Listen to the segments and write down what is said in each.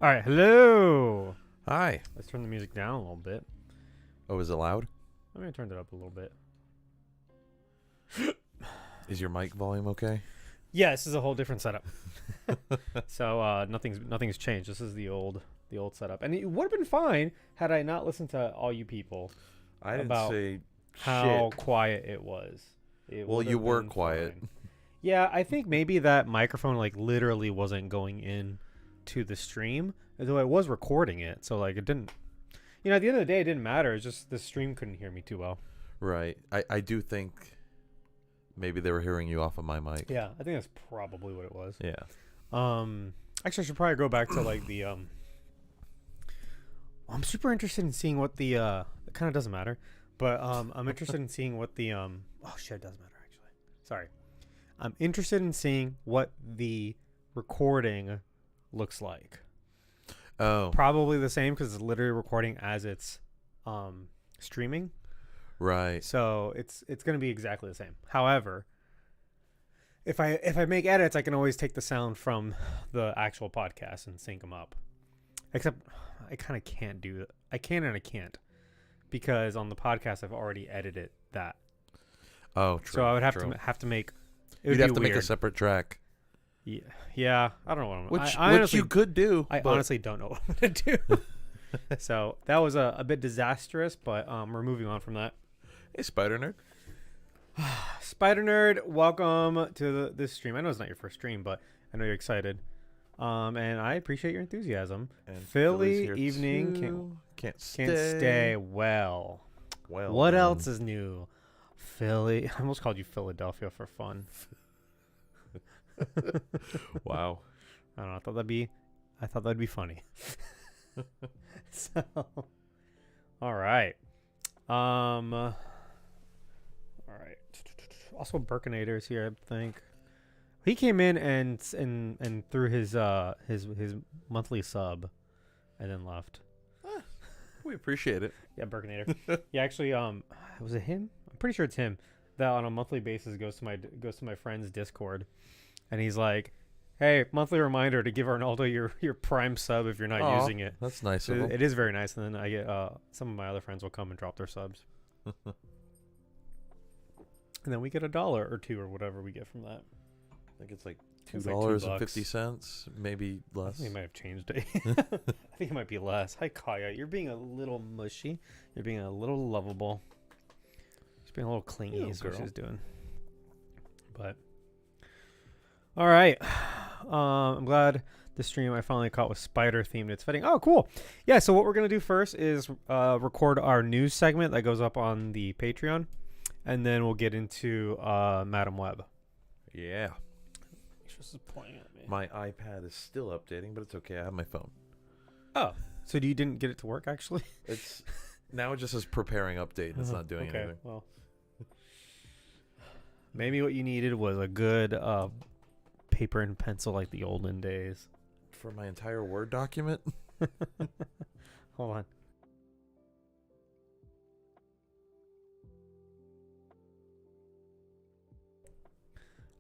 All right, hello. Hi. Let's turn the music down a little bit. Oh, is it loud? Let me turn it up a little bit. Is your mic volume okay? Yeah, this is a whole different setup. So nothing's changed. This is the old setup, and it would have been fine had I not listened to all you people. I didn't About say how shit. quiet it was. Well, you were quiet. Fine. Yeah, I think maybe that microphone like literally wasn't going in to the stream, although I was recording it. So like it didn't. At the end of the day, it didn't matter. It's just the stream couldn't hear me too well. Right. I do think maybe they were hearing you off of my mic. Yeah, I think that's probably what it was. Yeah. Actually, I should probably go back to like the I'm super interested in seeing what the it kind of doesn't matter, but I'm interested in seeing what the oh shit, it does matter actually. Sorry. I'm interested in seeing what the recording looks like. Oh. Probably the same because it's literally recording as it's streaming. Right. So it's going to be exactly the same. However, if I make edits, I can always take the sound from the actual podcast and sync them up. Except I kind of can't do that. I can and I can't because on the podcast I've already edited that. Oh, true. So I would have to make. You'd have to make a separate track. Yeah. I don't know what I'm. Which honestly, you could do. I honestly don't know what I'm gonna do. So that was a bit disastrous, but we're moving on from that. Hey, Spider Nerd. Spider Nerd, welcome to this stream. I know it's not your first stream, but I know you're excited. And I appreciate your enthusiasm. And Philly Philly's here evening too. Can't can't stay well. Well, What done. else is new? Philly. I almost called you Philadelphia for fun. Wow. I don't know. I thought that'd be funny. So, all right. All right. Also, Burkinator's here, I think. He came in and threw his monthly sub, and then left. We appreciate it. Yeah, Burkinator. Yeah, actually, was it him? I'm pretty sure it's him that on a monthly basis goes to my friend's Discord, and he's like, "Hey, monthly reminder to give Arnaldo your Prime sub if you're not using it." That's nice So of him. it is very nice, and then I get some of my other friends will come and drop their subs, and then we get $1 or $2 or whatever we get from that. I think it's like It's like $2.50, maybe I less. think they might have changed it. I think it might be less. Hi, Kaya. You're being a little mushy. You're being a little lovable. She's being a little clingy Yeah, is what girl. she's doing. But, all right. I'm glad the stream I finally caught was spider themed. It's fitting. Oh, cool. Yeah, so what we're going to do first is record our news segment that goes up on the Patreon. And then we'll get into Madam Web. Yeah. This is pointing at me. My iPad is still updating, but it's okay. I have my phone. Oh, so you didn't get it to work actually? It's now it just says preparing update. It's not doing anything. Well, maybe what you needed was a good paper and pencil like the olden days. For my entire Word document? Hold on.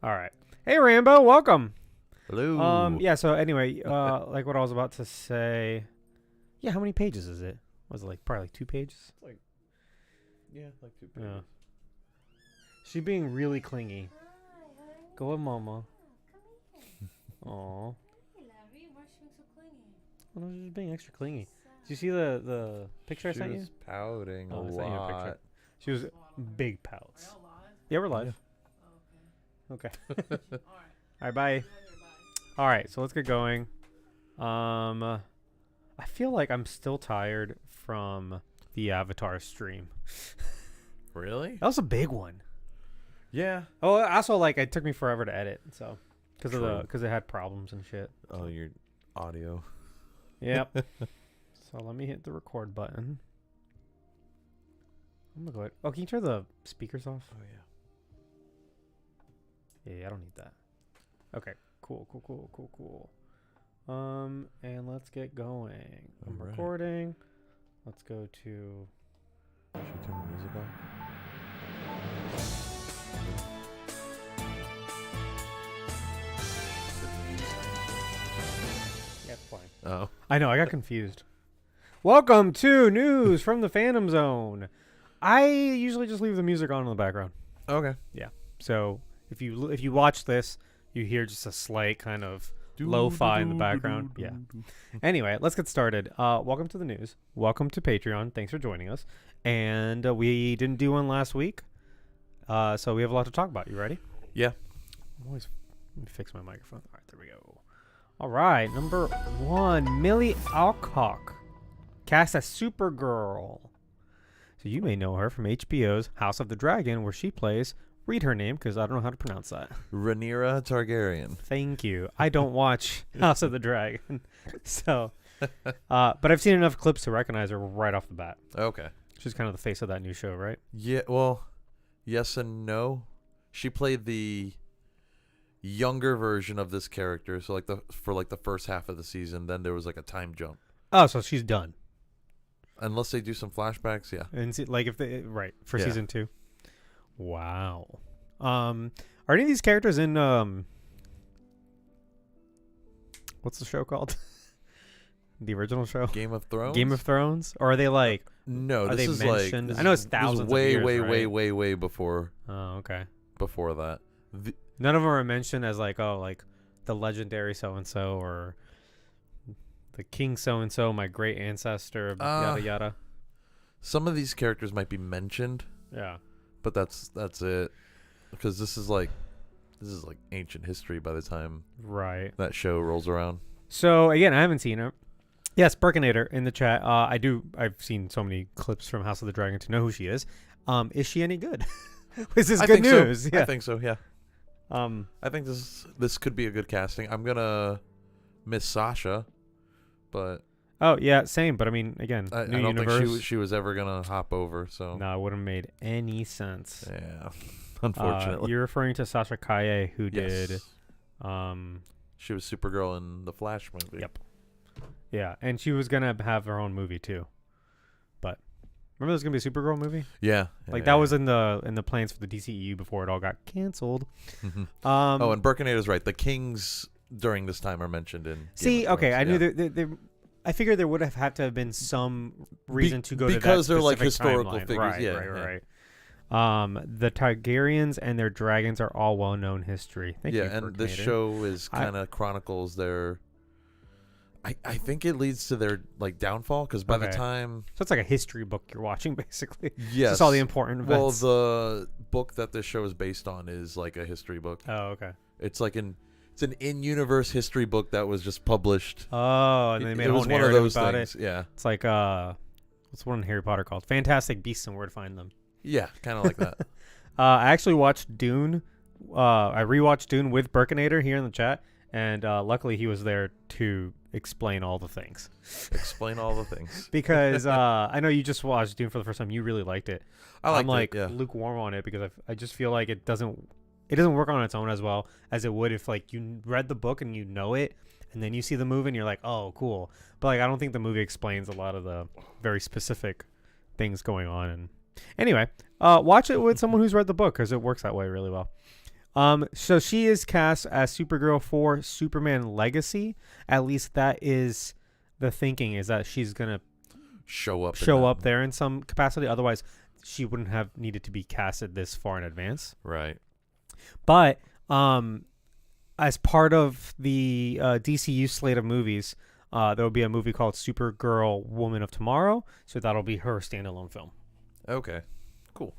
All right. Hey, Rambo, welcome. Hello. Yeah, so anyway, like what I was about to say. Yeah, how many pages is it? Was it like probably like 2 pages? Yeah, like 2 Yeah. pages. She's being really clingy. Go with mama. Aw. Hey, Larry, why is she being so clingy? Well, no, she's being extra clingy. Did you see the picture I She sent you? was pouting Oh, a I sent you a picture. lot. She was big pouts. Yeah, we're live. Okay. All right, bye. All right, so let's get going. I feel like I'm still tired from the Avatar stream. Really? That was a big one. Yeah. Oh, also like it took me forever to edit, so True. because it had problems and shit. Oh, your audio. Yep. So let me hit the record button. I'm gonna go ahead. Oh, can you turn the speakers off? Oh, yeah. Yeah, I don't need that. Okay, cool. And let's get going. I'm Alright. recording. Let's go to. Should we turn the music off? Yeah, fine. Oh. I know, I got confused. Welcome to news from the Phantom Zone. I usually just leave the music on in the background. Okay. So if you watch this, you hear just a slight kind of lo-fi in the background. Yeah. Anyway, let's get started. Welcome to the news. Welcome to Patreon. Thanks for joining us. And we didn't do one last week, so we have a lot to talk about. You ready? Yeah. Let me fix my microphone. All right, there we go. All right, number 1, Millie Alcock, cast as Supergirl. So you may know her from HBO's House of the Dragon, where she plays, read her name because I don't know how to pronounce that. Rhaenyra Targaryen. Thank you. I don't watch House of the Dragon. So, but I've seen enough clips to recognize her right off the bat. Okay. She's kind of the face of that new show, right? Yeah, well, yes and no. She played the younger version of this character, so for the first half of the season, then there was like a time jump. Oh, so she's done. Unless they do some flashbacks, yeah. And like if they for Yeah. season 2. Wow. Are any of these characters in what's the show called? The original show? Game of Thrones? Game of Thrones? Or are they like No, are this they is mentioned? like I know it's this is thousands of way, years, way, right? way before Oh, okay. that. None of them are mentioned as like, oh, like the legendary so and so or the king so and so, my great ancestor, yada yada. Some of these characters might be mentioned, Yeah. but that's it. Because this is like ancient history by the time Right. that show rolls around. So again, I haven't seen her. Yes, Burkinator in the chat. I've seen so many clips from House of the Dragon to know who she is. Is she any good? This is I good think so. news. Yeah. I think so. Yeah. I think this could be a good casting. I'm gonna miss Sasha, but Oh yeah, same. But I mean, again, I new don't universe. think she was ever gonna hop over. So No, it wouldn't have made any sense. yeah, unfortunately. You're referring to Sasha Kaye, who Yes. did. She was Supergirl in the Flash movie. Yep. Yeah, and she was gonna have her own movie too. But remember, there was gonna be a Supergirl movie. Yeah. Like that was in the plans for the DCEU before it all got canceled. Oh, and Burkinator's right. The Kings during this time are mentioned in. See, Game of okay, Thrones. I knew Yeah. that. I figured there would have had to have been some reason to go to that because they're like specific historical timeline. figures. Right, Yeah, right, yeah. right. The Targaryens and their dragons are all well-known history. Thank you, Yeah, and this Burkinator. show is kind of chronicles their. I think it leads to their like downfall because by the Okay. time. So it's like a history book you're watching, basically. Yes. Just all the important Well, events. the book that this show is based on is like a history book. Oh, okay. It's like it's an in-universe history book that was just published. Oh, and they made It a whole was one of narrative those about things. it. Yeah. It's like what's one in Harry Potter called? Fantastic Beasts and Where to Find Them. Yeah, kind of like that. I actually watched Dune. I rewatched Dune with Burkinator here in the chat, and luckily he was there to explain all the things. Explain all the things. Because I know you just watched Dune for the first time. You really liked it. I'm like it, yeah. lukewarm on it because I just feel like it doesn't work on its own as well as it would if like you read the book and you know it, and then you see the movie and you're like, oh, cool. But like I don't think the movie explains a lot of the very specific things going on. And anyway, watch it with someone who's read the book because it works that way really well. So she is cast as Supergirl for Superman Legacy. At least that is the thinking, is that she's gonna show up there in some capacity. Otherwise, she wouldn't have needed to be casted this far in advance. Right. But as part of the DCU slate of movies, there will be a movie called Supergirl Woman of Tomorrow. So that'll be her standalone film. Okay. Cool.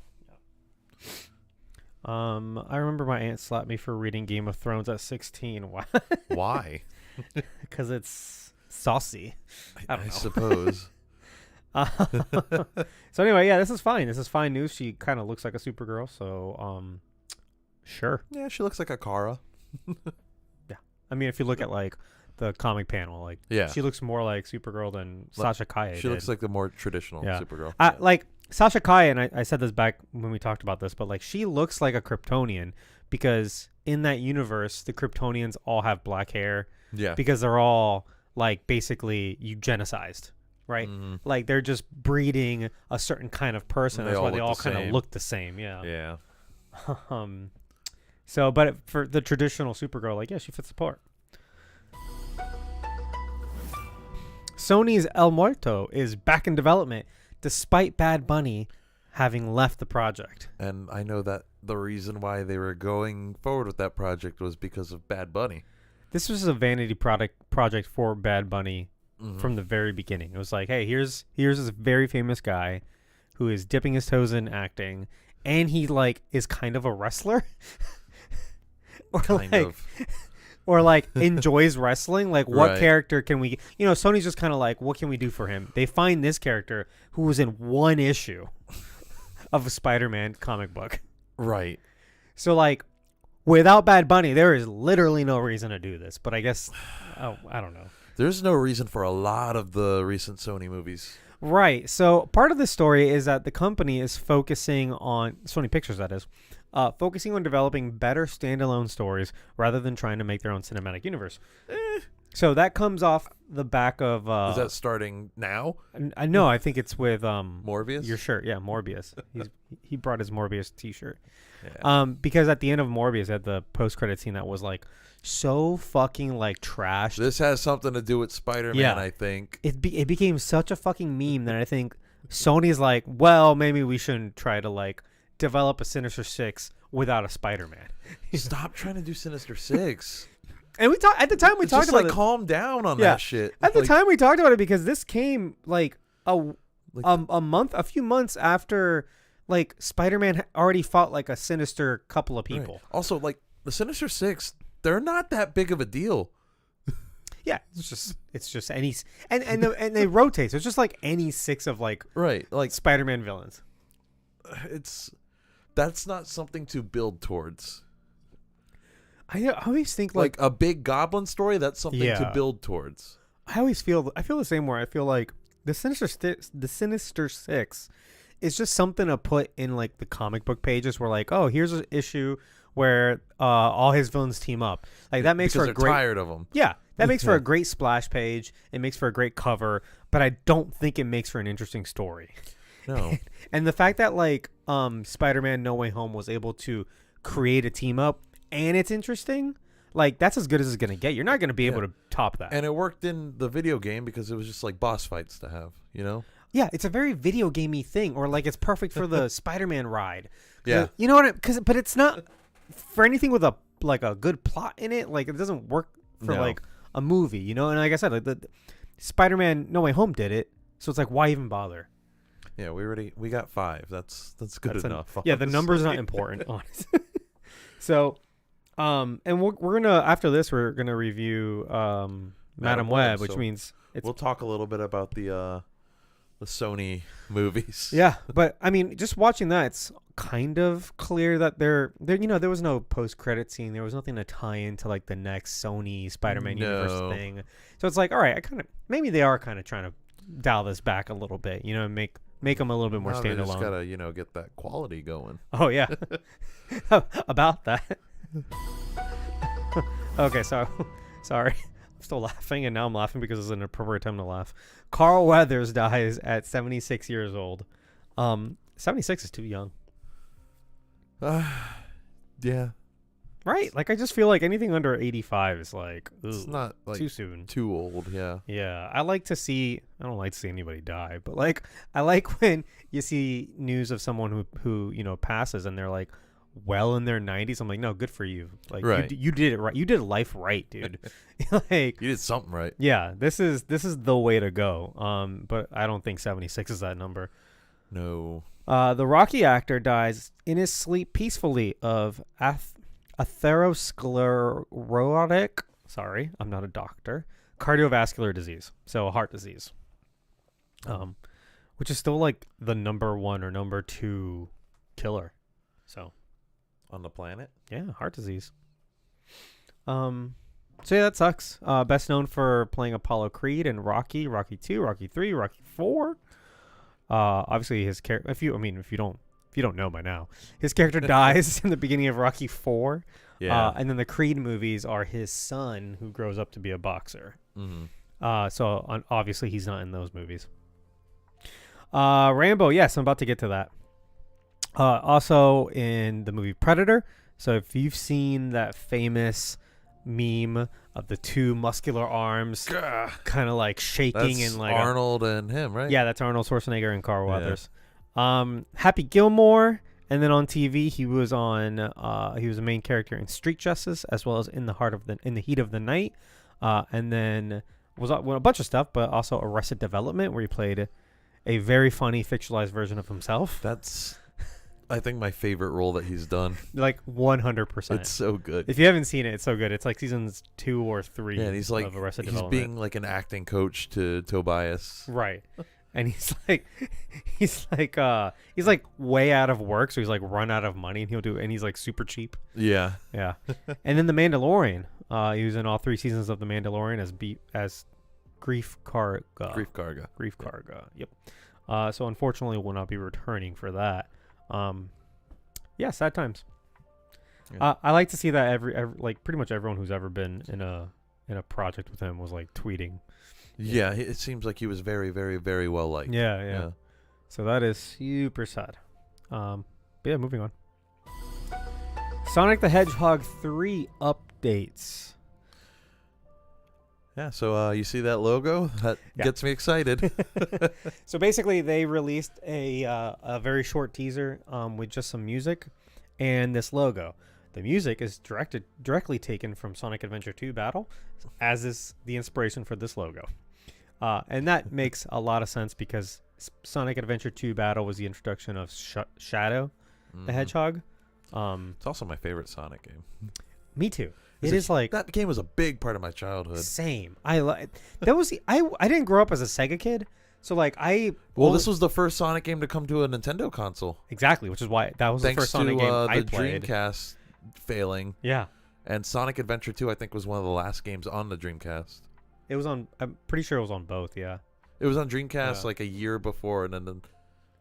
I remember my aunt slapped me for reading Game of Thrones at 16. Why? Why? Because it's saucy. I don't know. suppose. So anyway, yeah, this is fine. This is fine news. She kind of looks like a Supergirl, so sure. Yeah, she looks like a Kara. Yeah, I mean, if you look at like the comic panel, like Yeah. she looks more like Supergirl than Sasha Kaye. She looks like the more traditional Yeah. Supergirl. Like Sasha Kaye, and I said this back when we talked about this, but like she looks like a Kryptonian because in that universe, the Kryptonians all have black hair Yeah. because they're all like basically eugenicized, right? Mhm. Like they're just breeding a certain kind of person. They That's all why they look all the kind of same. look the same. Yeah. Yeah. So, but for the traditional Supergirl, like, yeah, she fits the part. Sony's El Muerto is back in development despite Bad Bunny having left the project. And I know that the reason why they were going forward with that project was because of Bad Bunny. This was a vanity project for Bad Bunny Mhm. from the very beginning. It was like, hey, here's this very famous guy who is dipping his toes in acting, and he like is kind of a wrestler. or kind like, of. or like enjoys wrestling. Like, what Right. character can we, Sony's just kind of like, what can we do for him? They find this character who was in one issue of a Spider-Man comic book. Right. So like, without Bad Bunny, there is literally no reason to do this. But I guess, I don't know. There's no reason for a lot of the recent Sony movies. Right. So part of the story is that the company is focusing on Sony Pictures, that is, focusing on developing better standalone stories rather than trying to make their own cinematic universe. So that comes off the back of. Is that starting now? I know. I think it's with Morbius? your shirt. Yeah, Morbius. He brought his Morbius T-shirt. Yeah. Because at the end of Morbius, at the post-credit scene, that was like so fucking like trashed. This has something to do with Spider-Man, Yeah. I think. It became such a fucking meme that I think Sony's like, well, maybe we shouldn't try to like develop a Sinister Six without a Spider-Man. Stop trying to do Sinister Six. And we talked at the time. We It's talked just about like it. calm down on Yeah. that shit. At the Like- time we talked about it because this came like a Like- a few months after like Spider-Man already fought like a sinister couple of people. Right. Also, like the Sinister Six, they're not that big of a deal. Yeah, it's just any and they rotate. So it's just like any six of like Right. Like Spider-Man villains. that's not something to build towards. I always think Like a big goblin story, that's something to Yeah. build towards. I feel the same way. I feel like the Sinister Six is just something to put in like the comic book pages where like, oh, here's an issue where all his villains team up. Like that makes Because for a they're great tired of them. Yeah, that makes for a great splash page. It makes for a great cover, but I don't think it makes for an interesting story. No. And the fact that like Spider-Man No Way Home was able to create a team up and it's interesting, like that's as good as it's gonna get. You're not gonna be able to top that. And it worked in the video game because it was just like boss fights to have, you know? Yeah, it's a very video gamey thing, or like it's perfect for the Spider-Man ride. Yeah. You know what? But it's not for anything with a good plot in it. Like it doesn't work for No. like a movie, you know. And like I said, like the Spider-Man No Way Home did it, so it's like why even bother? Yeah, we got 5. That's good enough. Yeah, the number's not honestly. important, honestly. So, and we're gonna after this we're gonna review Madam Web, which so means it's we'll talk a little bit about the Sony movies. yeah. But I mean, just watching that, it's kind of clear that there there was no post-credit scene. There was nothing to tie into like the next Sony Spider-Man universe No. thing. So it's like, all right, maybe they are kind of trying to dial this back a little bit, you know, and make them a little bit more Now they standalone. just gotta, get that quality going. Oh yeah, about that. Okay, so sorry, I'm still laughing, and now I'm laughing because it's an appropriate time to laugh. Carl Weathers dies at 76 years old. 76 is too young, Yeah. right? Like I just feel like anything under 85 is like, It's ooh, not like too soon. too old, yeah. Yeah, I don't like to see anybody die, but like I like when you see news of someone who passes and they're like well in their 90s. I'm like, no, good for you. Like Right. you did it right. You did life right, dude. Like You did something right. yeah, this is the way to go. But I don't think 76 is that number. No. The Rocky actor dies in his sleep peacefully of atherosclerotic. Sorry, I'm not a doctor. Cardiovascular disease, so a heart disease. Which is still like the number 1 or number 2 killer. So On the planet? yeah, heart disease. So yeah, that sucks. Best known for playing Apollo Creed in Rocky, Rocky 2, Rocky 3, Rocky 4. Obviously his character, if you don't know by now, his character dies in the beginning of Rocky 4. Yeah. And then the Creed movies are his son who grows up to be a boxer. Mm-hmm. So obviously he's not in those movies. Rambo, yes, I'm about to get to that. Also in the movie Predator. So if you've seen that famous meme of the two muscular arms kind of like shaking That's and like Arnold and him, right? yeah, that's Arnold Schwarzenegger and Carl Yeah. Weathers. Happy Gilmore, and then on TV he was a main character in Street Justice as well as in the Heat of the Night, and then was on a bunch of stuff, but also Arrested Development where he played a very funny fictionalized version of himself. That's, I think, my favorite role that he's done. Like 100%. It's so good. If you haven't seen it, it's so good. It's like seasons 2 or 3 Yeah, and he's like, of Arrested he's Development. being like an acting coach to Tobias. Right. And he's like way out of work, so he's like run out of money, and he's like super cheap. Yeah. Yeah. And then The Mandalorian. He was in all 3 seasons of The Mandalorian as Grief Karga. Grief Karga. Grief Karga. Yep. So unfortunately, will not be returning for that. Yeah, sad times. Yeah. I like to see that every like pretty much everyone who's ever been in a project with him was like tweeting. Yeah, it seems like he was very, very, very well liked. Yeah. So that is super sad. But yeah, moving on. Sonic the Hedgehog 3 updates. Yeah, so you see that logo? That gets me excited. So basically, they released a very short teaser with just some music and this logo. The music is directly taken from Sonic Adventure 2 Battle, as is the inspiration for this logo. And that makes a lot of sense because Sonic Adventure 2 Battle was the introduction of Shadow the Hedgehog. It's also my favorite Sonic game. Me too. It is like that game was a big part of my childhood. Same. I didn't grow up as a Sega kid, so like this was the first Sonic game to come to a Nintendo console. Exactly, which is why that was Thanks the first Sonic game I the played. Dreamcast failing. Yeah, and Sonic Adventure 2 I think was one of the last games on the Dreamcast. it was on. I'm pretty sure it was on both. Yeah, it was on Dreamcast like a year before, and then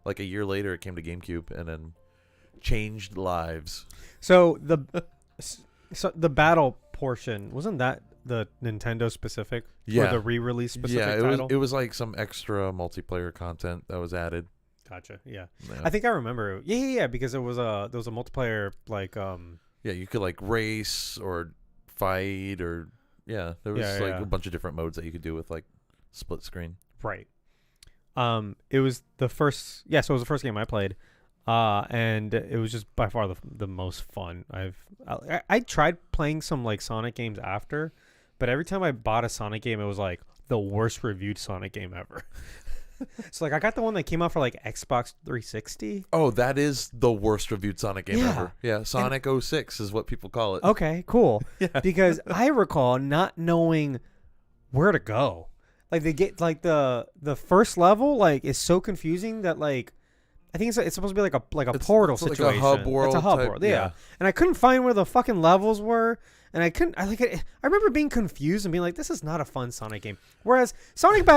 like a year later it came to GameCube, and then changed lives. So the battle portion wasn't that the Nintendo specific or the re-release specific title? It was like some extra multiplayer content that was added. Gotcha. Yeah. I think I remember. Yeah, because there was a multiplayer like yeah, you could like race or fight or there was a bunch of different modes that you could do with like split screen. Right. It was the first. Yeah, so it was the first game I played. And it was just by far the most fun I tried playing some like Sonic games after, but every time I bought a Sonic game, it was like the worst reviewed Sonic game ever. So like I got the one that came out for like Xbox 360. Oh, that is the worst reviewed Sonic game ever. Yeah, Sonic 06 is what people call it. Okay, cool. Because I recall not knowing where to go. Like they get like the first level like is so confusing that like I think it's supposed to be like a portal situation. Like a hub world. It's a hub type, world, yeah. And I couldn't find where the fucking levels were, and I remember being confused and being like, "This is not a fun Sonic game." Whereas Sonic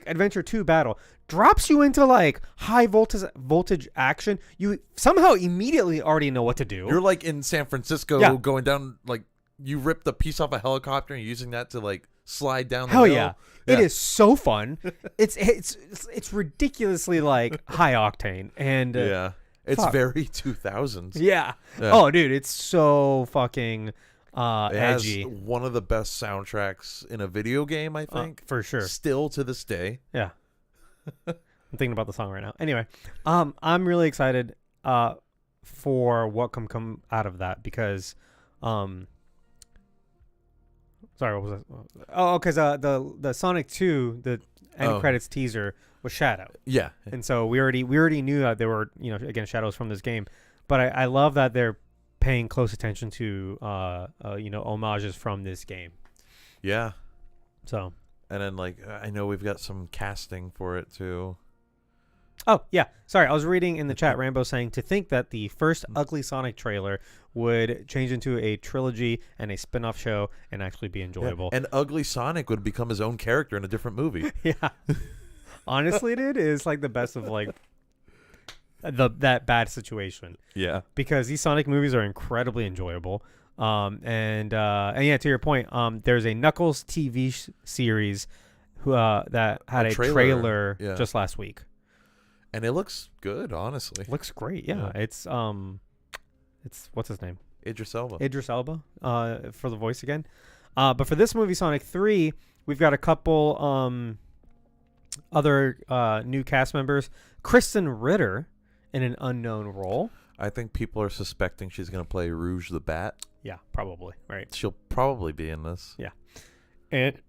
Adventure 2 Battle drops you into like high voltage action. You somehow immediately already know what to do. You're like in San Francisco going down like you ripped a piece off a helicopter and using that to like slide down the hill. Yeah. It is so fun. It's ridiculously like high octane and it's very 2000s. Yeah. Oh, dude, it's so fucking it edgy. has one of the best soundtracks in a video game, I think. For sure. Still to this day. Yeah. I'm thinking about the song right now. Anyway, I'm really excited for what can come out of that because sorry, what was that? Oh, because the Sonic 2, the end credits teaser was Shadow. Yeah. And so we already knew that there were, again, shadows from this game. But I love that they're paying close attention to homages from this game. Yeah. So. And then like I know we've got some casting for it too. Oh, yeah. Sorry, I was reading in the chat, Rambo saying to think that the first Ugly Sonic trailer would change into a trilogy and a spin-off show and actually be enjoyable. Yeah. And Ugly Sonic would become his own character in a different movie. Yeah. Honestly, dude, it's like the best of like that bad situation. Yeah. Because these Sonic movies are incredibly enjoyable. And yeah, to your point, there's a Knuckles TV series that had a trailer just last week. And it looks good, honestly. Looks great, yeah. It's what's his name? Idris Elba. Idris Elba for the voice again. But for this movie, Sonic 3, we've got a couple other new cast members. Kristen Ritter in an unknown role. I think people are suspecting she's going to play Rouge the Bat. Yeah, probably. Right. She'll probably be in this. Yeah. And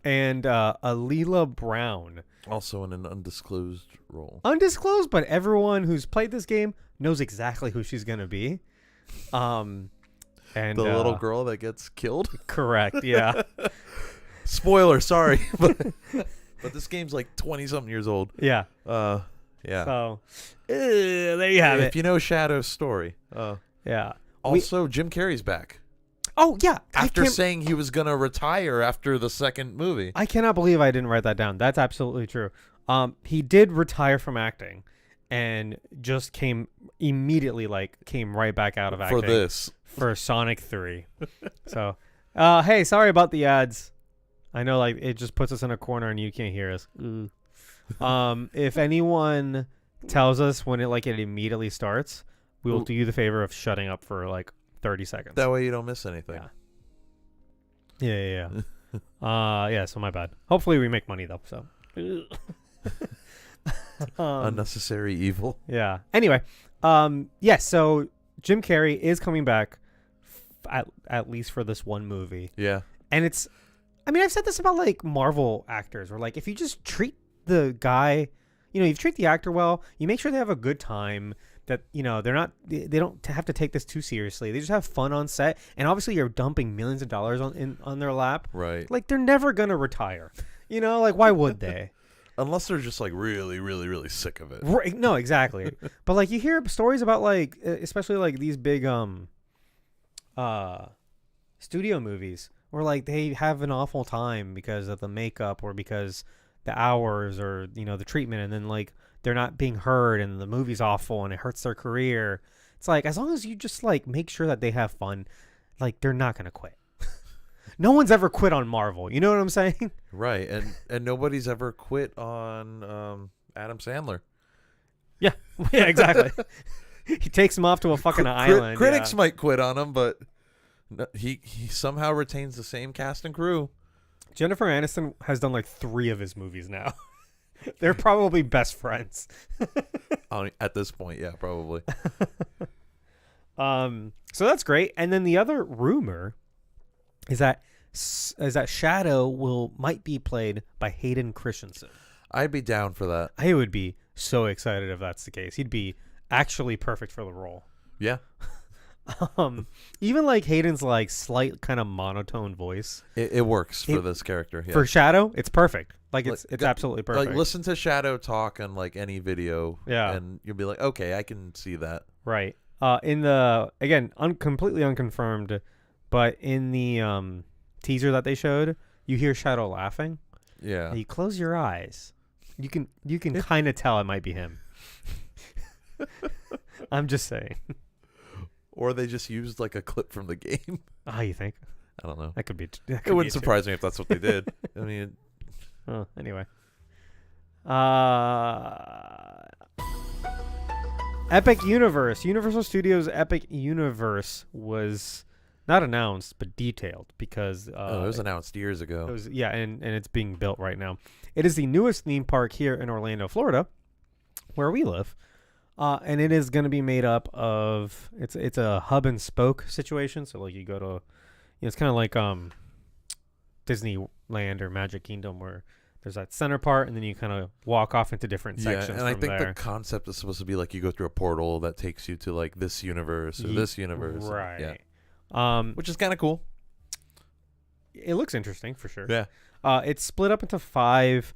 and Alila Brown. Also in an undisclosed role. Undisclosed, but everyone who's played this game knows exactly who she's going to be. And The little girl that gets killed. Correct, yeah. Spoiler, sorry. but this game's like 20-something years old. Yeah. Yeah. So, there you have If it. you know Shadow's story. Yeah. Also, Jim Carrey's back. Oh, yeah. After saying he was going to retire after the second movie. I cannot believe I didn't write that down. That's absolutely true. He did retire from acting and just came right back out of acting. For this. For Sonic 3. So, hey, sorry about the ads. I know, like, it just puts us in a corner and you can't hear us. If anyone tells us when it immediately starts, we'll do you the favor of shutting up for like 30 seconds. That way you don't miss anything. Yeah. Yeah, so my bad. Hopefully we make money though, so. Unnecessary evil. Yeah. Anyway, so Jim Carrey is coming back at least for this one movie. Yeah. And I've said this about like Marvel actors, where like if you just treat the guy, you treat the actor well, you make sure they have a good time, that they don't have to take this too seriously. They just have fun on set, and obviously you're dumping millions of dollars on their lap. Right. Like they're never gonna retire. Like why would they? Unless they're just like really, really, really sick of it. Right. No, exactly. But like you hear stories about like, especially like these big studio movies where like they have an awful time because of the makeup or because the hours or the treatment, and then like they're not being heard and the movie's awful and it hurts their career. It's like, as long as you just like make sure that they have fun, like they're not gonna quit. No one's ever quit on Marvel. You know what I'm saying? Right. And nobody's ever quit on Adam Sandler. Yeah. Yeah, exactly. He takes him off to a fucking island. Critics might quit on him, but no, he somehow retains the same cast and crew. Jennifer Aniston has done like 3 of his movies now. They're probably best friends. At this point, yeah, probably. So that's great. And then the other rumor is that Shadow might be played by Hayden Christensen. I'd be down for that. I would be so excited if that's the case. He'd be actually perfect for the role. Yeah. Even like Hayden's like slight kind of monotone voice. It works for this character. Yeah. For Shadow, it's perfect. Like it's absolutely perfect. Like listen to Shadow talk on like any video. Yeah. And you'll be like, okay, I can see that. Right. In the again, completely unconfirmed, but in the teaser that they showed, you hear Shadow laughing. Yeah. And you close your eyes. You can kind of tell it might be him. I'm just saying. Or they just used like a clip from the game. Oh, you think? I don't know. That could be. It wouldn't surprise me if that's what they did. I mean, anyway. Epic Universe. Universal Studios' Epic Universe was not announced, but detailed because it was announced years ago. It was, and it's being built right now. It is the newest theme park here in Orlando, Florida, where we live. And it is going to be made up of it's a hub and spoke situation. So like you go to, it's kind of like Disneyland or Magic Kingdom, where there's that center part, and then you kind of walk off into different sections. And I think there. the concept is supposed to be like you go through a portal that takes you to like this universe or this universe, right? Yeah. Which is kind of cool. It looks interesting for sure. Yeah. It's split up into 5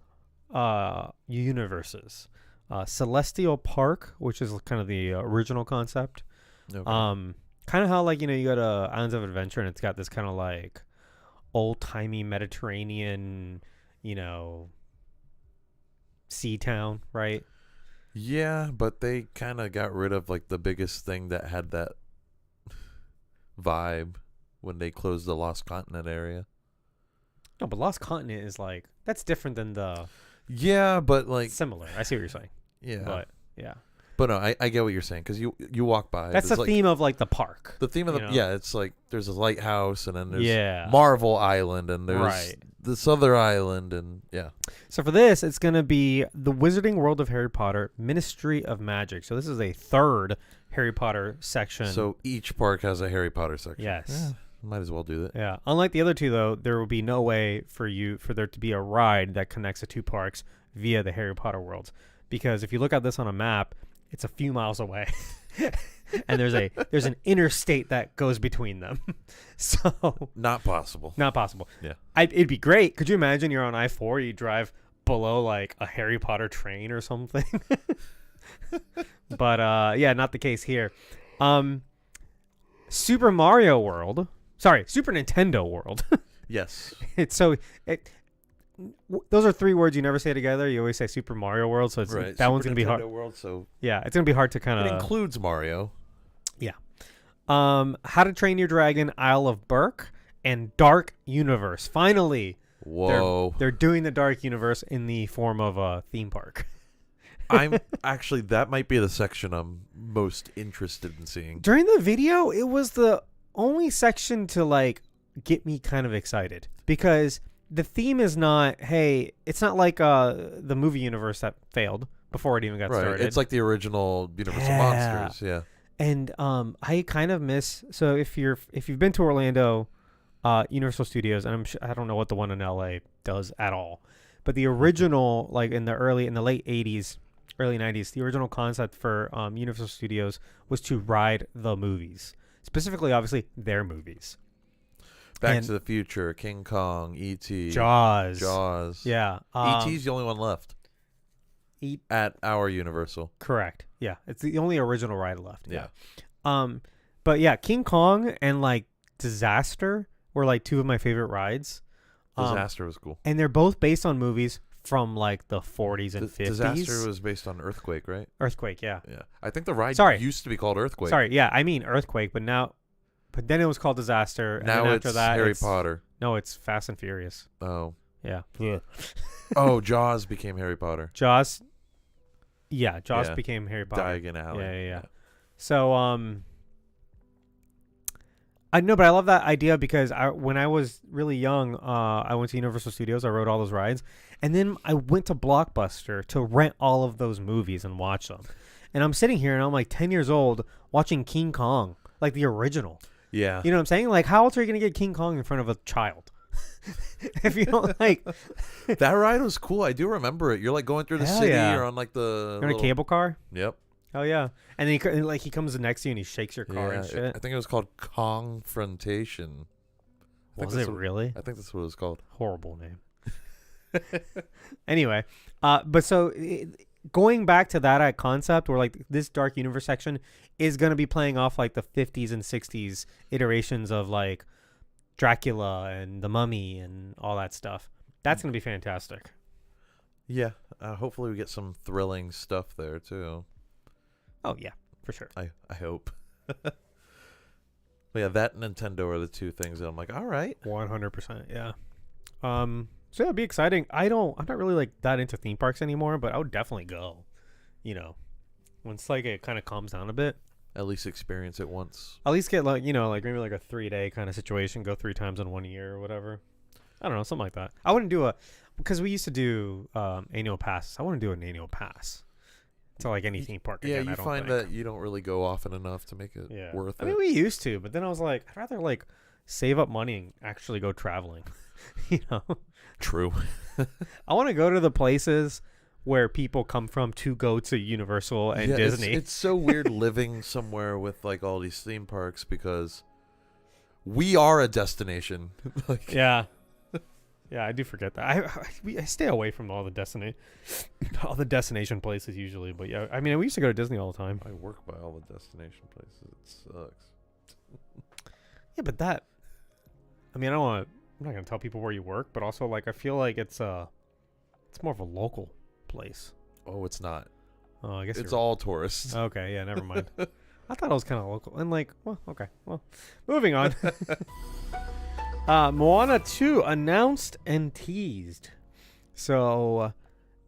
universes. Celestial Park, which is kind of the original concept. Okay. Kind of how like you go to Islands of Adventure and it's got this kind of like old-timey Mediterranean, sea town, right? Yeah, but they kind of got rid of like the biggest thing that had that vibe when they closed the Lost Continent area. No, but Lost Continent is like, that's different than the... Yeah, but like... Similar. I see what you're saying. Yeah. But, yeah. But no, I get what you're saying because you walk by. That's the there's, like, theme of like the park. The theme of you the know? yeah, it's like there's a lighthouse and then there's Yeah. Marvel Island and there's Right. this other island and yeah. So for this, it's going to be the Wizarding World of Harry Potter, Ministry of Magic. So this is a third Harry Potter section. So each park has a Harry Potter section. Yes. Yeah, might as well do that. Yeah. Unlike the other two, though, there will be no way for there to be a ride that connects the two parks via the Harry Potter worlds. Because if you look at this on a map, it's a few miles away. And there's an interstate that goes between them. So Not possible. not possible. Yeah. It'd be great. Could you imagine you're on I-4, you drive below like a Harry Potter train or something? But yeah, not the case here. Super Nintendo World. Yes. Those are three words you never say together. You always say Super Mario World, so it's Right. that one's gonna be Nintendo hard. World, so Yeah, it's gonna be hard to kind it of. includes Mario. How to Train Your Dragon, Isle of Berk, and Dark Universe. Finally, Whoa. they're doing the Dark Universe in the form of a theme park. I'm actually that might be the section I'm most interested in seeing. During the video, it was the only section to like get me kind of excited because the theme is not, hey, it's not like the movie universe that failed before it even got Right. started. It's like the original Universal Yeah. Monsters. Yeah. And I kind of miss. So if you've been to Orlando, Universal Studios, and I don't know what the one in LA does at all, but the original, like in the late 80s, early 90s, the original concept for Universal Studios was to ride the movies, specifically, obviously, their movies. Back And to the Future, King Kong, E.T., Jaws. Yeah. Yeah. E.T.'s the only one left E- at our Universal. Correct. Yeah. It's the only original ride left. Yeah. But yeah, King Kong and like Disaster were like two of my favorite rides. Disaster was cool. And they're both based on movies from like the 40s and 50s. Disaster was based on Earthquake, right? Earthquake, yeah. Yeah. I think the ride Sorry. used to be called Earthquake. Sorry, yeah, I mean Earthquake, but then it was called Disaster. And Now then it's after that, Harry Potter. No, it's Fast and Furious. Oh. Yeah. Oh, Jaws became Harry Potter. Jaws. Yeah, Jaws Yeah. became Harry Potter. Diagon Alley. Yeah. So, I know, but I love that idea because when I was really young, I went to Universal Studios. I rode all those rides, and then I went to Blockbuster to rent all of those movies and watch them. And I'm sitting here, and I'm like 10 years old watching King Kong, like the original. Yeah. You know what I'm saying? Like, how else are you gonna get King Kong in front of a child? If you don't like, That ride was cool. I do remember it. You're like going through the Hell city yeah. or on like the you're in a cable car. Yep. Oh yeah, and then he comes next to you and he shakes your car and shit. I think it was called Confrontation. Was it really? I think that's what it was called. Horrible name. Anyway, but so going back to that concept where like this Dark Universe section is going to be playing off like the 50s and 60s iterations of like Dracula and the Mummy and all that stuff. That's going to be fantastic. Yeah. Hopefully we get some thrilling stuff there too. Oh yeah, for sure. I hope. But yeah, that and Nintendo are the two things that I'm like, all right. 100%. Yeah. So yeah, it'd be exciting. I'm not really like that into theme parks anymore, but I would definitely go, once like it kind of calms down a bit. At least experience it once. At least get like, like maybe like a 3-day kind of situation, go 3 times in 1 year or whatever. I don't know, something like that. I wouldn't do because we used to do annual passes. I wouldn't do an annual pass to like any theme park Yeah, again, you I don't find think. that you don't really go often enough to make it worth I it. mean, we used to, but then I was like, I'd rather like save up money and actually go traveling. True. I want to go to the places where people come from to go to Universal and Disney. It's so weird living somewhere with like all these theme parks because we are a destination. Like, yeah. Yeah, I do forget that. I stay away from all the destination places usually, but yeah, I mean, we used to go to Disney all the time. I work by all the destination places. It sucks. Yeah, but I'm not gonna tell people where you work, but also like I feel like it's more of a local place. Oh, it's not. Oh, I guess It's you're all tourists. okay. Yeah, never mind. I thought it was kind of local, and like, well, okay, well, moving on. Moana 2 announced and teased. So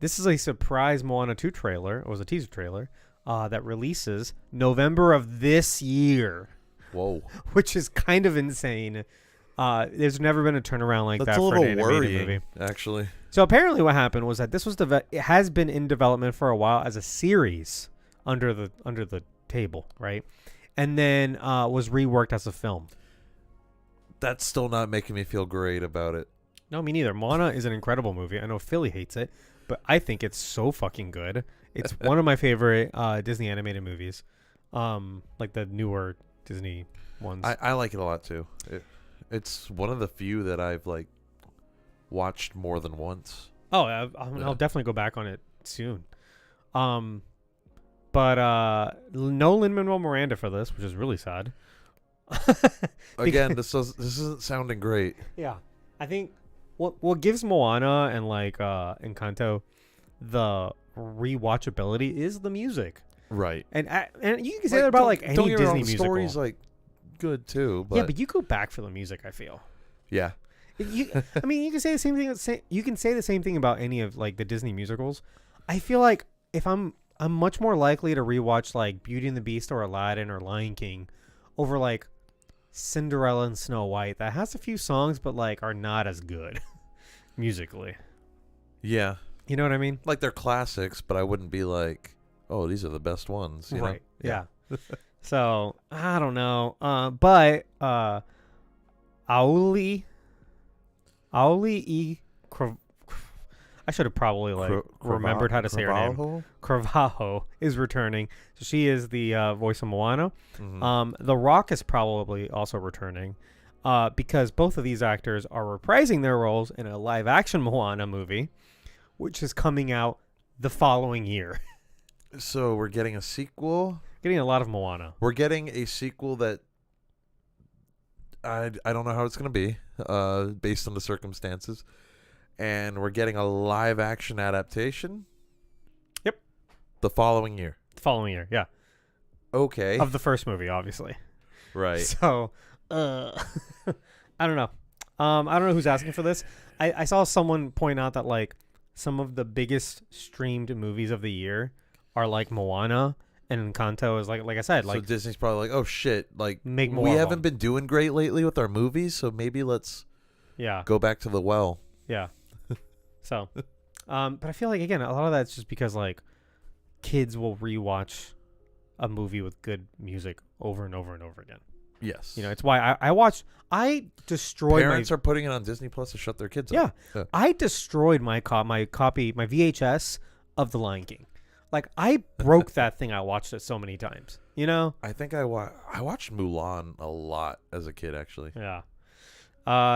this is a surprise Moana 2 trailer. It was a teaser trailer. that releases November of this year, Whoa. which is kind of insane. There's never been a turnaround like That's that a for an little animated worrying, movie. actually. So apparently what happened was that this was it has been in development for a while as a series under the table, right? And then was reworked as a film. That's still not making me feel great about it. No, me neither. Moana is an incredible movie. I know Philly hates it, but I think it's so fucking good. It's one of my favorite Disney animated movies. Like the newer Disney ones. I like it a lot too. It's one of the few that I've like watched more than once. Oh, I'll definitely go back on it soon. But no Lin-Manuel Miranda for this, which is really sad. Again, this isn't sounding great. Yeah, I think what gives Moana and like Encanto the rewatchability is the music, Right. and you can say that about like any don't get me Disney wrong, the musical. story's like good too, but Yeah, but you go back for the music. I feel. yeah. I mean, you can say the same thing. You can say the same thing about any of like the Disney musicals. I feel like if I'm much more likely to rewatch like Beauty and the Beast or Aladdin or Lion King over like Cinderella and Snow White that has a few songs but like are not as good musically. Yeah. You know what I mean? Like they're classics, but I wouldn't be like, oh, these are the best ones. You Right. know? Yeah. So I don't know. But Auli E. I should have probably like remembered how to say her name. Carvalho is returning. So she is the voice of Moana. Mm-hmm. The Rock is probably also returning because both of these actors are reprising their roles in a live-action Moana movie, which is coming out the following year. So we're getting a sequel. Getting a lot of Moana. We're getting a sequel that I don't know how it's going to be based on the circumstances. And we're getting a live action adaptation. Yep. The following year. The following year, yeah. Okay. Of the first movie, obviously. Right. So, I don't know. I don't know who's asking for this. I saw someone point out that like some of the biggest streamed movies of the year are like Moana and Encanto is like I said, like so Disney's probably like, oh shit, like make more we of haven't them. been doing great lately with our movies, so maybe let's go back to the well. Yeah. So, but I feel like again, a lot of that's just because like kids will rewatch a movie with good music over and over and over again. Yes. You know, it's why I destroyed Parents are putting it on Disney Plus to shut their kids up. Yeah. I destroyed my VHS of The Lion King. Like I broke that thing. I watched it so many times. You know. I think I watched Mulan a lot as a kid, actually. Yeah.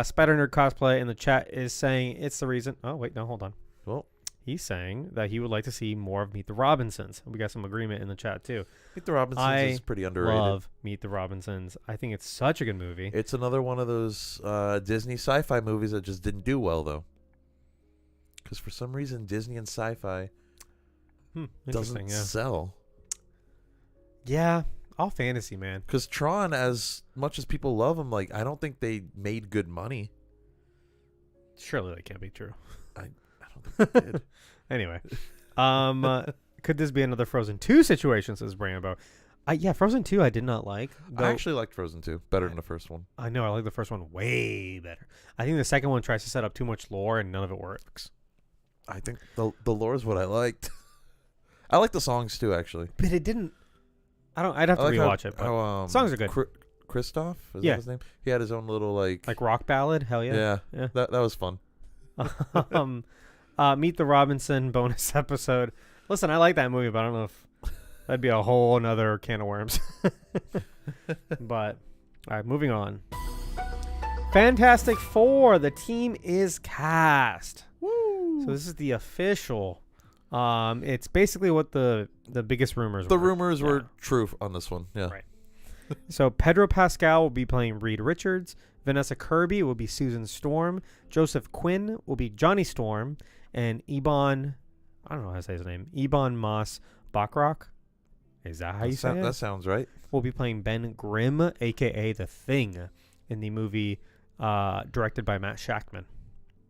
Spider Nerd Cosplay in the chat is saying it's the reason. Oh wait, no, hold on. Well, he's saying that he would like to see more of Meet the Robinsons. We got some agreement in the chat too. Meet the Robinsons is pretty underrated. I love Meet the Robinsons. I think it's such a good movie. It's another one of those Disney sci-fi movies that just didn't do well, though. Because for some reason, Disney and sci-fi doesn't sell. Yeah, all fantasy, man. Because Tron, as much as people love them, like I don't think they made good money. Surely that can't be true. I don't think they did. Anyway, could this be another Frozen 2 situation, says Brambo. Yeah, Frozen 2 I did not like. I actually liked Frozen 2 better than the first one. I know, I like the first one way better. I think the second one tries to set up too much lore and none of it works. I think the lore is what I liked. I like the songs too, actually. But it didn't. I'd have to rewatch it. But songs are good. Christoph, is Yeah. that his name? He had his own little like rock ballad. Hell yeah. Yeah. That was fun. Meet the Robinson bonus episode. Listen, I like that movie, but I don't know if that'd be a whole another can of worms. But all right, moving on. Fantastic Four. The team is cast. Woo! So this is the official. It's basically what the biggest rumors were. The rumors were true on this one. Yeah. Right. So Pedro Pascal will be playing Reed Richards. Vanessa Kirby will be Susan Storm. Joseph Quinn will be Johnny Storm. And Ebon, I don't know how to say his name, Ebon Moss Bachrach. Is that how you say it? That sounds right. Will be playing Ben Grimm, a.k.a. The Thing, in the movie directed by Matt Shackman.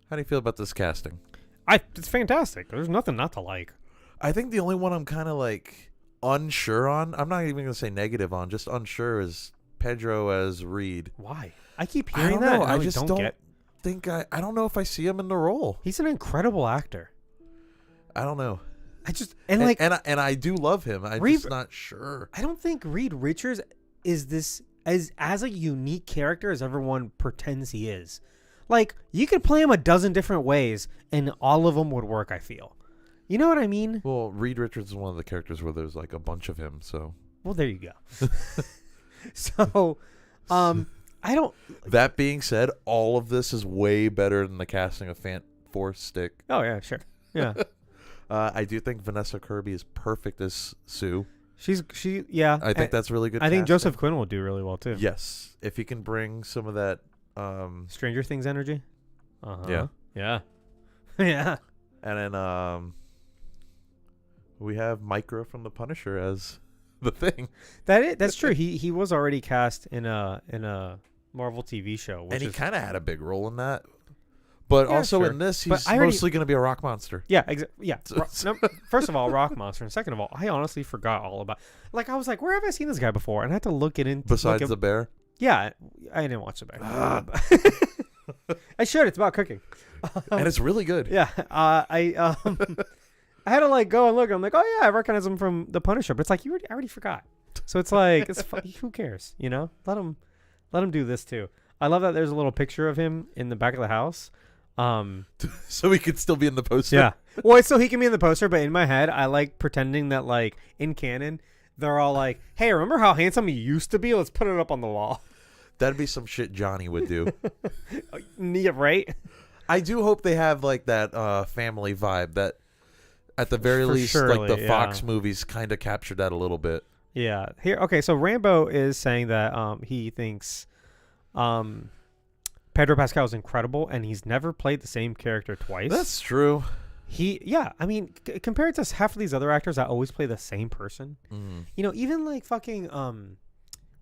How do you feel about this casting? It's fantastic. There's nothing not to like. I think the only one I'm kind of like unsure on. I'm not even going to say negative on. Just unsure is Pedro as Reed. Why? I keep I hearing don't that. know. And I just don't get. think I don't know if I see him in the role. He's an incredible actor. I don't know. I just and like and I do love him. I'm just not sure. I don't think Reed Richards is this as a unique character as everyone pretends he is. Like, you could play him a dozen different ways and all of them would work, I feel. You know what I mean? Well, Reed Richards is one of the characters where there's like a bunch of him, so. Well, there you go. So, I don't. That being said, all of this is way better than the casting of Force Stick. Oh yeah, sure. Yeah. I do think Vanessa Kirby is perfect as Sue. Yeah. I think that's really good. I think casting. Joseph Quinn will do really well too. Yes, if he can bring some of that. Stranger Things energy. Yeah. Yeah. Yeah. And then we have Micro from The Punisher as the Thing. That's true. He was already cast in a Marvel TV show, And he kind of had a big role in that. But also sure. in this, But he's I already- mostly going to be a rock monster. Yeah, yeah. First of all, Rock Monster, and second of all, I honestly forgot all about. Like, I was like, where have I seen this guy before? And I had to look it in. Besides the bear. Yeah, I didn't watch the bear. I should. It's about cooking. And it's really good. Yeah, I had to like go and look. I'm like, oh yeah, I recognize him from The Punisher. But it's like I already forgot. So it's like who cares? You know, let him do this too. I love that there's a little picture of him in the back of the house. So he could still be in the poster. Yeah. Well, it's so he can be in the poster, but in my head, I like pretending that like in canon, they're all like, "Hey, remember how handsome he used to be? Let's put it up on the wall." That'd be some shit Johnny would do. Yeah, right. I do hope they have like that family vibe that, at the very least, like the Fox movies kind of captured that a little bit. Yeah. Here. Okay. So Rambo is saying that he thinks Pedro Pascal is incredible, and he's never played the same character twice. That's true. I mean, compared to half of these other actors that always play the same person, you know, even like fucking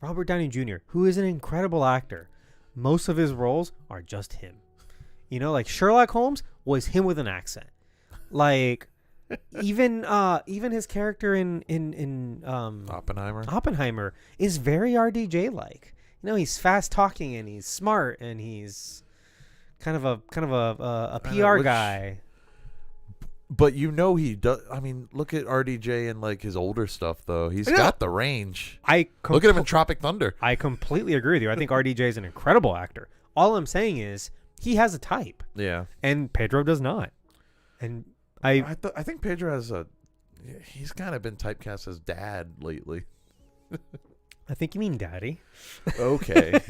Robert Downey Jr., who is an incredible actor, most of his roles are just him. You know, like Sherlock Holmes was him with an accent. Like even his character in Oppenheimer is very RDJ like. You know, he's fast talking and he's smart and he's kind of a PR guy. But you know he does. I mean, look at RDJ and like his older stuff though. He's got the range. Look at him in Tropic Thunder. I completely agree with you. I think RDJ is an incredible actor. All I'm saying is he has a type. Yeah. And Pedro does not. And I think Pedro has he's kind of been typecast as dad lately. I think you mean daddy. Okay.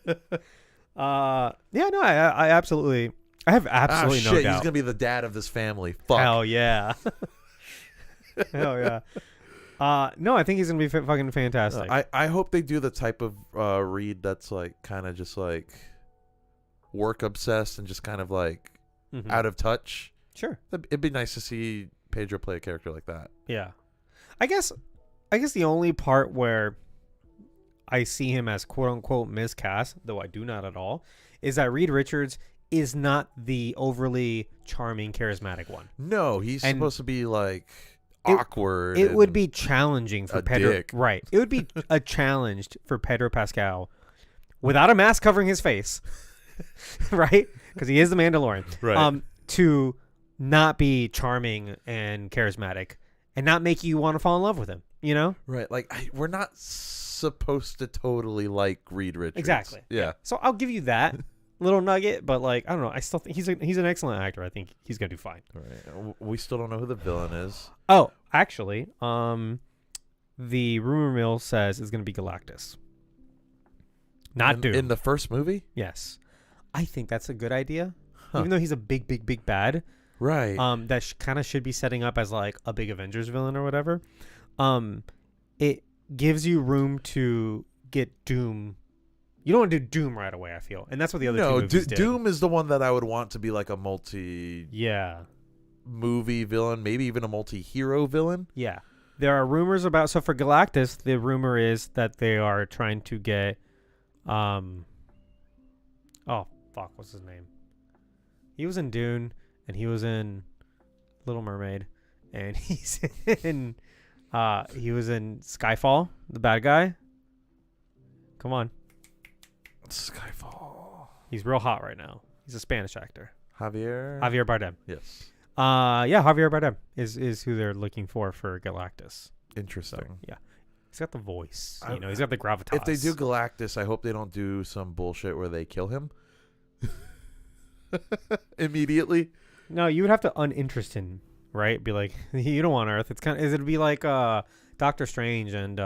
Yeah, no, I absolutely, I have absolutely no doubt. He's gonna be the dad of this family. Fuck. Hell yeah. Hell yeah. No, I think he's gonna be fucking fantastic. I hope they do the type of Reed that's like kind of just like work obsessed and just kind of like out of touch. Sure. It'd be nice to see Pedro play a character like that. Yeah. I guess the only part where I see him as quote unquote miscast, though I do not at all, is that Reed Richards is not the overly charming, charismatic one. No, he's supposed to be like awkward. It would be challenging for Pedro. Dick. Right. It would be a challenge for Pedro Pascal without a mask covering his face, right? Because he is the Mandalorian. Right. To not be charming and charismatic and not make you want to fall in love with him, you know? Right. Like, we're not supposed to totally like Reed Richards. Exactly. Yeah. So I'll give you that little nugget, but like, I don't know. I still think he's an excellent actor. I think he's going to do fine. Right. We still don't know who the villain is. Oh, actually, the rumor mill says it's going to be Galactus. Not Doom. In the first movie? Yes. I think that's a good idea. Even though he's a big, big, big bad. Right. That kind of should be setting up as like a big Avengers villain or whatever. It gives you room to get Doom. You don't want to do Doom right away, I feel. And that's what the other two movies did. Doom is the one that I would want to be like a movie villain, maybe even a multi-hero villain. Yeah. There are rumors about, so for Galactus, the rumor is that they are trying to get oh fuck, what's his name? He was in Dune and he was in Little Mermaid and he's in He was in Skyfall, the bad guy. Come on. Skyfall. He's real hot right now. He's a Spanish actor. Javier Bardem. Yes. Yeah, Javier Bardem is who they're looking for Galactus. Interesting. So, yeah. He's got the voice. He's got the gravitas. If they do Galactus, I hope they don't do some bullshit where they kill him immediately. No, you would have to uninterest him, right? Be like, you don't want Earth. It's kind of, it'd be like Doctor Strange and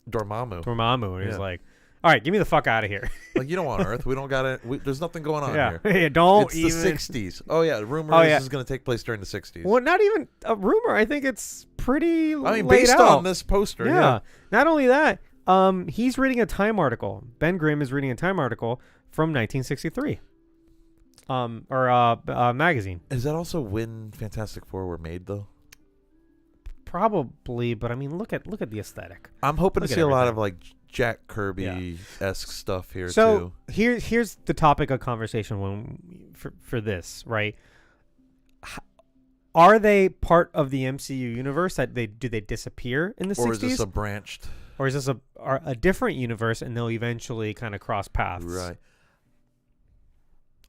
Dormammu. And he's like, all right, get me the fuck out of here. Like, you don't want Earth. We don't got it. There's nothing going on here. Yeah, don't it's even. the 60s. Oh, yeah. Rumor is going to take place during the 60s. Well, not even a rumor. I think it's pretty based out. on this poster. Yeah. Not only that, he's reading a Time article. Ben Grimm is reading a Time article from 1963. Magazine. Is that also when Fantastic Four were made, though? Probably, but I mean, look at the aesthetic. I'm hoping to see a lot of like Jack Kirby-esque stuff here too. So here's the topic of conversation for this, right? Are they part of the MCU universe? Do they disappear in the 60s? Or is this a branched? Or is this a different universe and they'll eventually kind of cross paths? Right.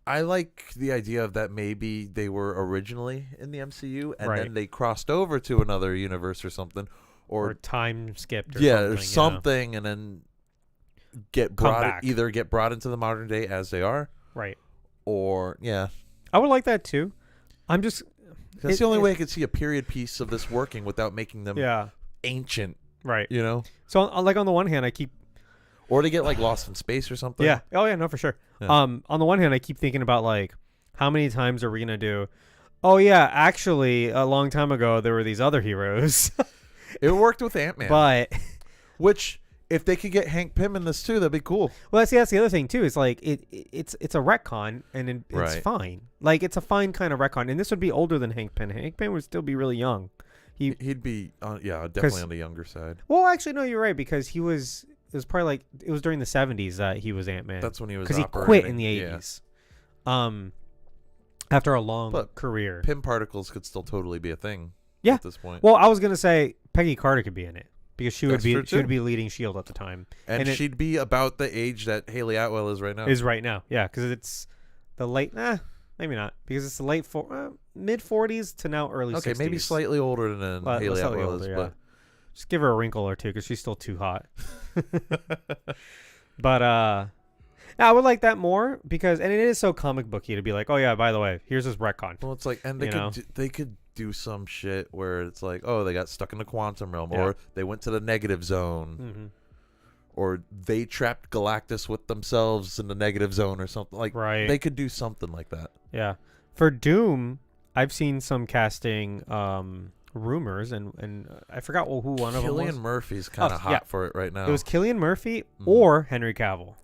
I like the idea of that maybe they were originally in the MCU and then they crossed over to another universe or something. Or time skipped or something and then get brought into the modern day as they are. Right. Or, I would like that too. I'm just... That's the only way I could see a period piece of this working without making them ancient. Right. You know? So, like, on the one hand, I keep... Or to get, like, lost in space or something. Yeah. Oh, yeah, no, for sure. Yeah. On the one hand, I keep thinking about, like, how many times are we going to do... Oh, yeah, actually, a long time ago, there were these other heroes. It worked with Ant-Man. But... Which, if they could get Hank Pym in this, too, that'd be cool. Well, that's the other thing, too. It's like, it's a retcon, and it's fine. Like, it's a fine kind of retcon. And this would be older than Hank Pym. Hank Pym would still be really young. He'd be, definitely on the younger side. Well, actually, no, you're right, because he was... It was probably like... It was during the 70s that he was Ant-Man. That's when he was because he quit in the 80s. Yeah. After a long career. Pym particles could still totally be a thing at this point. Well, I was going to say Peggy Carter could be in it. Because she would be leading S.H.I.E.L.D. at the time. And she'd be about the age that Haley Atwell is right now. Yeah, because it's the late... maybe not. Because it's the mid-40s to now early 60s. Okay, maybe slightly older than Haley Atwell is. But just give her a wrinkle or two because she's still too hot. But I would like that more because... And it is so comic booky to be like, oh, yeah, by the way, here's this retcon. Well, it's like... And they could do some shit where it's like, oh, they got stuck in the quantum realm, or they went to the negative zone, or they trapped Galactus with themselves in the negative zone or something. Like, they could do something like that. Yeah. For Doom, I've seen some casting rumors, and I forgot who one of them was. Cillian Murphy's kind of hot for it right now. It was Cillian Murphy or Henry Cavill.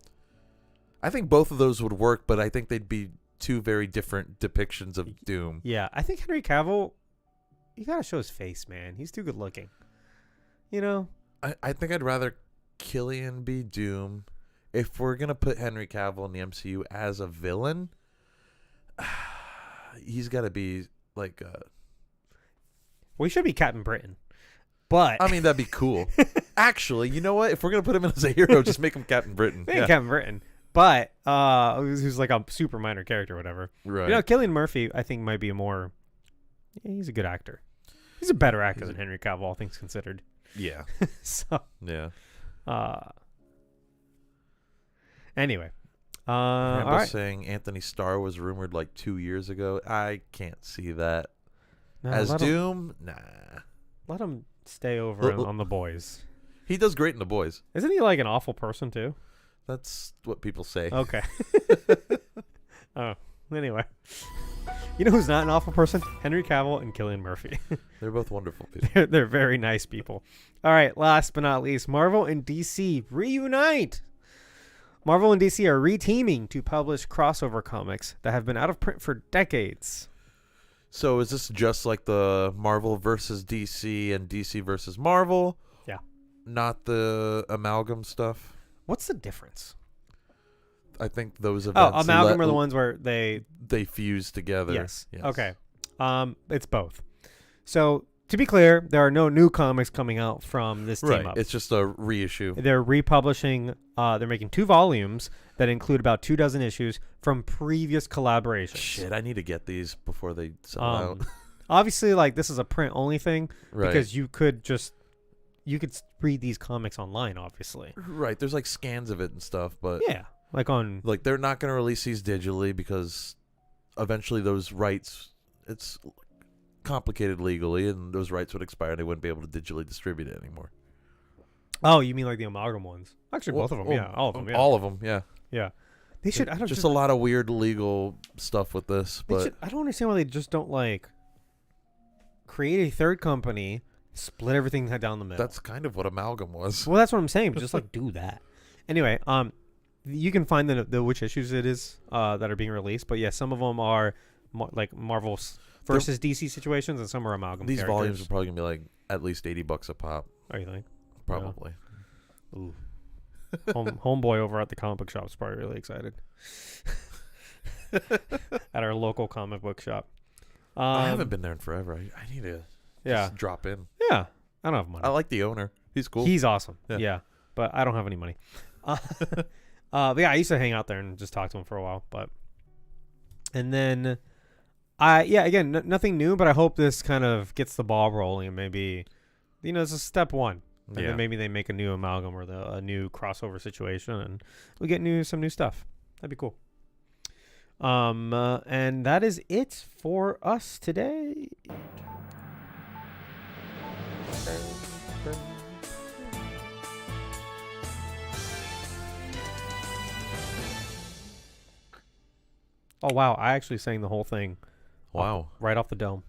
I think both of those would work, but I think they'd be two very different depictions of Doom. Yeah, I think Henry Cavill, you gotta show his face, man. He's too good looking. You know? I think I'd rather Cillian be Doom. If we're gonna put Henry Cavill in the MCU as a villain, he's gotta be like well, he should be Captain Britain. But I mean, that'd be cool. Actually, you know what? If we're gonna put him in as a hero, just make him Captain Britain. Captain Britain. But who's like a super minor character or whatever. Right. You know, Cillian Murphy, I think, might be he's a good actor. He's a better actor than Henry Cavill, all things considered. Yeah. So. Yeah. Anyway. I remember all right. saying Anthony Starr was rumored like 2 years ago. I can't see that. As Doom? Nah. Let him stay over on The Boys. He does great in The Boys. Isn't he like an awful person, too? That's what people say. Okay. Oh, anyway. You know who's not an awful person? Henry Cavill and Cillian Murphy. They're both wonderful people. They're very nice people. All right, last but not least, Marvel and DC reunite. Marvel and DC are reteaming to publish crossover comics that have been out of print for decades. So is this just like the Marvel versus DC and DC versus Marvel? Yeah. Not the amalgam stuff? What's the difference? I think those events... Oh, amalgam are the ones where they fuse together. Yes. Okay. It's both. So to be clear, there are no new comics coming out from this team Right. up. It's just a reissue. They're republishing. They're making 2 volumes that include about 24 issues from previous collaborations. Shit, I need to get these before they sell out. Obviously, like this is a print only thing Right. because you could read these comics online. Obviously, Right. There's like scans of it and stuff, but yeah, like on like they're not going to release these digitally because eventually those rights, it's complicated legally, and those rights would expire. They wouldn't be able to digitally distribute it anymore. Oh, you mean like the amalgam ones? Actually, both of them. Yeah, all of them. Yeah, All of them. Yeah. yeah. They should. I don't Just a lot of weird legal stuff with this, but I don't understand why they just don't like create a third company, split everything down the middle. that's kind of what amalgam was. Well, that's what I'm saying. But just like do that. Anyway, you can find the which issues it is that are being released. But yeah, some of them are like Marvel's versus DC situations, and some are amalgam. These volumes characters. are probably gonna be like at least $80 a pop, Oh, you think? probably. Ooh. Homeboy over at the comic book shop is probably really excited. At our local comic book shop. I haven't been there in forever. I need to Yeah. just drop in. Yeah. I don't have money. I like the owner. He's cool. He's awesome. Yeah. Yeah. But I don't have any money. But yeah, I used to hang out there and just talk to him for a while. And then, again, nothing new, but I hope this kind of gets the ball rolling and maybe, this is step one. And then maybe they make a new amalgam or a new crossover situation and we get some new stuff. That'd be cool. And that is it for us today. Oh wow, I actually sang the whole thing. Wow. Right off the dome.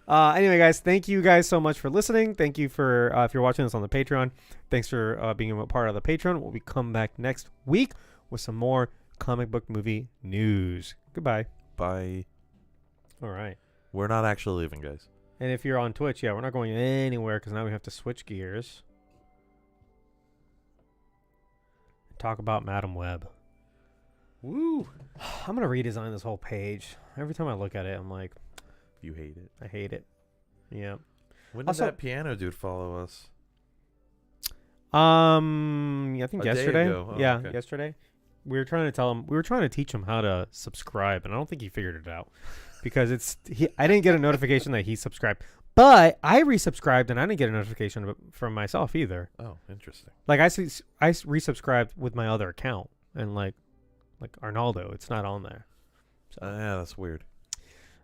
Anyway, guys, thank you guys so much for listening. Thank you for if you're watching this on the Patreon. Thanks for being a part of the Patreon. We'll come back next week with some more comic book movie news. Goodbye. Bye. All right. We're not actually leaving, guys. And if you're on Twitch, we're not going anywhere because now we have to switch gears. Talk about Madam Web. Woo. I'm going to redesign this whole page. Every time I look at it, I'm like, You hate it. I hate it. Yeah. When did Also- that piano dude follow us? I think A day yesterday. ago. Oh, yeah, okay. yesterday. We were trying to teach him how to subscribe, and I don't think he figured it out because I didn't get a notification that he subscribed, but I resubscribed and I didn't get a notification from myself either. Oh, interesting. Like I resubscribed with my other account, and like Arnaldo, it's not on there. So Yeah, that's weird.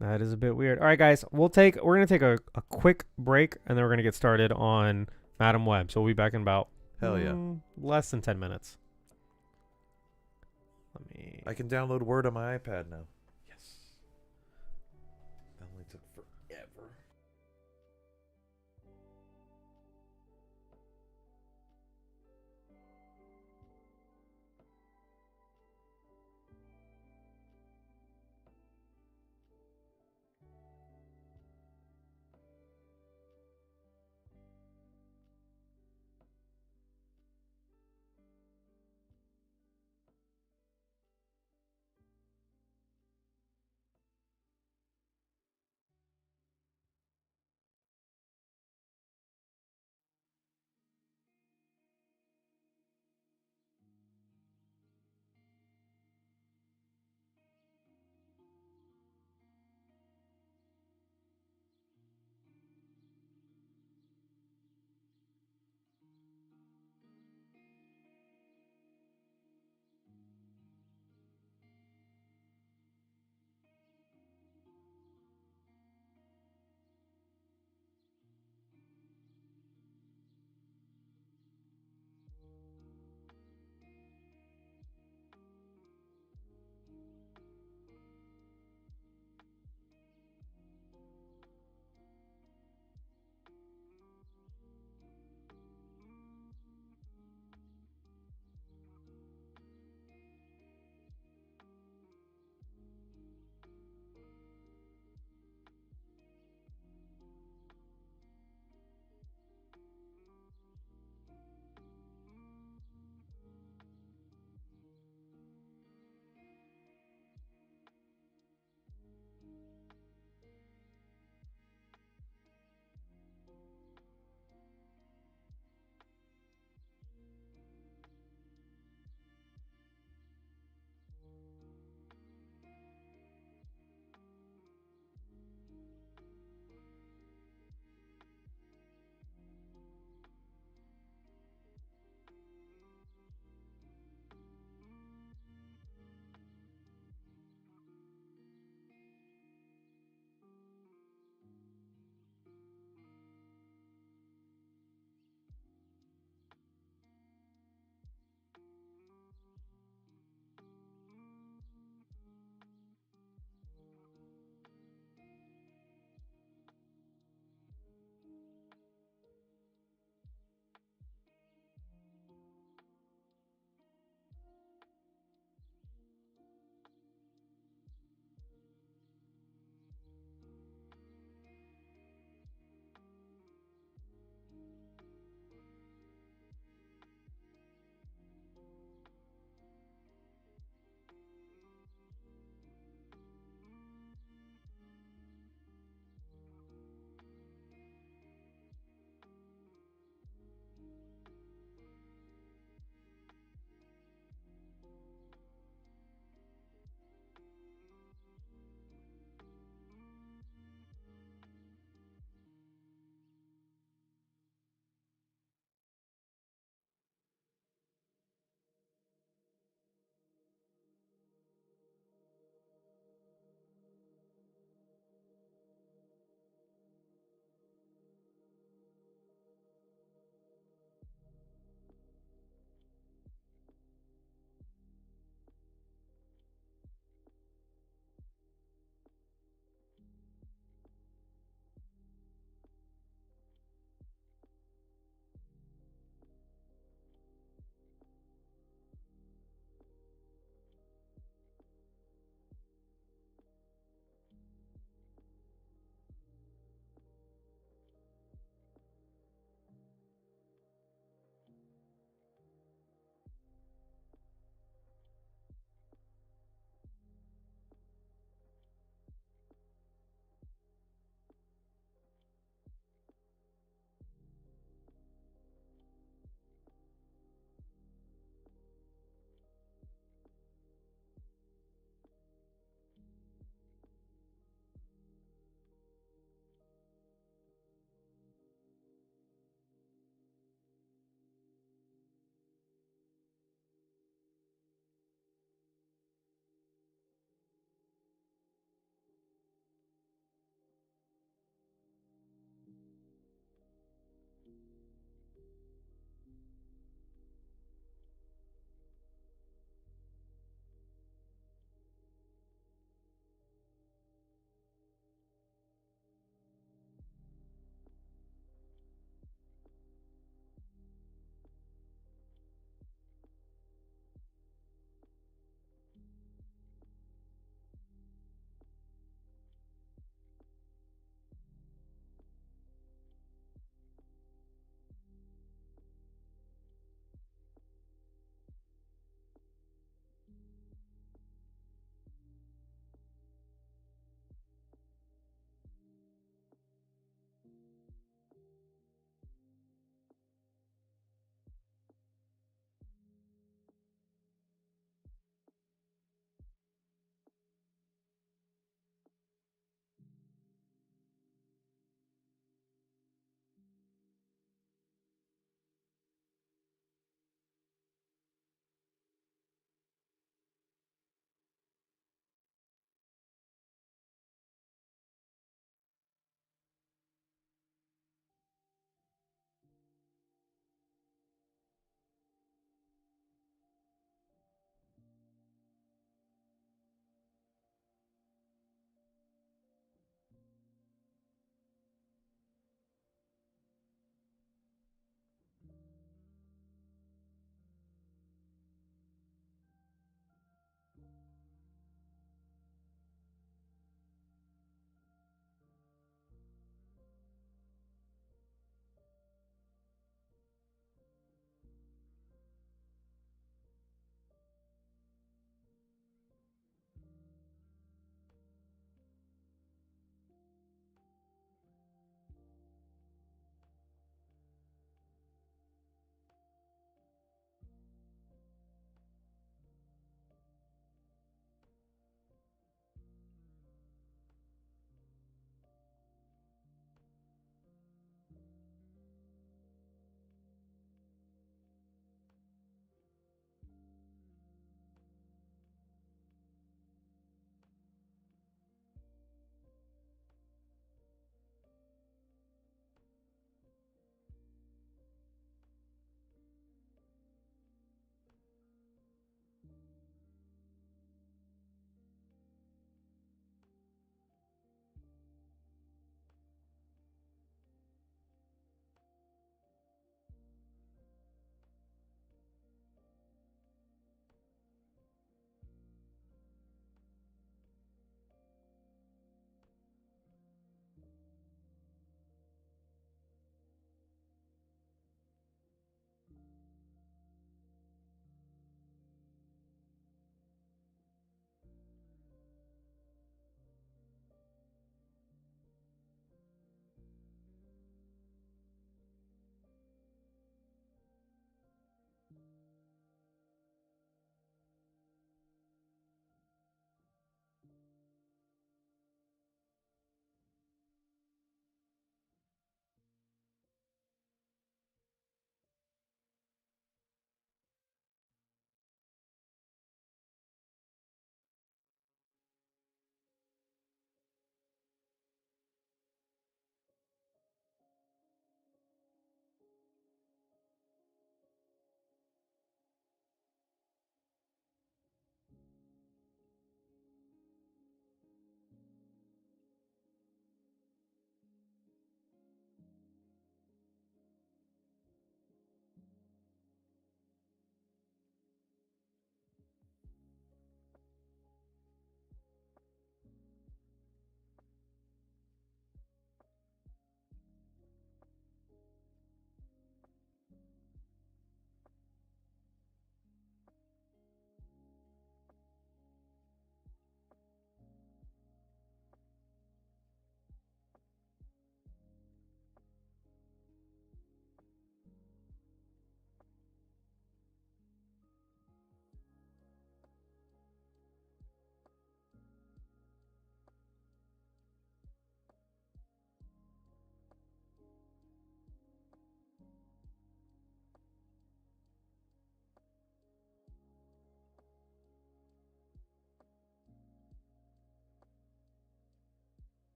that is a bit weird. All right, guys, we're gonna take a quick break, and then we're gonna get started on Madam Web. So we'll be back in about Hell yeah. less than 10 minutes. I can download Word on my iPad now.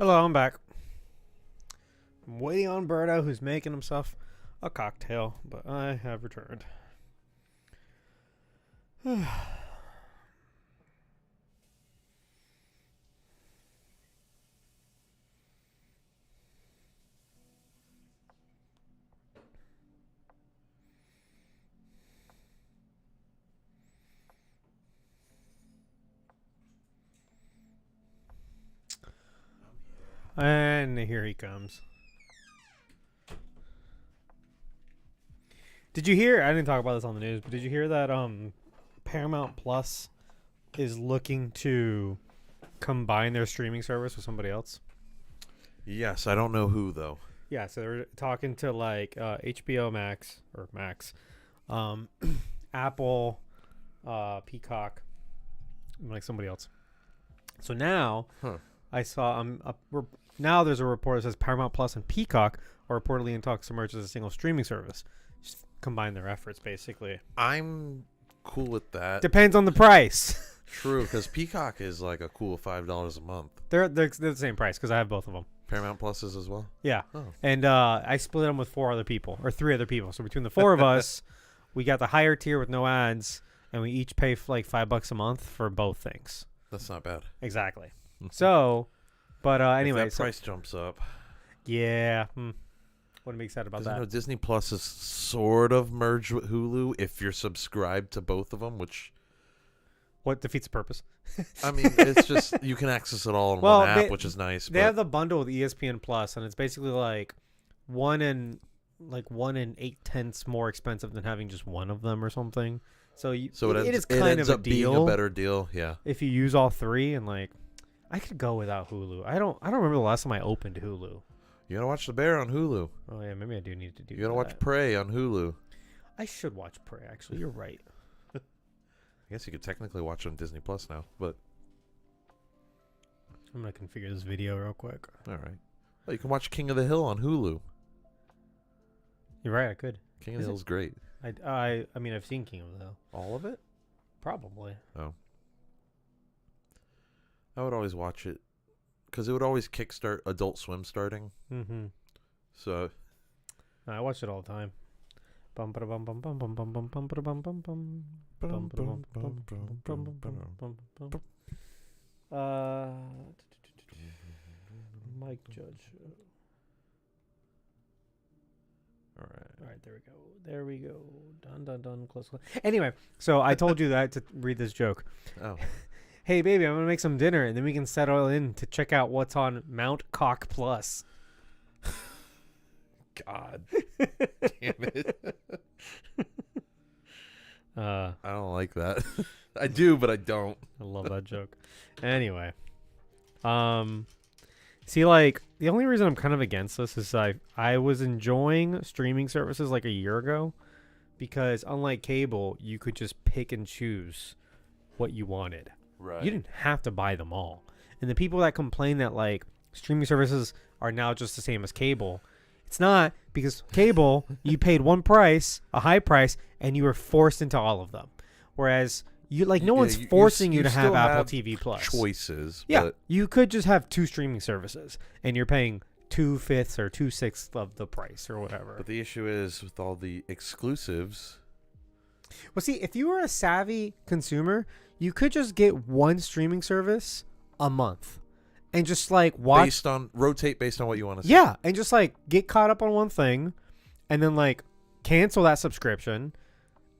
Hello, I'm back. I'm waiting on Berto, who's making himself a cocktail, but I have returned. And here he comes. Did you hear? I didn't talk about this on the news, but did you hear that Paramount Plus is looking to combine their streaming service with somebody else? Yes, I don't know who though. Yeah, so they're talking to like HBO Max or Max, Apple, Peacock, and like somebody else. So now I saw now there's a report that says Paramount Plus and Peacock are reportedly in talks to merge as a single streaming service. Just combine their efforts, basically. I'm cool with that. Depends on the price. True, because Peacock is like a cool $5 a month. They're the same price because I have both of them. Paramount Pluses as well. Yeah, Oh. and I split them with 3 other people. So between the 4 of us, we got the higher tier with no ads, and we each pay like $5 a month for both things. That's not bad. Exactly. So, but anyway, if that price jumps up. Yeah. Wouldn't be excited about that. You know, Disney Plus is sort of merged with Hulu if you're subscribed to both of them, which What defeats the purpose? I mean, it's just you can access it all in one app, which is nice. They have the bundle with ESPN Plus, and it's basically like 1 and 8/10 more expensive than having just one of them or something. So it is kind of a deal. Being a better deal, yeah. If you use all 3, and like, I could go without Hulu. I don't remember the last time I opened Hulu. You gotta watch The Bear on Hulu. Oh yeah, maybe I do need to do. You gotta watch Prey on Hulu. I should watch Prey. Actually, you're right. I guess you could technically watch it on Disney Plus now, but I'm gonna configure this video real quick. all right. Oh, you can watch King of the Hill on Hulu. You're right. I could. King of the Hill's great. I mean, I've seen King of the Hill. All of it? Probably. Oh. I would always watch it because it would always kickstart Adult Swim starting. Mm-hmm. So I watch it all the time. Bum ba bum bum bum bum bum bum bum bum bum bum. Mike Judge. all right. There we go. Done. Close. Anyway, so I told you that to read this joke. Oh. Hey, baby, I'm gonna make some dinner, and then we can settle in to check out what's on Mount Cock Plus. God damn it. I don't like that. I do, but I don't. I love that joke. Anyway, see, like, the only reason I'm kind of against this is I was enjoying streaming services like a year ago because unlike cable, you could just pick and choose what you wanted. Right. You didn't have to buy them all. And the people that complain that like streaming services are now just the same as cable, it's not, because cable, you paid one price, a high price, and you were forced into all of them. Whereas you no one's forcing you to have Apple TV Plus. Choices. Yeah, but you could just have 2 streaming services, and you're paying 2/5 or 2/6 of the price or whatever. But the issue is with all the exclusives. Well, see, if you were a savvy consumer, you could just get one streaming service a month and just like watch Rotate based on what you want to see. Yeah, and just like get caught up on one thing and then like cancel that subscription,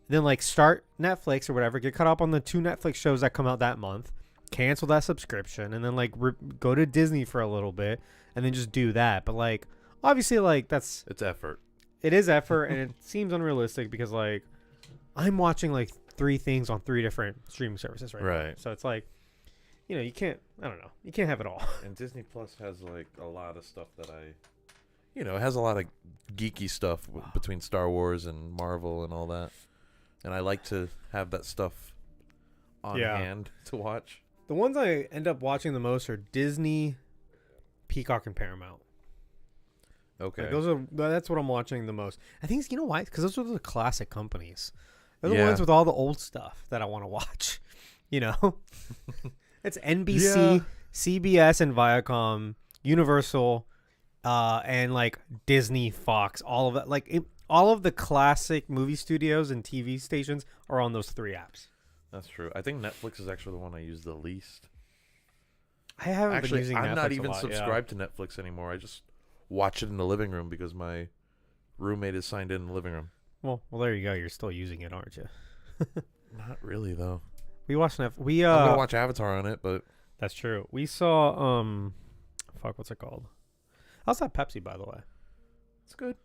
then like start Netflix or whatever, get caught up on the 2 Netflix shows that come out that month, cancel that subscription, and then like go to Disney for a little bit and then just do that. But like obviously like it's effort. It is effort and it seems unrealistic because like I'm watching like 3 things on 3 different streaming services right now. So it's like, you know, you can't have it all. And Disney Plus has like a lot of stuff that it has a lot of geeky stuff between Star Wars and Marvel and all that. And I like to have that stuff on hand to watch. The ones I end up watching the most are Disney, Peacock, and Paramount. Okay. Like that's what I'm watching the most. I think you know why? Because those are the classic companies. They're the ones with all the old stuff that I want to watch. You know, it's NBC, CBS, and Viacom Universal, and like Disney, Fox, all of that. All of the classic movie studios and TV stations are on those 3 apps. That's true. I think Netflix is actually the one I use the least. I haven't been Actually, using I'm Netflix not a even lot, subscribed to Netflix anymore. I just watch it in the living room because my roommate is signed in the living room. Well, there you go. You're still using it, aren't you? Not really, though. We watched Netflix. I'm gonna watch Avatar on it, but That's true. We saw what's it called? How's that Pepsi, by the way? it's good.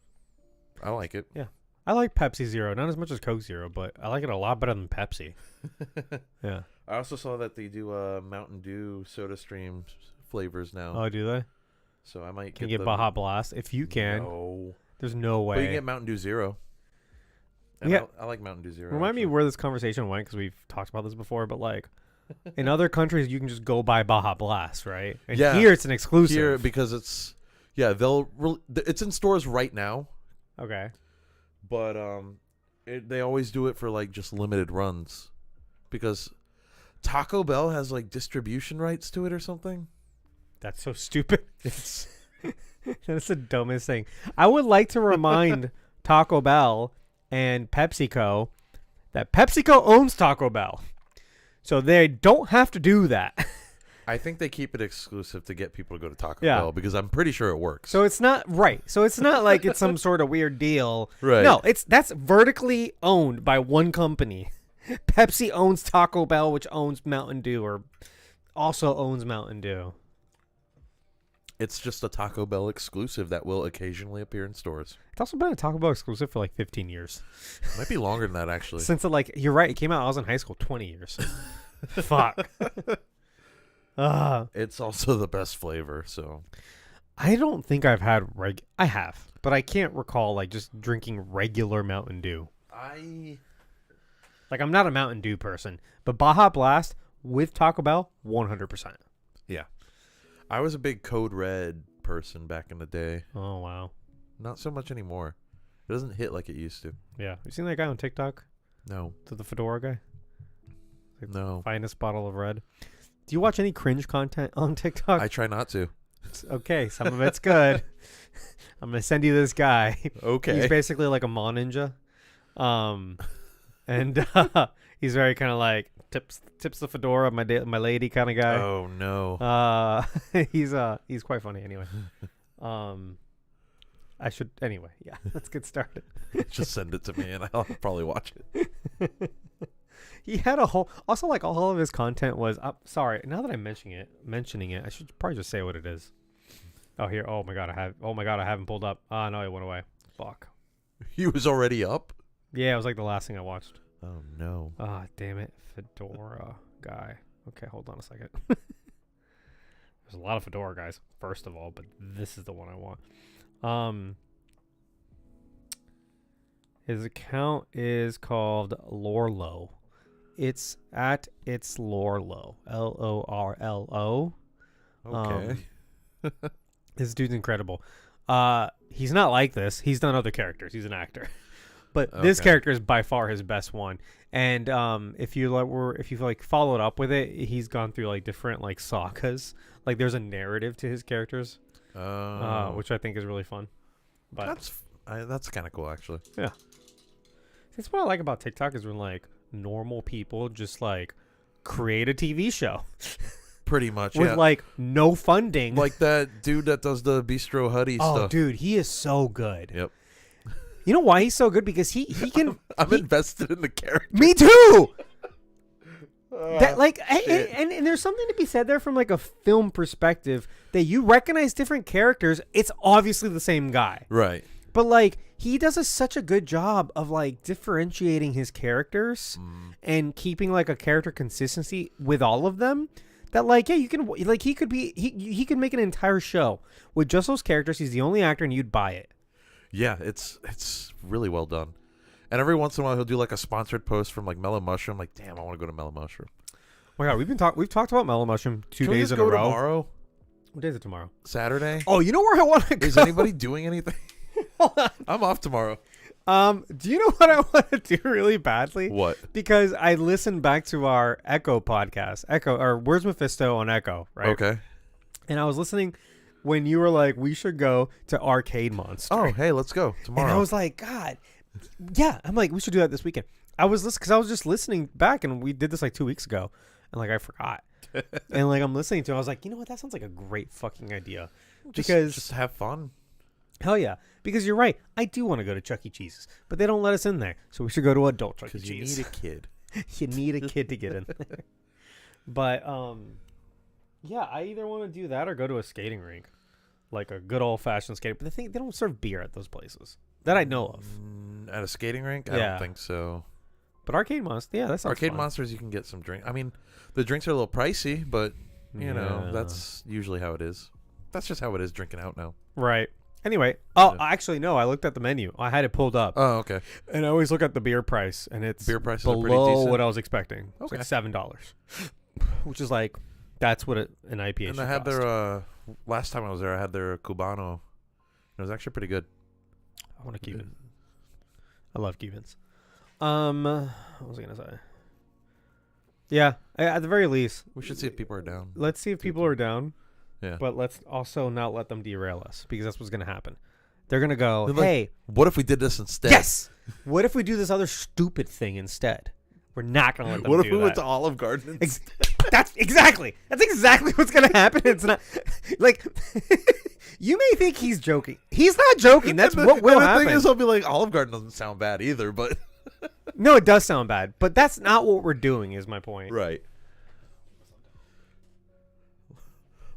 I like it. I like Pepsi Zero, not as much as Coke Zero, but I like it a lot better than Pepsi. Yeah. I also saw that they do Mountain Dew Soda Stream flavors now. Oh, do they? So I might Can get you get Baja Blast? If you can. No. There's no way. But you can get Mountain Dew Zero. And Yeah. I like Mountain Dew Zero. Remind me actually. where this conversation went, because we've talked about this before, but like in other countries you can just go buy Baja Blast, right? And Yeah. here it's an exclusive. Here, because it's it's in stores right now, Okay. but they always do it for like just limited runs, because Taco Bell has like distribution rights to it or something. That's so stupid. It's That's the dumbest thing. I would like to remind Taco Bell and PepsiCo that PepsiCo owns Taco Bell. So they don't have to do that. I think they keep it exclusive to get people to go to Taco Yeah. Bell, because I'm pretty sure it works. So it's not right. So it's not like it's some sort of weird deal. Right. No, that's vertically owned by one company. Pepsi owns Taco Bell, which owns Mountain Dew, or also owns Mountain Dew. It's just a Taco Bell exclusive that will occasionally appear in stores. It's also been a Taco Bell exclusive for like 15 years. Might be longer than that, actually. Since you're right, it came out. I was in high school 20 years. Fuck. It's also the best flavor, so I don't think I've had I have, but I can't recall like just drinking regular Mountain Dew. Like I'm not a Mountain Dew person, but Baja Blast with Taco Bell, 100%. yeah. I was a big Code Red person back in the day. Oh wow. Not so much anymore. It doesn't hit like it used to. Yeah. You seen that guy on TikTok? No. The fedora guy? No. Finest bottle of red. Do you watch any cringe content on TikTok? I try not to. Okay, some of it's good. I'm gonna send you this guy. Okay. He's basically like a Mon Ninja, and he's very kind of like tips the fedora, my lady kind of guy. Oh no. He's quite funny anyway. I should anyway. Yeah, let's get started. Just send it to me and I'll probably watch it. He had a whole also like all of his content was sorry, now that I'm mentioning it, I should probably just say what it is. Oh here, oh my god, I haven't pulled up. No, it went away. Fuck. He was already up? Yeah, it was like the last thing I watched. Oh no. Damn it. Fedora guy. Okay, hold on a second. There's a lot of fedora guys, first of all, but this is the one I want. His account is called Lorlo. It's at It's Lorlo. Lorlo. Okay. This dude's incredible. He's not like this. He's done other characters. He's an actor. But this Okay. character is by far his best one. And if you followed up with it, he's gone through like different like sagas. Like there's a narrative to his characters, which I think is really fun. But that's kind of cool, actually. yeah, that's what I like about TikTok is when like normal people just like create a TV show Pretty much, with yeah. like no funding. Like that dude that does the Bistro Huddy oh, stuff. dude, he is so good. Yep. You know why he's so good? Because he can. I'm invested in the character. Me too. Oh, That like shit. and there's something to be said there from like a film perspective that you recognize different characters. It's obviously the same guy, Right. but like he does such a good job of like differentiating his characters and keeping like a character consistency with all of them. That like you can like he could make an entire show with just those characters. He's the only actor, and you'd buy it. Yeah, it's really well done. And every once in a while, he'll do like a sponsored post from like Mellow Mushroom. Like, damn, I want to go to Mellow Mushroom. Oh my god, we've talked about Mellow Mushroom Can we days just in go a row. tomorrow? What day is it tomorrow? Saturday? Oh, you know where I want to go? Is anybody doing anything? I'm off tomorrow. Do you know what I want to do really badly? What? Because I listened back to our Echo podcast, or Where's Mephisto on Echo, right? Okay. And I was listening when you were like, we should go to Arcade Monster. Oh, hey, let's go tomorrow. And I was like, God, yeah. I'm like, we should do that this weekend. I was just listening back, and we did this like 2 weeks ago, and like I forgot. And like I'm listening to it, I was like, you know what? That sounds like a great fucking idea. Because just have fun. Hell yeah. Because you're right. I do want to go to Chuck E. Cheese's, but they don't let us in there. So we should go to adult Chuck E. Because you Cheese. need a kid. You need a kid to get in there. But yeah, I either want to do that or go to a skating rink, like a good old fashioned skating. But they don't serve beer at those places that I know of. At a skating rink? I Yeah. don't think so. But Arcade Monster, yeah, that sounds Arcade fun. Monsters, you can get some drink. I mean, the drinks are a little pricey, but you know Yeah. that's usually how it is. That's just how it is drinking out now. Right. Anyway, oh, Yeah. actually, no. I looked at the menu. I had it pulled up, Oh, okay. and I always look at the beer price, and it's Beer prices are pretty below decent. what I was expecting. It's Okay. like $7, which is like that's what an IPA And should I had cost. their last time I was there, I had their Cubano. It was actually pretty good. I want to keep it. I love Cubans. What was I gonna say? Yeah, at the very least, We should see if people are down. let's see if people are down, Yeah. but let's also not let them derail us, because that's what's gonna happen. They're gonna go, They're like, hey, What if we did this instead? yes. What if we do this other stupid thing instead? We're not gonna let them What do if we that. went to Olive Garden? That's exactly what's gonna happen. It's not like you may think he's joking. He's not joking. That's what will The happen. thing is, I'll be like, Olive Garden doesn't sound bad either, but No, it does sound bad, but that's not what we're doing. Is my point. right.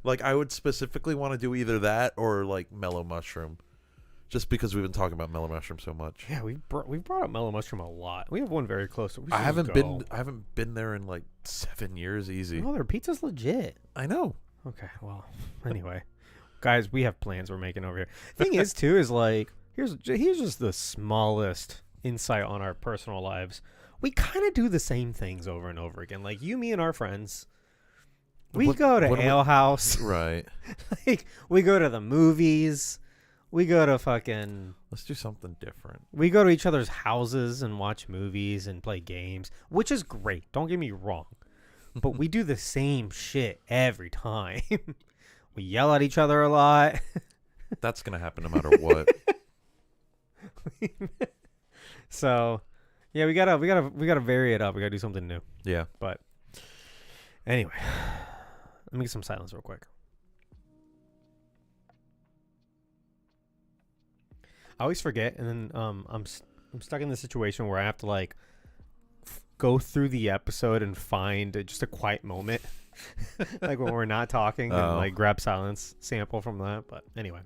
Like, I would specifically want to do either that or like Mellow Mushroom, just because we've been talking about Mellow Mushroom so much. Yeah, we've brought up Mellow Mushroom a lot. We have one very close. We should I just haven't been there in like 7 years easy. No, their pizza's legit. I know. Okay, well, anyway, guys, we have plans we're making over here. Thing is, too, is like here's just the smallest insight on our personal lives. We kind of do the same things over and over again. Like you, me, and our friends. We go to Ale House. Right. Like we go to the movies. We go to fucking. Let's do something different. We go to each other's houses and watch movies and play games, which is great. Don't get me wrong. But we do the same shit every time. We yell at each other a lot. That's gonna happen no matter what. So, yeah, we gotta vary it up. We gotta do something new. Yeah. But anyway, let me get some silence real quick. I always forget, and then I'm stuck in this situation where I have to like go through the episode and find just a quiet moment, like when we're not talking, and like grab silence sample from that. But anyway,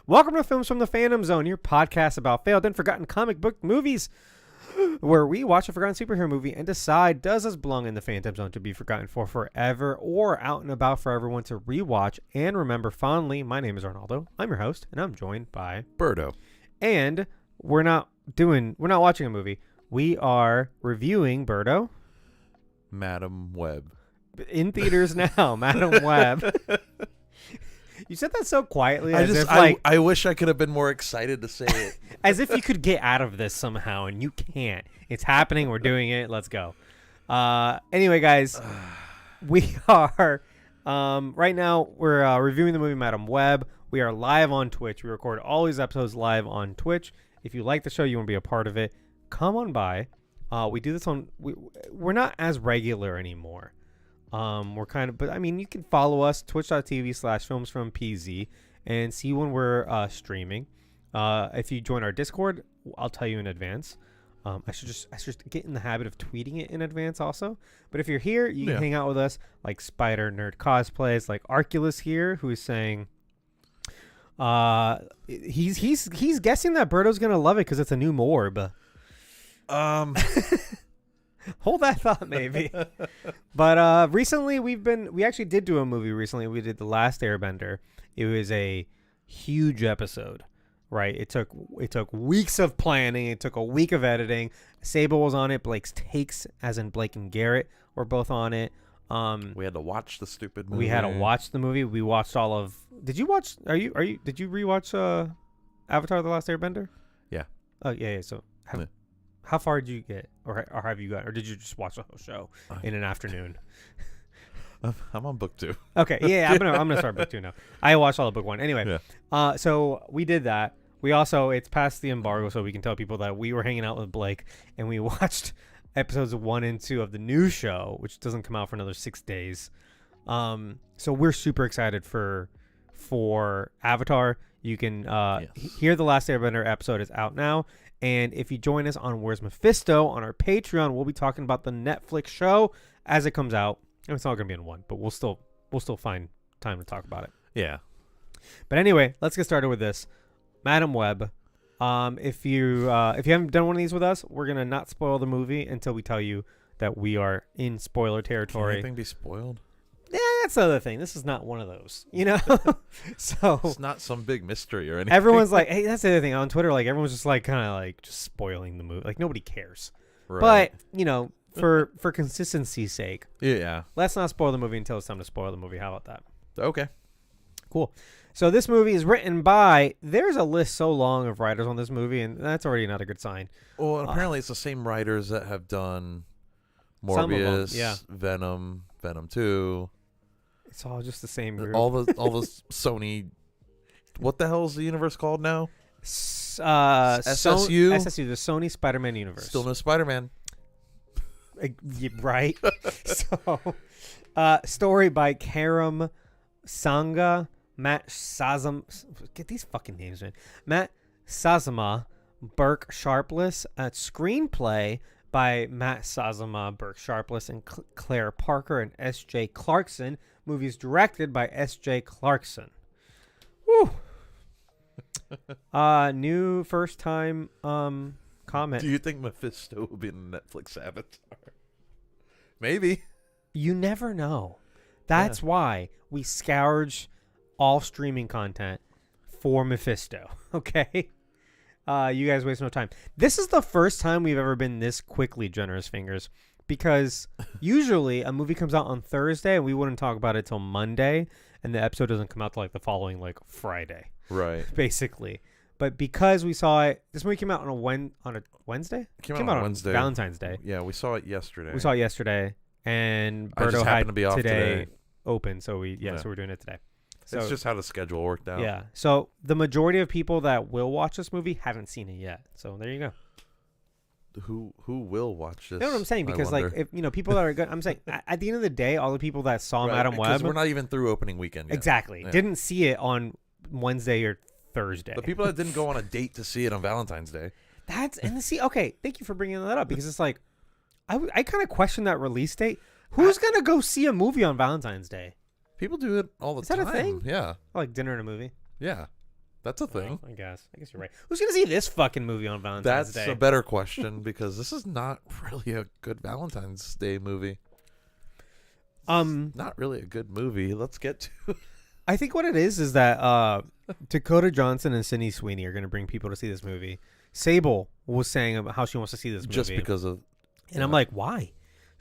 welcome to Films from the Phantom Zone, your podcast about failed and forgotten comic book movies, where we watch a forgotten superhero movie and decide, does this belong in the Phantom Zone to be forgotten for forever or out and about for everyone to rewatch and remember fondly. My name is Arnaldo. I'm your host, and I'm joined by Birdo. And we're not watching a movie. We are reviewing Birdo Madam Web. in theaters now. Madam Web. You said that so quietly, I wish I could have been more excited to say it. as if you could get out of this somehow, and you can't. It's happening. We're doing it. Let's go. Anyway, guys, we are right now. We're reviewing the movie Madam Web. We are live on Twitch. We record all these episodes live on Twitch. If you like the show, you want to be a part of it, come on by. We do this on. We're not as regular anymore. We're kind of, but I mean, you can follow us twitch.tv/filmsfrompz and see when we're streaming. If you join our Discord, I'll tell you in advance. I should just get in the habit of tweeting it in advance also. But if you're here, you can hang out with us, like Spider Nerd Cosplays, like Arculus here, who is saying, he's guessing that Birdo's gonna love it because it's a new Morb. Hold that thought, maybe. But recently we actually did do a movie recently. We did The Last Airbender. It was a huge episode, right? It took weeks of planning. It took a week of editing. Sable was on it. Blake's takes, as in Blake and Garrett, were both on it. We had to watch the stupid movie. We had to watch the movie. We watched all of. Did you watch? Did you rewatch Avatar: The Last Airbender? Yeah. Oh yeah. So how far did you get, or have you got, or did you just watch the whole show in an afternoon? I'm on book 2. Okay, yeah, I'm gonna start book 2 now. I watched all of book 1 anyway. Yeah. So we did that. We also, it's past the embargo, so we can tell people that we were hanging out with Blake and we watched episodes 1 and 2 of the new show, which doesn't come out for another 6 days. So we're super excited for Avatar. You can hear the Last Airbender episode is out now. And if you join us on Where's Mephisto on our Patreon, we'll be talking about the Netflix show as it comes out. And it's not going to be in one, but we'll still find time to talk about it. Yeah. But anyway, let's get started with this. Madam Web. If you haven't done one of these with us, we're gonna not spoil the movie until we tell you that we are in spoiler territory. Can anything be spoiled? Yeah, that's the other thing. This is not one of those, you know. So it's not some big mystery or anything. Everyone's like, hey, that's the other thing on Twitter. Like everyone's just like kind of like just spoiling the movie. Like nobody cares. Right. But you know, for consistency's sake, yeah, let's not spoil the movie until it's time to spoil the movie. How about that? Okay. Cool. So this movie is written by. There's a list so long of writers on this movie, and that's already not a good sign. Well, apparently it's the same writers that have done Some of them, Morbius, yeah. Venom, Venom 2. It's all just the same group. All the Sony. What the hell is the universe called now? SSU. SSU, the Sony Spider-Man universe. Still no Spider-Man. Right. So, story by Karam Sanga, Matt Sazam. Get these fucking names, man. Matt Sazama, Burke Sharpless. Screenplay by Matt Sazama, Burke Sharpless, and Claire Parker and S.J. Clarkson. Movies directed by S.J. Clarkson. Woo. New first time comment. Do you think Mephisto will be in the Netflix Avatar? Maybe. You never know. That's why we scourge all streaming content for Mephisto. Okay? You guys waste no time. This is the first time we've ever been this quickly generous fingers, because usually a movie comes out on Thursday and we wouldn't talk about it till Monday, and the episode doesn't come out till like the following like Friday. Right. Basically. But because we saw it, this movie came out on a Wednesday? It came out on Wednesday. Valentine's Day. Yeah, we saw it yesterday. We saw it yesterday, and I just Berto happened had to be off today. open, so so we're doing it today. So it's just how the schedule worked out. yeah. So the majority of people that will watch this movie haven't seen it yet. So there you go. Who will watch this? You know what I'm saying? Because like, if people that are good, I'm saying at the end of the day, all the people that saw Madam Web, because we're not even through opening weekend yet. Exactly, didn't see it on Wednesday or Thursday. The people that didn't go on a date to see it on Valentine's Day. Okay, thank you for bringing that up, because it's like I kind of question that release date. Who's gonna go see a movie on Valentine's Day? People do it all the time. Is that a thing? Yeah. Like dinner and a movie? Yeah. That's a thing. I guess you're right. Who's gonna see this fucking movie on Valentine's Day? That's a better question, because this is not really a good Valentine's Day movie. Not really a good movie. Let's get to. I think what it is that Dakota Johnson and Sydney Sweeney are gonna bring people to see this movie. Sable was saying about how she wants to see this movie Just because of. And I'm like, why?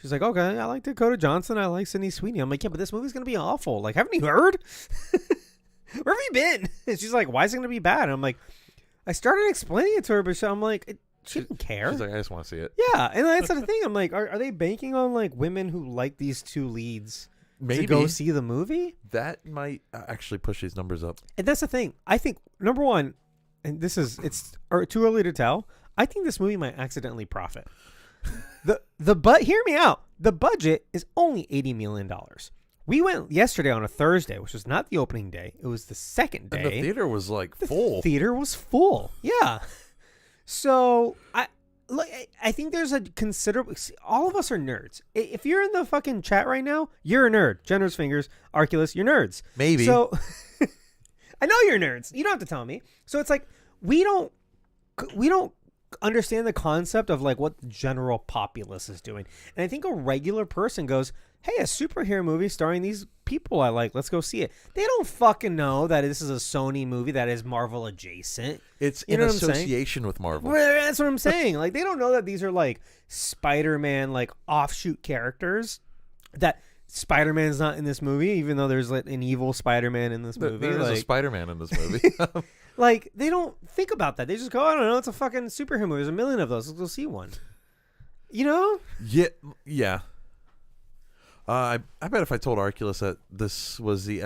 She's like, okay, I like Dakota Johnson. I like Sydney Sweeney. I'm like, yeah, but this movie's going to be awful. Like, haven't you heard? Where have you been? And she's like, why is it going to be bad? And I'm like, I started explaining it to her, but I'm like, she didn't care. She's like, I just want to see it. Yeah. And that's the thing. I'm like, are they banking on like women who like these two leads to go see the movie? That might actually push these numbers up. And that's the thing. I think, number one, and it's too early to tell, I think this movie might accidentally profit. Hear me out. The budget is only $80 million. We went yesterday on a Thursday, which was not the opening day. It was the second day. And the theater was like full. The theater was full. Yeah. So I think there's a considerable. All of us are nerds. If you're in the fucking chat right now, you're a nerd. Generous fingers, Arculus, you're nerds. Maybe. So I know you're nerds. You don't have to tell me. So it's like we don't understand the concept of like what the general populace is doing. And I think a regular person goes, hey, a superhero movie starring these people I like, let's go see it. They don't fucking know that this is a Sony movie that is Marvel adjacent. It's in association with Marvel. Well, that's what I'm saying. Like, they don't know that these are like Spider-Man, like offshoot characters, that Spider-Man's not in this movie, even though there's like an evil Spider-Man in this movie. There is like, a Spider-Man in this movie. Like, they don't think about that. They just go, I don't know, it's a fucking superhero movie. There's a million of those. Let's go see one. You know? Yeah. I bet if I told Arculus that this was the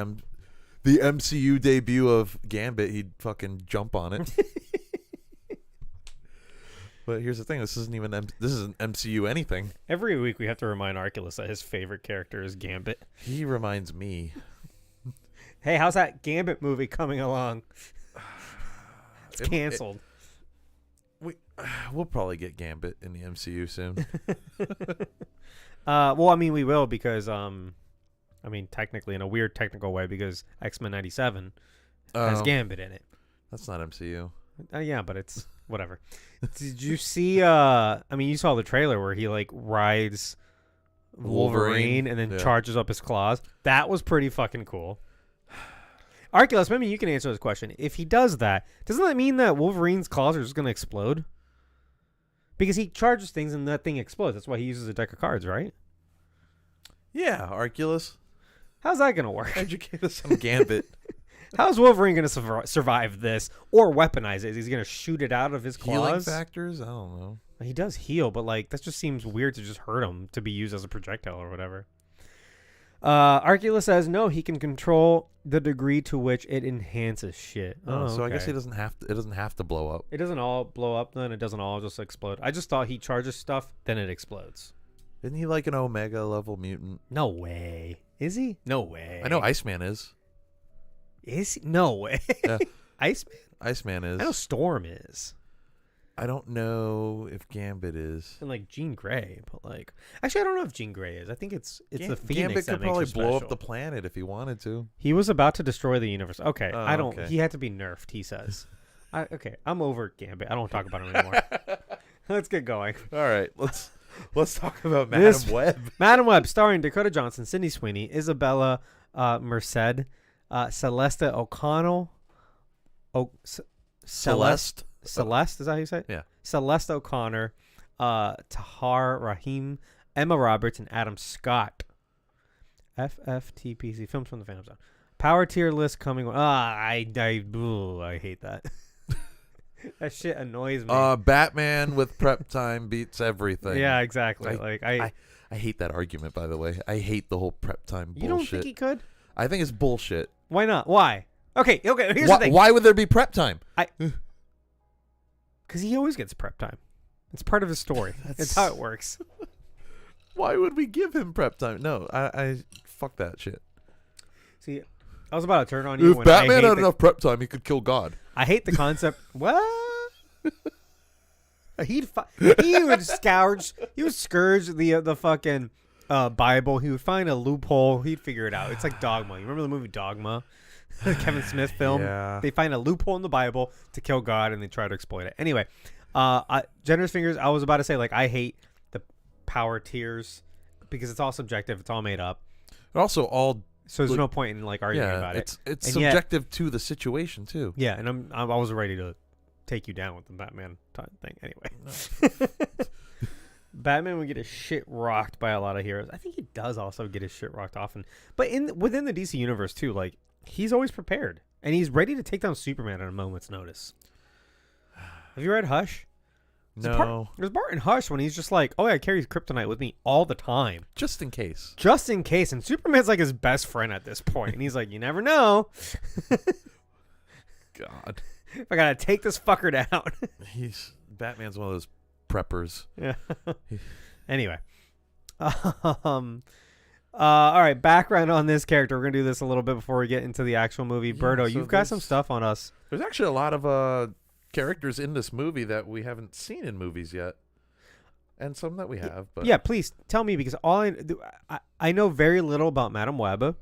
MCU debut of Gambit, he'd fucking jump on it. But here's the thing: this isn't MCU anything. Every week we have to remind Arculus that his favorite character is Gambit. He reminds me. Hey, how's that Gambit movie coming along? It's canceled. We'll probably get Gambit in the MCU soon. Well, I mean, we will because, technically in a weird technical way because X-Men 97 has Gambit in it. That's not MCU. Yeah, but it's whatever. Did you see, you saw the trailer where he, like, rides Wolverine and then charges up his claws. That was pretty fucking cool. Arculus, maybe you can answer this question. If he does that, doesn't that mean that Wolverine's claws are just going to explode? Because he charges things and that thing explodes. That's why he uses a deck of cards, right? Yeah, Arculus. How's that going to work? Educate us on Gambit. How's Wolverine going to survive this or weaponize it? Is he going to shoot it out of his claws? Healing factors? I don't know. He does heal, but like that just seems weird to just hurt him to be used as a projectile or whatever. Arculus says no, he can control the degree to which it enhances shit. So I guess he doesn't have to. It doesn't have to blow up. It doesn't all blow up then. It doesn't all just explode. I just thought he charges stuff, then it explodes. Isn't he like an Omega level mutant? No way. Is he? No way. I know Iceman is. Is he? No way. Yeah. Iceman? Iceman is. I know Storm is. I don't know if Gambit is. And like Jean Grey, but like actually I don't know if Jean Grey is. I think it's the Phoenix Gambit that could makes probably her blow up special. the planet if he wanted to. He was about to destroy the universe. Okay, I don't. Okay. He had to be nerfed. He says. I'm over Gambit. I don't talk about him anymore. Let's get going. All right, let's talk about Madam Web. Madam Web, starring Dakota Johnson, Sydney Sweeney, Isabella Merced, Celeste O'Connell. Celeste. Celeste, is that how you say it? Yeah. Celeste O'Connor, Tahar Rahim, Emma Roberts, and Adam Scott. FFTPC, Films from the Phantom Zone. Power tier list coming. I hate that. That shit annoys me. Batman with prep time beats everything. Yeah, exactly. I hate that argument, by the way. I hate the whole prep time bullshit. You don't think he could? I think it's bullshit. Why not? Why? Okay. Here's the thing. Why would there be prep time? Because he always gets prep time. It's part of his story. That's how it works. Why would we give him prep time? No, I fuck that shit. See, I was about to turn on you. If Batman had enough prep time, he could kill God. I hate the concept. What? He would scourge. He would scourge the fucking Bible. He would find a loophole. He'd figure it out. It's like Dogma. You remember the movie Dogma? The Kevin Smith film. Yeah. They find a loophole in the Bible to kill God, and they try to exploit it. Anyway, generous fingers. I was about to say I hate the power tiers because it's all subjective. It's all made up. But also all. So there's no point in arguing about it. It's and subjective to the situation too. Yeah, and I was ready to take you down with the Batman thing. Anyway, Batman would get his shit rocked by a lot of heroes. I think he does also get his shit rocked often, but within the DC universe too, like he's always prepared and he's ready to take down Superman at a moment's notice. Have you read Hush? No. There's part in Hush when he's just like, oh, I carry kryptonite with me all the time. Just in case. Just in case. And Superman's like his best friend at this point. And he's like, you never know. God. If I gotta take this fucker down. Batman's one of those preppers. Yeah. Anyway. All right, background on this character. We're gonna do this a little bit before we get into the actual movie. Berto, you've got some stuff on us. There's actually a lot of characters in this movie that we haven't seen in movies yet, and some that we have. But yeah, please tell me because I know very little about Madam Web.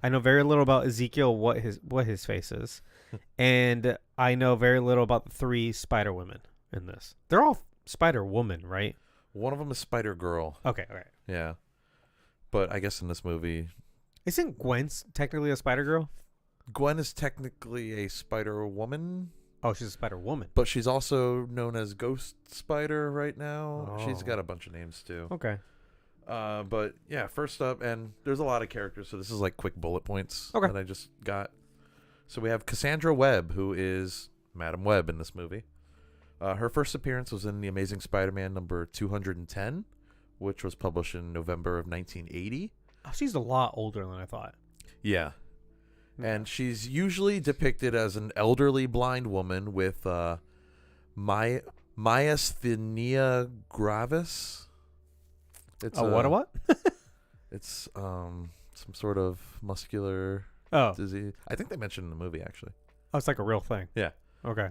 I know very little about Ezekiel, what his face is, and I know very little about the 3 Spider Women in this. They're all Spider Woman, right? One of them is Spider Girl. Okay, all right. Yeah, but I guess in this movie, isn't Gwen technically a Spider Girl? Gwen is technically a Spider Woman. Oh, she's a Spider Woman. But she's also known as Ghost Spider right now. Oh. She's got a bunch of names too. Okay. But yeah, first up, and there's a lot of characters, so this is like quick bullet points that I just got. So we have Cassandra Webb, who is Madam Web in this movie. Her first appearance was in The Amazing Spider-Man number 210, which was published in November of 1980. Oh, she's a lot older than I thought. Yeah. And she's usually depicted as an elderly blind woman with myasthenia gravis. It's what? It's some sort of muscular Oh, disease. I think they mentioned in the movie, actually. oh, it's like a real thing. Yeah. Okay.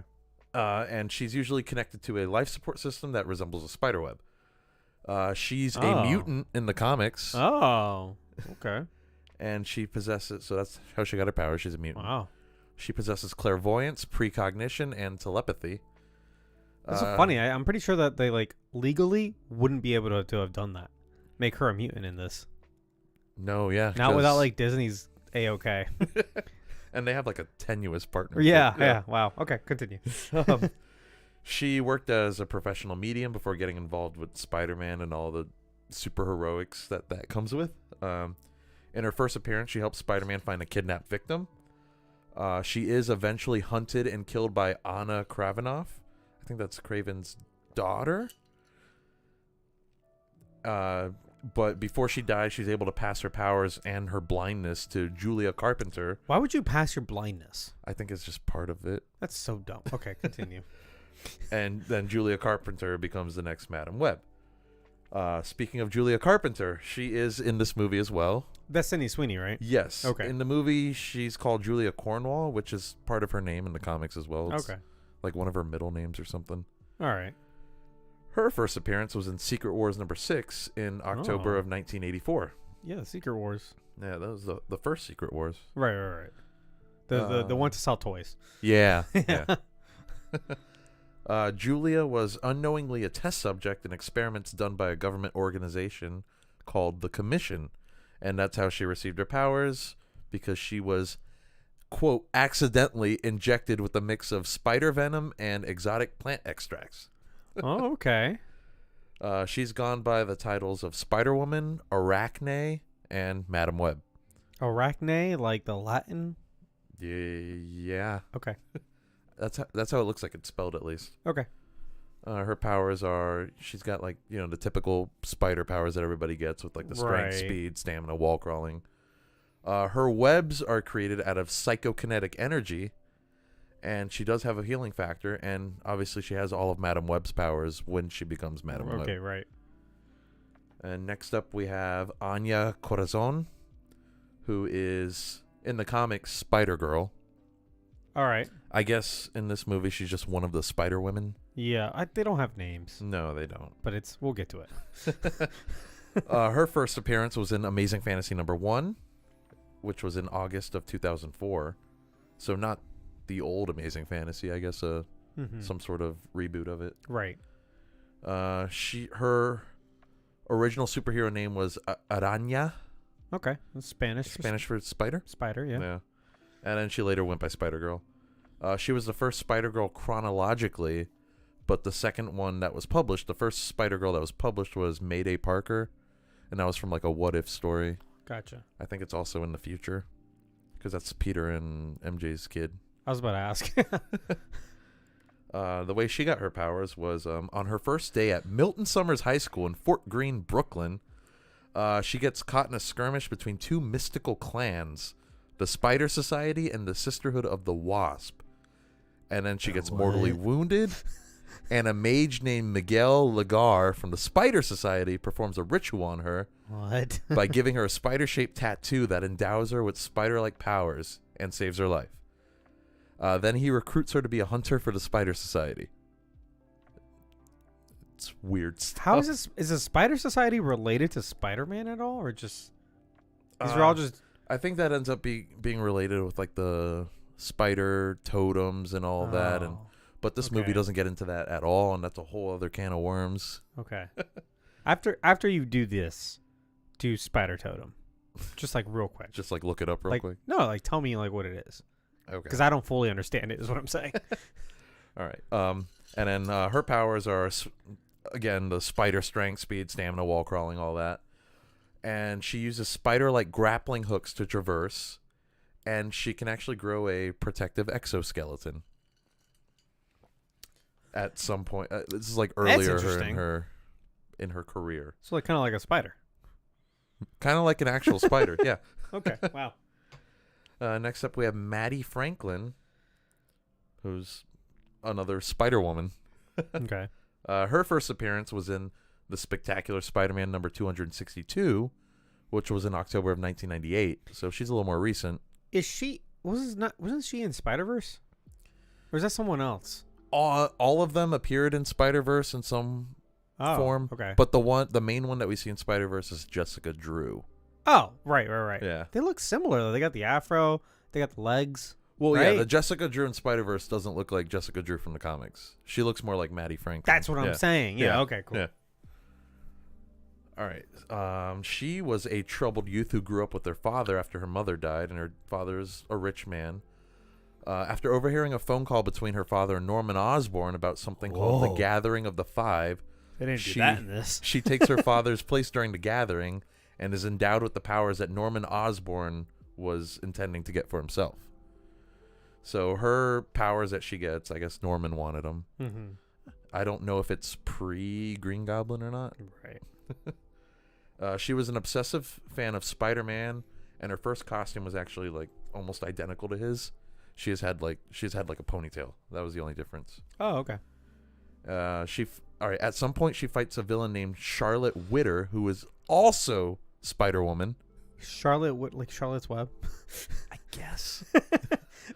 And she's usually connected to a life support system that resembles a spider web. She's a Oh. mutant in the comics, Oh, okay. and she possesses. So that's how she got her power. She's a mutant. Wow. She possesses clairvoyance, precognition, and telepathy. That's so funny. I'm pretty sure that they like legally wouldn't be able to have done that. Make her a mutant in this. No, yeah, Not without 'cause- like Disney's A-OK. and they have like a tenuous partnership. Yeah. Wow. Okay, continue. She worked as a professional medium before getting involved with Spider-Man and all the super heroics that comes with. In her first appearance, she helped Spider-Man find a kidnapped victim. She is eventually hunted and killed by Anna Kravinoff. I think that's Craven's daughter. But before she dies, she's able to pass her powers and her blindness to Julia Carpenter. Why would you pass your blindness? I think it's just part of it. That's so dumb. Okay, continue. And then Julia Carpenter becomes the next Madam Web. Speaking of Julia Carpenter, she is in this movie as well. That's Sydney Sweeney, right? Yes. Okay. In the movie, she's called Julia Cornwall, which is part of her name in the comics as well. It's Okay. like one of her middle names or something. All right. Her first appearance was in Secret Wars #6 in October Oh. of 1984. Yeah, the Secret Wars. Yeah, that was the first Secret Wars. Right. The one to sell toys. Yeah. Yeah. Julia was unknowingly a test subject in experiments done by a government organization called the Commission. And that's how she received her powers, because she was, quote, accidentally injected with a mix of spider venom and exotic plant extracts. Oh, okay. She's gone by the titles of Spider-Woman, Arachne, and Madam Web. Arachne, like the Latin? Yeah. Okay. That's how it looks like it's spelled, at least. Okay. Her powers are, she's got like, the typical spider powers that everybody gets with like the strength, Right. speed, stamina, wall crawling. Her webs are created out of psychokinetic energy, and she does have a healing factor, and obviously she has all of Madam Web's powers when she becomes Madam Web. Okay, right. And next up we have Anya Corazon, who is in the comics Spider-Girl. All right. I guess in this movie she's just one of the Spider Women. Yeah, they don't have names, No, they don't. but we'll get to it. Her first appearance was in Amazing Fantasy #1, which was in August of 2004. So not the old Amazing Fantasy, I guess. Mhm. Some sort of reboot of it. Right. Her original superhero name was Araña, Okay. That's Spanish. Spanish for spider. Spider, yeah. And then she later went by Spider-Girl. She was the first Spider-Girl chronologically, but the second one that was published, the first Spider-Girl that was published was Mayday Parker, and that was from like a what if story. Gotcha. I think it's also in the future, because that's Peter and MJ's kid. I was about to ask. The way she got her powers was on her first day at Milton Summers High School in Fort Greene, Brooklyn. She gets caught in a skirmish between two mystical clans, the Spider Society and the Sisterhood of the Wasp. And then she gets mortally wounded, and a mage named Miguel Lagar from the Spider Society performs a ritual on her What? by giving her a spider-shaped tattoo that endows her with spider-like powers and saves her life. Then he recruits her to be a hunter for the Spider Society. It's weird stuff. How is this? Is the Spider Society related to Spider-Man at all, or just these are all just? I think that ends up being related with like the spider totems and all that, and but this movie okay. doesn't get into that at all, and that's a whole other can of worms. Okay. After you do this, do Spider Totem, just like real quick. Just like look it up real like quick. no, like tell me like what it is, Okay. because I don't fully understand it. Is what I'm saying. All right. And then her powers are again the spider strength, speed, stamina, wall crawling, all that. And she uses spider-like grappling hooks to traverse, and she can actually grow a protective exoskeleton. At some point, this is like earlier interesting. in her career. So like kind of like a spider. Kind of like an actual spider. Yeah. Okay. Wow. Next up, we have Maddie Franklin, who's another Spider Woman. Okay. Her first appearance was in the Spectacular Spider-Man number 262, which was in October of 1998. So she's a little more recent. Is she? Wasn't she in Spider-Verse? Or is that someone else? All of them appeared in Spider-Verse in some form. Okay. But the main one that we see in Spider-Verse is Jessica Drew. Oh, right. Yeah. They look similar though. They got the afro. They got the legs. Well, right? yeah, the Jessica Drew in Spider-Verse doesn't look like Jessica Drew from the comics. She looks more like Maddie Franklin. That's what I'm saying. Yeah. Okay. Cool. Yeah. All right. She was a troubled youth who grew up with her father after her mother died, and her father is a rich man. After overhearing a phone call between her father and Norman Osborn about something called the Gathering of the Five, They didn't do that in this. she takes her father's place during the gathering and is endowed with the powers that Norman Osborn was intending to get for himself. So her powers that she gets, I guess Norman wanted them. Mm-hmm. I don't know if it's pre-Green Goblin or not. Right. She was an obsessive fan of Spider-Man, and her first costume was actually like almost identical to his. She's had like a ponytail. That was the only difference. Oh, okay. All right. At some point, she fights a villain named Charlotte Witter, who is also Spider-Woman. Like Charlotte's Web. I guess.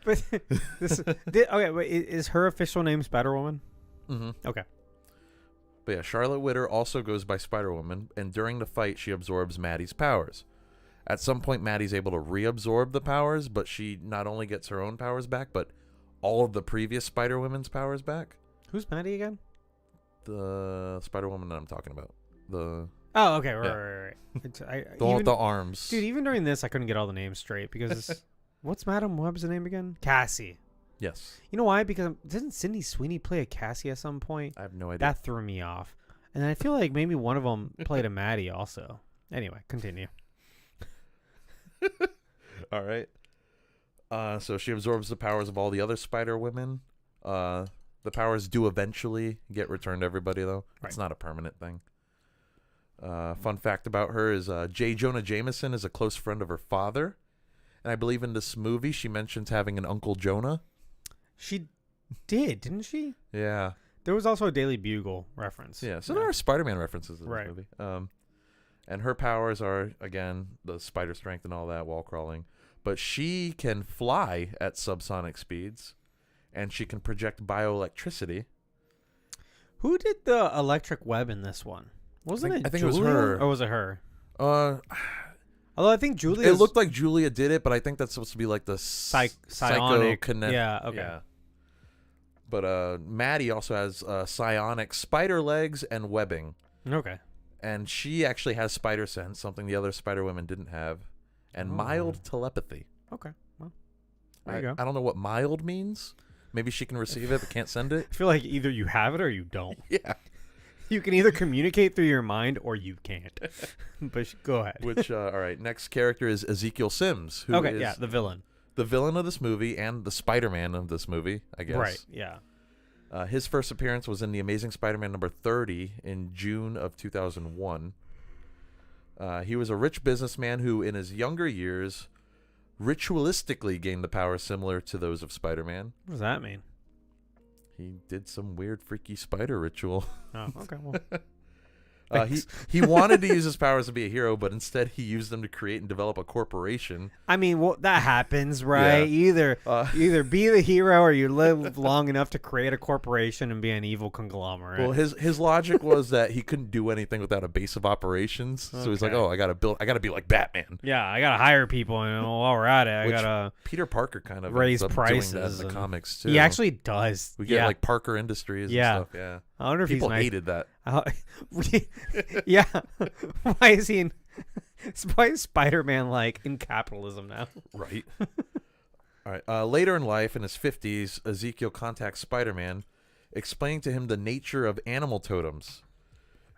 But okay. Wait, is her official name Spider-Woman? Mm-hmm. Okay. But yeah, Charlotte Witter also goes by Spider-Woman, and during the fight, she absorbs Maddie's powers. At some point, Maddie's able to reabsorb the powers, but she not only gets her own powers back, but all of the previous Spider-Woman's powers back. Who's Maddie again? The Spider-Woman that I'm talking about. Oh, okay. Right. The one with the arms. Dude, even during this, I couldn't get all the names straight because what's Madam Web's name again? Cassie. Yes. You know why? Because didn't Sydney Sweeney play a Cassie at some point? I have no idea. That threw me off. And I feel like maybe one of them played a Maddie also. Anyway, continue. All right. So she absorbs the powers of all the other Spider-Women. The powers do eventually get returned to everybody, though. Right. It's not a permanent thing. Fun fact about her is J. Jonah Jameson is a close friend of her father. And I believe in this movie, she mentions having an Uncle Jonah. She did, didn't she? Yeah. There was also a Daily Bugle reference. Yeah. So there are Spider-Man references in this Right. movie. And her powers are, again, the spider strength and all that, wall crawling. But she can fly at subsonic speeds. And she can project bioelectricity. Who did the electric web in this one? Wasn't it I think it was Julia, her. Or was it her? Although I think Julia. it looked like Julia did it, but I think that's supposed to be like the psionic. psychokinetic. Yeah, okay. Yeah. But Maddie also has psionic spider legs and webbing. Okay. And she actually has spider sense, something the other Spider Women didn't have, and mild telepathy. Okay. Well, there you go. I don't know what mild means. Maybe she can receive it but can't send it. I feel like either you have it or you don't. Yeah. You can either communicate through your mind or you can't. But go ahead. Which, all right, next character is Ezekiel Sims, who is the villain. the villain of this movie and the Spider-Man of this movie, I guess. Right, yeah. His first appearance was in The Amazing Spider-Man number 30 in June of 2001. He was a rich businessman who, in his younger years, ritualistically gained the powers similar to those of Spider-Man. What does that mean? He did some weird, freaky spider ritual. Oh, okay. Well, He wanted to use his powers to be a hero, but instead he used them to create and develop a corporation. I mean, well, that happens, right? Yeah. Either be the hero or you live long enough to create a corporation and be an evil conglomerate. Well, his logic was that he couldn't do anything without a base of operations. So he's like, Okay. "Oh, I gotta be like Batman." yeah, I gotta hire people, and while we're at it, I Which gotta Peter Parker kind of raise ends up doing that prices. in the and- comics too. He actually does. we get like Parker Industries Yeah. and stuff. Yeah, I wonder if people he's nice. hated that. Yeah. Why is he in? Why is Spider-Man like in capitalism now? Right. All right. Later in life, in his 50s, Ezekiel contacts Spider-Man, explaining to him the nature of animal totems.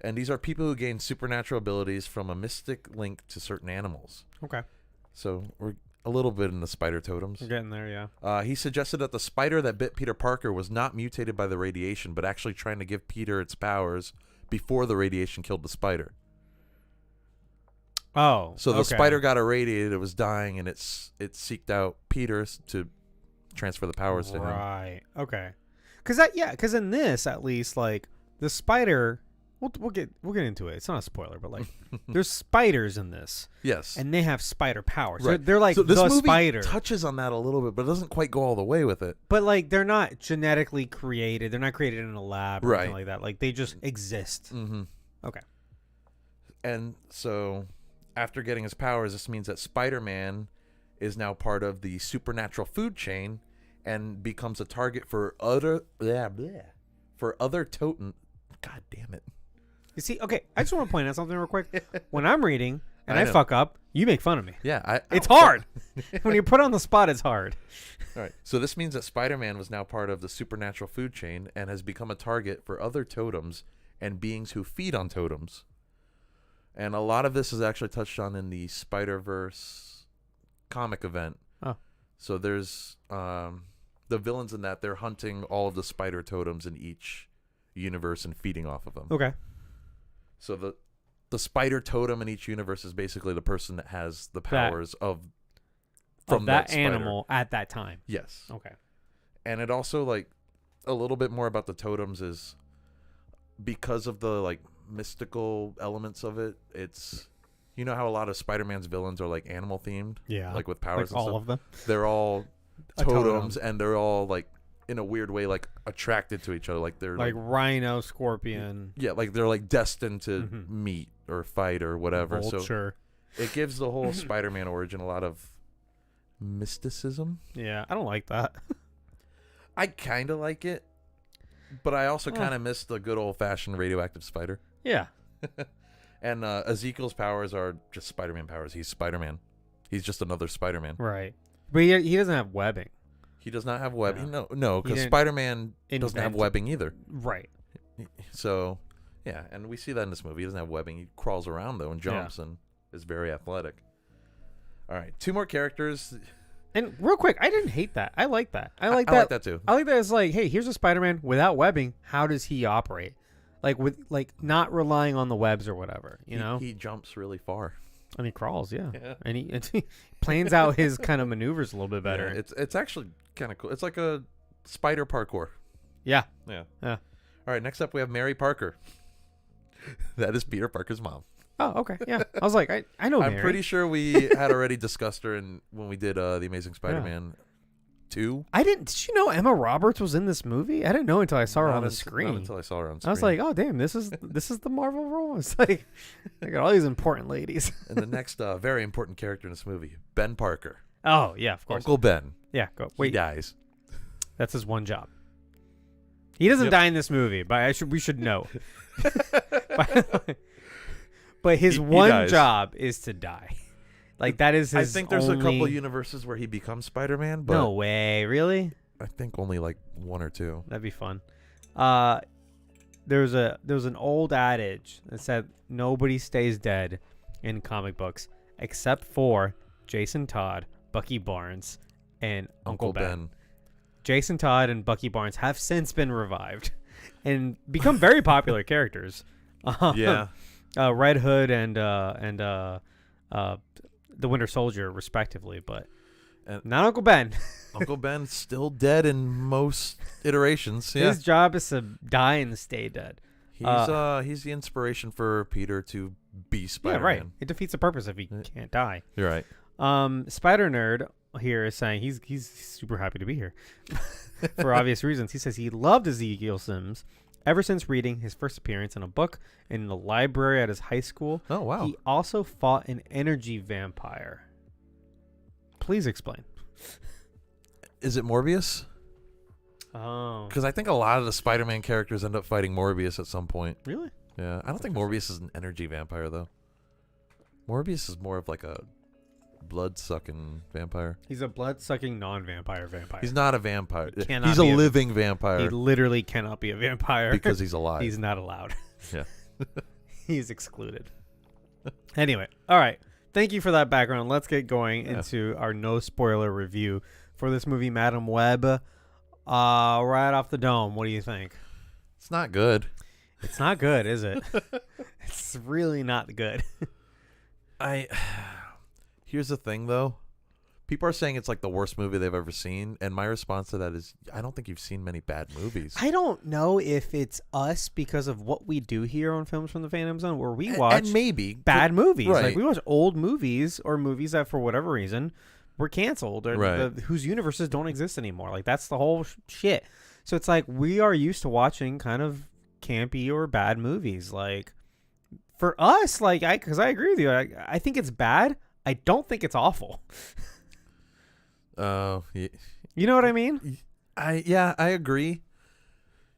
And these are people who gain supernatural abilities from a mystic link to certain animals. Okay, So we're a little bit in the spider totems. we're getting there. Yeah. He suggested that the spider that bit Peter Parker was not mutated by the radiation, but actually trying to give Peter its powers before the radiation killed the spider. Oh, So the spider got irradiated. It was dying, and it seeked out Peter to transfer the powers to him. Right. Okay. Because in this, at least, like the spider, we'll get into it. It's not a spoiler, but like there's spiders in this. Yes. And they have spider powers. Right. They're like so this the movie spider. touches on that a little bit, but it doesn't quite go all the way with it. But like they're not genetically created. They're not created in a lab or Right. anything like that. Like they just exist. Mm-hmm. Okay. And so after getting his powers, this means that Spider-Man is now part of the supernatural food chain and becomes a target for other totem. God damn it. You see, okay, I just want to point out something real quick. When I'm reading and I I know. fuck up, you make fun of me. Yeah, It's hard. When you're put on the spot, it's hard. All right. So this means that Spider-Man was now part of the supernatural food chain and has become a target for other totems and beings who feed on totems. And a lot of this is actually touched on in the Spider-Verse comic event. Oh. So there's the villains in that, they're hunting all of the spider totems in each universe and feeding off of them. Okay. So the spider totem in each universe is basically the person that has the powers of that spider. animal at that time. Yes. Okay. And it also, like, a little bit more about the totems is because of the, like, mystical elements of it. It's, you know how a lot of Spider-Man's villains are, like, animal themed? Yeah. Like with powers Like and all stuff. of them. They're all A totem. totems, and they're all, like, in a weird way, like, attracted to each other. Like, they're, Like rhino, scorpion, yeah, like, they're, like, destined to Mhm. meet or fight or whatever. vulture. So it gives the whole Spider-Man origin a lot of mysticism. Yeah, I don't like that. I kind of like it, but I also kind of miss the good old-fashioned radioactive spider. Yeah. And Ezekiel's powers are just Spider-Man powers. He's Spider-Man. He's just another Spider-Man. Right. But he doesn't have webbing. He does not have webbing. No. No, because Spider-Man doesn't have invent- webbing either. Right. So, yeah, and we see that in this movie. He doesn't have webbing. He crawls around, though, and jumps and is very athletic. All right, 2 more characters. And real quick, I didn't hate that. I like that. I like I that. like that, too. I like that it's like, hey, here's a Spider-Man without webbing. How does he operate? Like with not relying on the webs or whatever, you know? He jumps really far. And he crawls, yeah. Yeah. And he plans out his kind of maneuvers a little bit better. Yeah, it's actually kind of cool. It's like a spider parkour. Yeah. Yeah. Yeah. All right, next up we have Mary Parker. That is Peter Parker's mom. Oh, okay. Yeah. I was like, I know I'm Mary. pretty sure we had already discussed her when we did The Amazing Spider-Man 2. Did you know Emma Roberts was in this movie? I didn't know until I saw her on the Not screen. until I saw her on screen. I was like, oh damn, this is the Marvel role. It's like I got all these important ladies. And the next very important character in this movie, Ben Parker. Oh yeah, of course. Uncle Ben. Yeah, go. He Wait, dies. that's his one job. He doesn't Yep. die in this movie, but we should know. But his He one dies. job is to die. Like that is his I think there's a couple only- universes where he becomes Spider-Man, but No way, really? I think only like 1 or 2. That'd be fun. There was an old adage that said nobody stays dead in comic books except for Jason Todd, Bucky Barnes, and Uncle Ben. Jason Todd and Bucky Barnes have since been revived and become very popular characters. Yeah. Red Hood and the Winter Soldier, respectively, but And- not Uncle Ben. Uncle Ben's still dead in most iterations. Yeah. His job is to die and stay dead. He's the inspiration for Peter to be Spider-Man. Yeah, right. It defeats the purpose if he can't die. You're right. Spider Nerd here is saying he's super happy to be here for obvious reasons. He says he loved Ezekiel Sims ever since reading his first appearance in a book in the library at his high school. Oh, wow. He also fought an energy vampire. Please explain. Is it Morbius? Oh, Because I think a lot of the Spider-Man characters end up fighting Morbius at some point. really? Yeah. I don't think Morbius is an energy vampire, though. Morbius is more of like a blood-sucking vampire. He's a blood-sucking non-vampire vampire. He's not a vampire. cannot He's a be a- living He vampire literally cannot be a vampire because he's alive. he's not allowed. Yeah. He's excluded. Anyway, all right. Thank you for that background. Let's get going into our no spoiler review for this movie, Madam Web. Right off the dome, what do you think? It's not good. It's not good, is it? It's really not good. Here's the thing, though. People are saying it's like the worst movie they've ever seen, and my response to that is, I don't think you've seen many bad movies. I don't know if it's us because of what we do here on Films from the Phantom Zone, where we watch and maybe bad movies. right. Like we watch old movies or movies that for whatever reason were canceled or Right. whose universes don't exist anymore. Like that's the whole shit. So it's like we are used to watching kind of campy or bad movies. Like for us, like because I agree with you. I think it's bad. I don't think it's awful. Yeah. You know what I mean? I agree.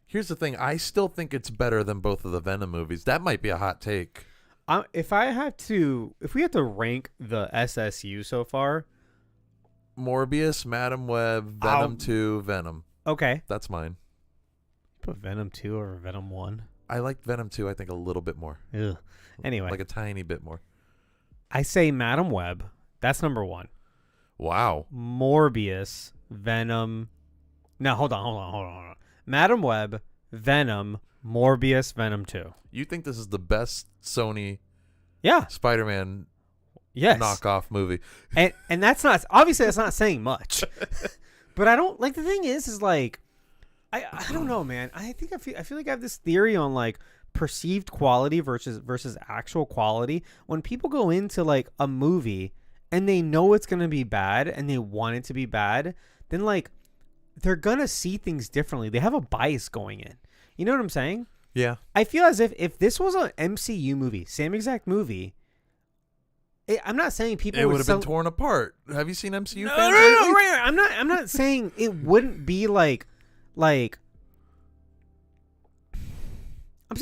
Here's the thing. I still think it's better than both of the Venom movies. That might be a hot take. If we had to rank the SSU so far, Morbius, Madam Web, Venom 2, Venom. okay, That's mine. put Venom 2 over Venom 1. I like Venom 2, I think, a little bit more. Ugh. Anyway, Like a tiny bit more. I say Madam Web. That's number 1. Wow. Morbius, Venom. No, hold on. Madam Web, Venom, Morbius, Venom 2. You think this is the best Sony Yeah. Spider-Man Yes. knockoff movie? And that's not obviously that's not saying much. But I don't like the thing is like I don't know, man. I feel like I have this theory on like perceived quality versus actual quality. When people go into like a movie and they know it's going to be bad and they want it to be bad, then like they're going to see things differently. They have a bias going in. You know what I'm saying? Yeah. I feel as if this was an MCU movie, same exact movie, I'm not saying people It would have been torn apart. Have you seen MCU fans lately? right. I'm not saying it wouldn't be like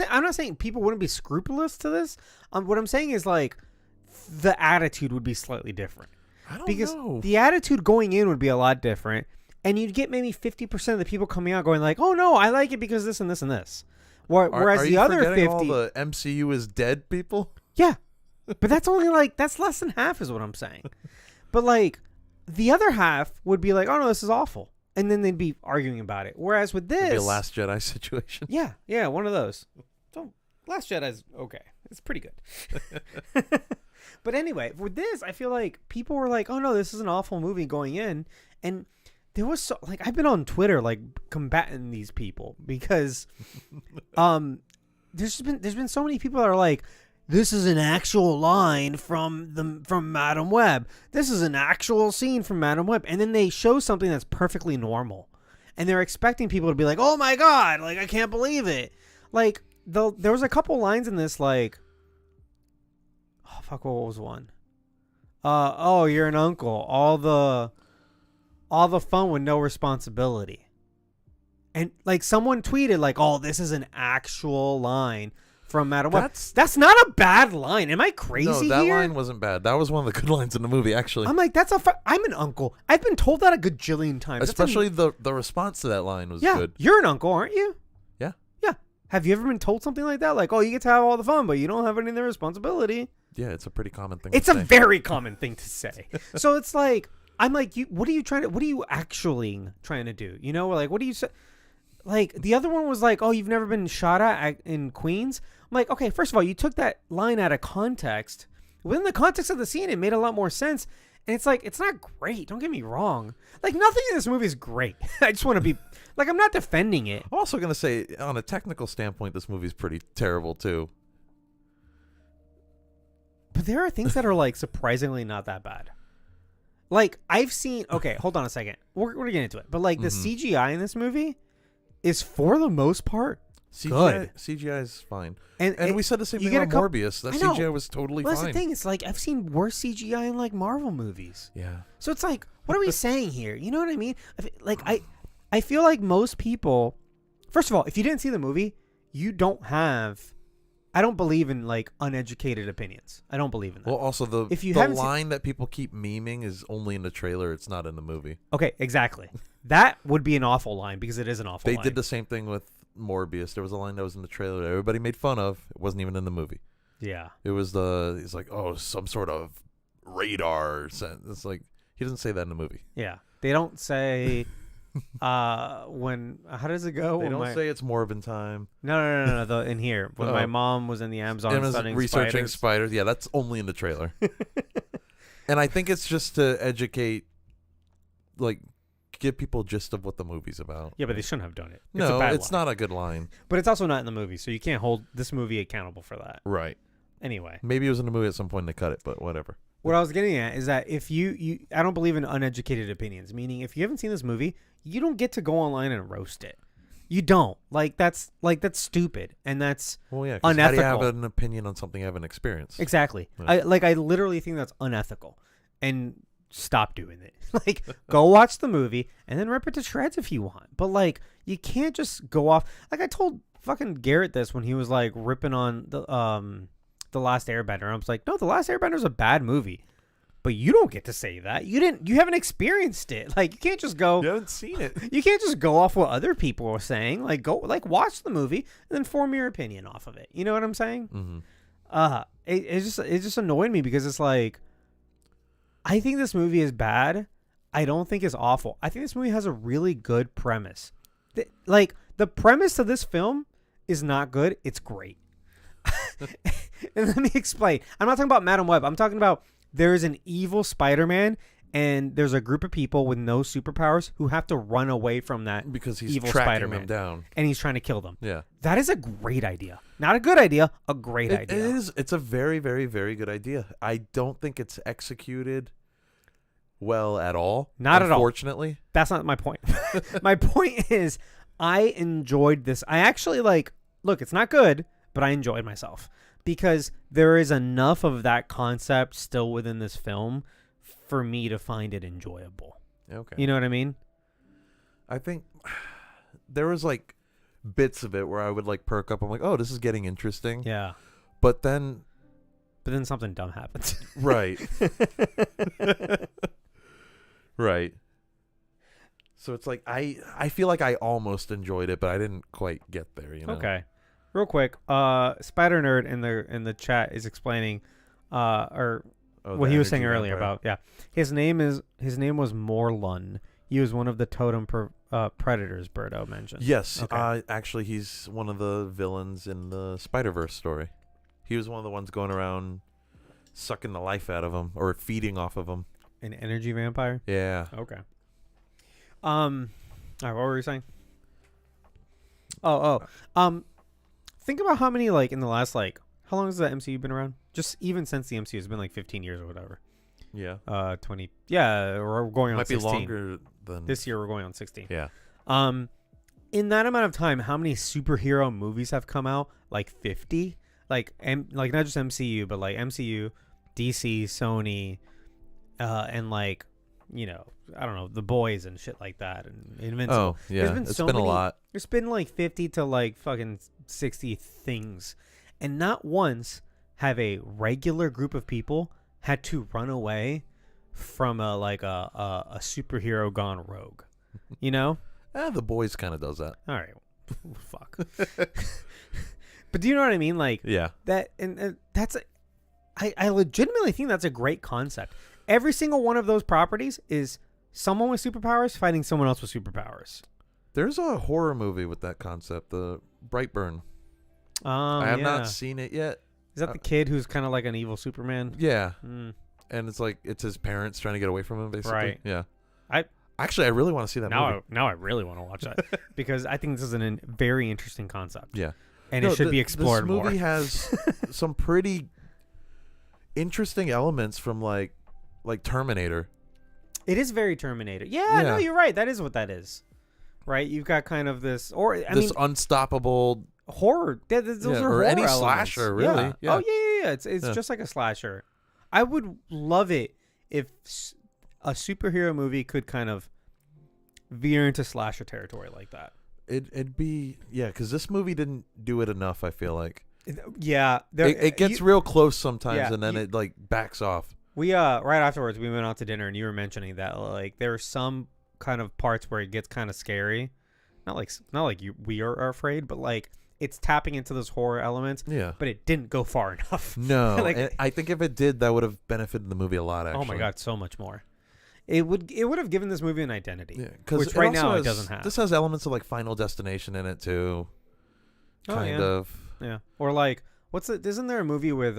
I'm not saying people wouldn't be scrupulous to this. What I'm saying is like the attitude would be slightly different. I don't Because know. the attitude going in would be a lot different, and you'd get maybe 50% of the people coming out going like, "Oh no, I like it because this and this and this." Whereas are the you other forgetting 50, all the MCU is dead people? yeah, but that's only like that's less than half is what I'm saying. But like the other half would be like, "Oh no, this is awful," and then they'd be arguing about it. Whereas with this, It'd be a Last Jedi situation. yeah, one of those. So Last Jedi's okay. It's pretty good. But anyway, with this, I feel like people were like, "Oh no, this is an awful movie going in," and there was so like I've been on Twitter like combating these people because, there's been so many people that are like, "This is an actual line from Madam Web. This is an actual scene from Madam Web," and then they show something that's perfectly normal, and they're expecting people to be like, "Oh my god, like I can't believe it," like. There was a couple lines in this like, oh fuck, what was one? Oh, you're an uncle. All the fun with no responsibility. And like someone tweeted like, "Oh, this is an actual line from Madam Web." That's not a bad line. Am I crazy No, that here? line wasn't bad. That was one of the good lines in the movie, actually. I'm like, I'm an uncle. I've been told that a gajillion times. Especially the response to that line was yeah, good. you're an uncle, aren't you? Yeah. Yeah. Have you ever been told something like that? Like, "Oh, you get to have all the fun, but you don't have any of the responsibility." Yeah, it's a pretty common thing It's to a say. very common thing to say. So it's like, I'm like, what are you actually trying to do? You know, like, what do you say? Like, the other one was like, "Oh, you've never been shot at in Queens." I'm like, okay, first of all, you took that line out of context. Within the context of the scene, it made a lot more sense. And it's like, it's not great. Don't get me wrong. Like, nothing in this movie is great. I just want to be, like, I'm not defending it. I'm also going to say, on a technical standpoint, this movie's pretty terrible, too. But there are things that are, like, surprisingly not that bad. Like, I've seen, okay, hold on a second. We're going to get into it. But, like, the CGI in this movie is, for the most part, good. CGI is fine. And we said the same you thing get about a Morbius. That I know. CGI was totally Well, fine. that's the thing. It's like, I've seen worse CGI in, like, Marvel movies. Yeah. So it's like, what are we saying here? You know what I mean? I feel like most people, first of all, if you didn't see the movie, you don't have, I don't believe in like uneducated opinions. I don't believe in that. Well, also the haven't line that people keep memeing is only in the trailer. It's not in the movie. Okay, exactly. That would be an awful line because it is an awful line. They did the same thing with Morbius. There was a line that was in the trailer that everybody made fun of. It wasn't even in the movie. Yeah. It was he's like, "Oh, some sort of radar." It's like, he doesn't say that in the movie. Yeah. They don't say when how does it go? They When don't say it's Morbin time. no. In here, when my mom was in the Amazon And was studying researching spiders. Yeah, that's only in the trailer. And I think it's just to educate, like, give people gist of what the movie's about. Yeah, but they shouldn't have done it. No, it's line. not a good line. But it's also not in the movie, so you can't hold this movie accountable for that. Right. Anyway, Maybe it was in the movie at some point and they cut it, but whatever. what I was getting at is that if you I don't believe in uneducated opinions, meaning if you haven't seen this movie, you don't get to go online and roast it. You don't. That's stupid, and that's Well, yeah, 'cause unethical. how do you have an opinion on something you haven't experienced? Exactly. Yeah. I literally think that's unethical, and stop doing it. Like, go watch the movie and then rip it to shreds if you want. But like, you can't just go off. Like, I told fucking Garrett this when he was like ripping on the Last Airbender. I was like, no, The Last Airbender is a bad movie. But you don't get to say that. You haven't experienced it. Like, you can't just go. You haven't seen it. You can't just go off what other people are saying. Like, go watch the movie and then form your opinion off of it. You know what I'm saying? Mm-hmm. It just annoyed me because it's like, I think this movie is bad. I don't think it's awful. I think this movie has a really good premise. The premise of this film is not good. It's great. And let me explain. I'm not talking about Madam Web. I'm talking about there's an evil Spider-Man and there's a group of people with no superpowers who have to run away from that Because he's evil tracking Spider-Man. them down. And he's trying to kill them. Yeah. That is a great idea. Not a good idea, a great It idea. is. It's a very, very, very good idea. I don't think it's executed well at all. Not at all. Unfortunately. That's not my point. My point is I enjoyed this. I actually look, it's not good, but I enjoyed myself because there is enough of that concept still within this film for me to find it enjoyable. Okay. You know what I mean? I think there was like bits of it where I would like perk up. I'm like, oh, this is getting interesting. Yeah. But then Something dumb happens. right. Right. So it's like I feel like I almost enjoyed it, but I didn't quite get there, you know. Okay. Real quick, Spider Nerd in the chat is explaining what he was saying earlier about his name was Morlun. He was one of the totem predators Birdo mentioned. Yes. Okay. Actually, he's one of the villains in the Spider-Verse story. He was one of the ones going around sucking the life out of him or feeding off of him. An energy vampire? Yeah. Okay. All right, what were you saying? Think about how many in the last how long has the MCU been around? Just even since the MCU has been 15 years or whatever. Yeah. 20. Yeah, we're going on Might 16. be longer than This year we're going on 16. Yeah. In that amount of time, how many superhero movies have come out? 50? Not just MCU, but MCU, DC, Sony, and I don't know, The Boys and shit like that, and Invincible. Oh, yeah. It's been a lot. There's been 50 to fucking 60 things, and not once have a regular group of people had to run away from a superhero gone rogue. You know? The Boys kind of does that. All right. Fuck. But do you know what I mean? Yeah. That and that's I legitimately think that's a great concept. Every single one of those properties is someone with superpowers fighting someone else with superpowers. There's a horror movie with that concept, the Brightburn. I have not seen it yet. Is that the kid who's kind of like an evil Superman? Yeah. Mm. And it's his parents trying to get away from him, basically. Right. Yeah. I really want to see that movie. Now I really want to watch that because I think this is a very interesting concept. Yeah. And it should be explored more. This movie has some pretty interesting elements from like Terminator. It is very Terminator. Yeah, no, you're right. That is what that is. Right? You've got kind of this unstoppable horror. Those are or horror any elements. slasher, really. Yeah. Yeah. Oh yeah. It's just like a slasher. I would love it if a superhero movie could kind of veer into slasher territory like that. It'd be because this movie didn't do it enough. I feel like it gets real close sometimes, and then it backs off. We right afterwards we went out to dinner, and you were mentioning that there are some kind of parts where it gets kind of scary. Not like we are afraid, but it's tapping into those horror elements. Yeah. But it didn't go far enough. No. And I think if it did, that would have benefited the movie a lot, actually. Oh my God, so much more. it would have given this movie an identity, Yeah, which right now it doesn't have. This has elements of like Final Destination in it too. Kind of. Yeah. Or like, isn't there a movie with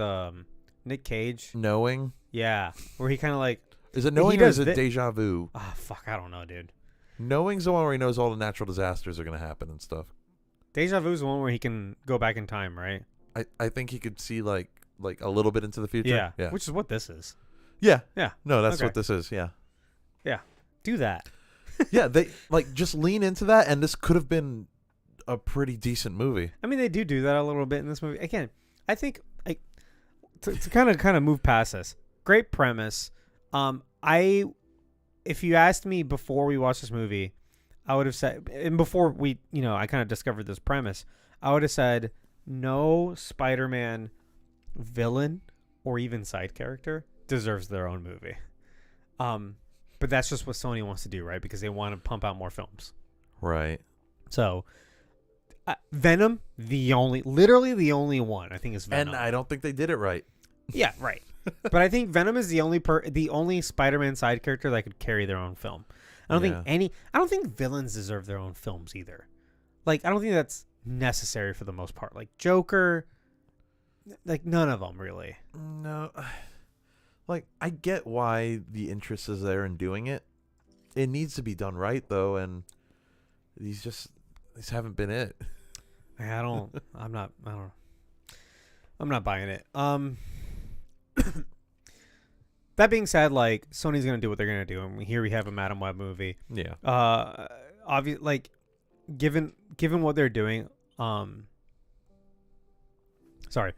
Nick Cage? Knowing? Yeah. Where he kind of like... Is it Knowing or is it Deja Vu? Ah, fuck, I don't know, dude. Knowing's the one where he knows all the natural disasters are going to happen and stuff. Deja Vu's the one where he can go back in time, right? I think he could see like a little bit into the future. Yeah. Which is what this is. Yeah. Yeah. No, that's Okay. what this is. Yeah. Yeah. Do that. Yeah, they like just lean into that, and this could have been a pretty decent movie. I mean, they do that a little bit in this movie. Again, I think like to kind of move past this. Great premise. If you asked me before we watched this movie, I would have said, and before we, I kind of discovered this premise, I would have said no Spider-Man villain or even side character deserves their own movie. But that's just what Sony wants to do, right? Because they want to pump out more films. Right. So, Venom, literally the only one I think is Venom. And I don't think they did it right. Yeah, right. But I think Venom is the only Spider-Man side character that could carry their own film. I don't think villains deserve their own films either. Like, I don't think that's necessary for the most part. Like Joker, like none of them really. No. Like, I get why the interest is there in doing it. It needs to be done right, though, and these haven't been it. I'm not buying it. That being said, like, Sony's gonna do what they're gonna do, and here we have a Madam Web movie. Yeah. Like, given what they're doing, sorry,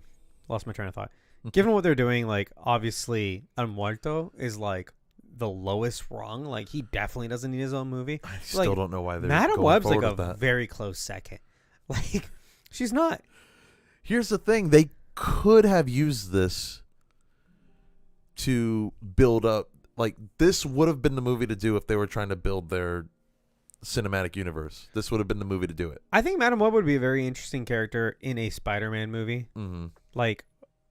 lost my train of thought. Given what they're doing, like, obviously, El Muerto is like the lowest rung. Like, he definitely doesn't need his own movie. I still don't know why they're Madam going Web's forward like with a that. very close second. Like, she's not. Here's the thing: they could have used this to build up. Like, this would have been the movie to do if they were trying to build their cinematic universe. This would have been the movie to do it. I think Madam Web would be a very interesting character in a Spider-Man movie. Mm-hmm. Like,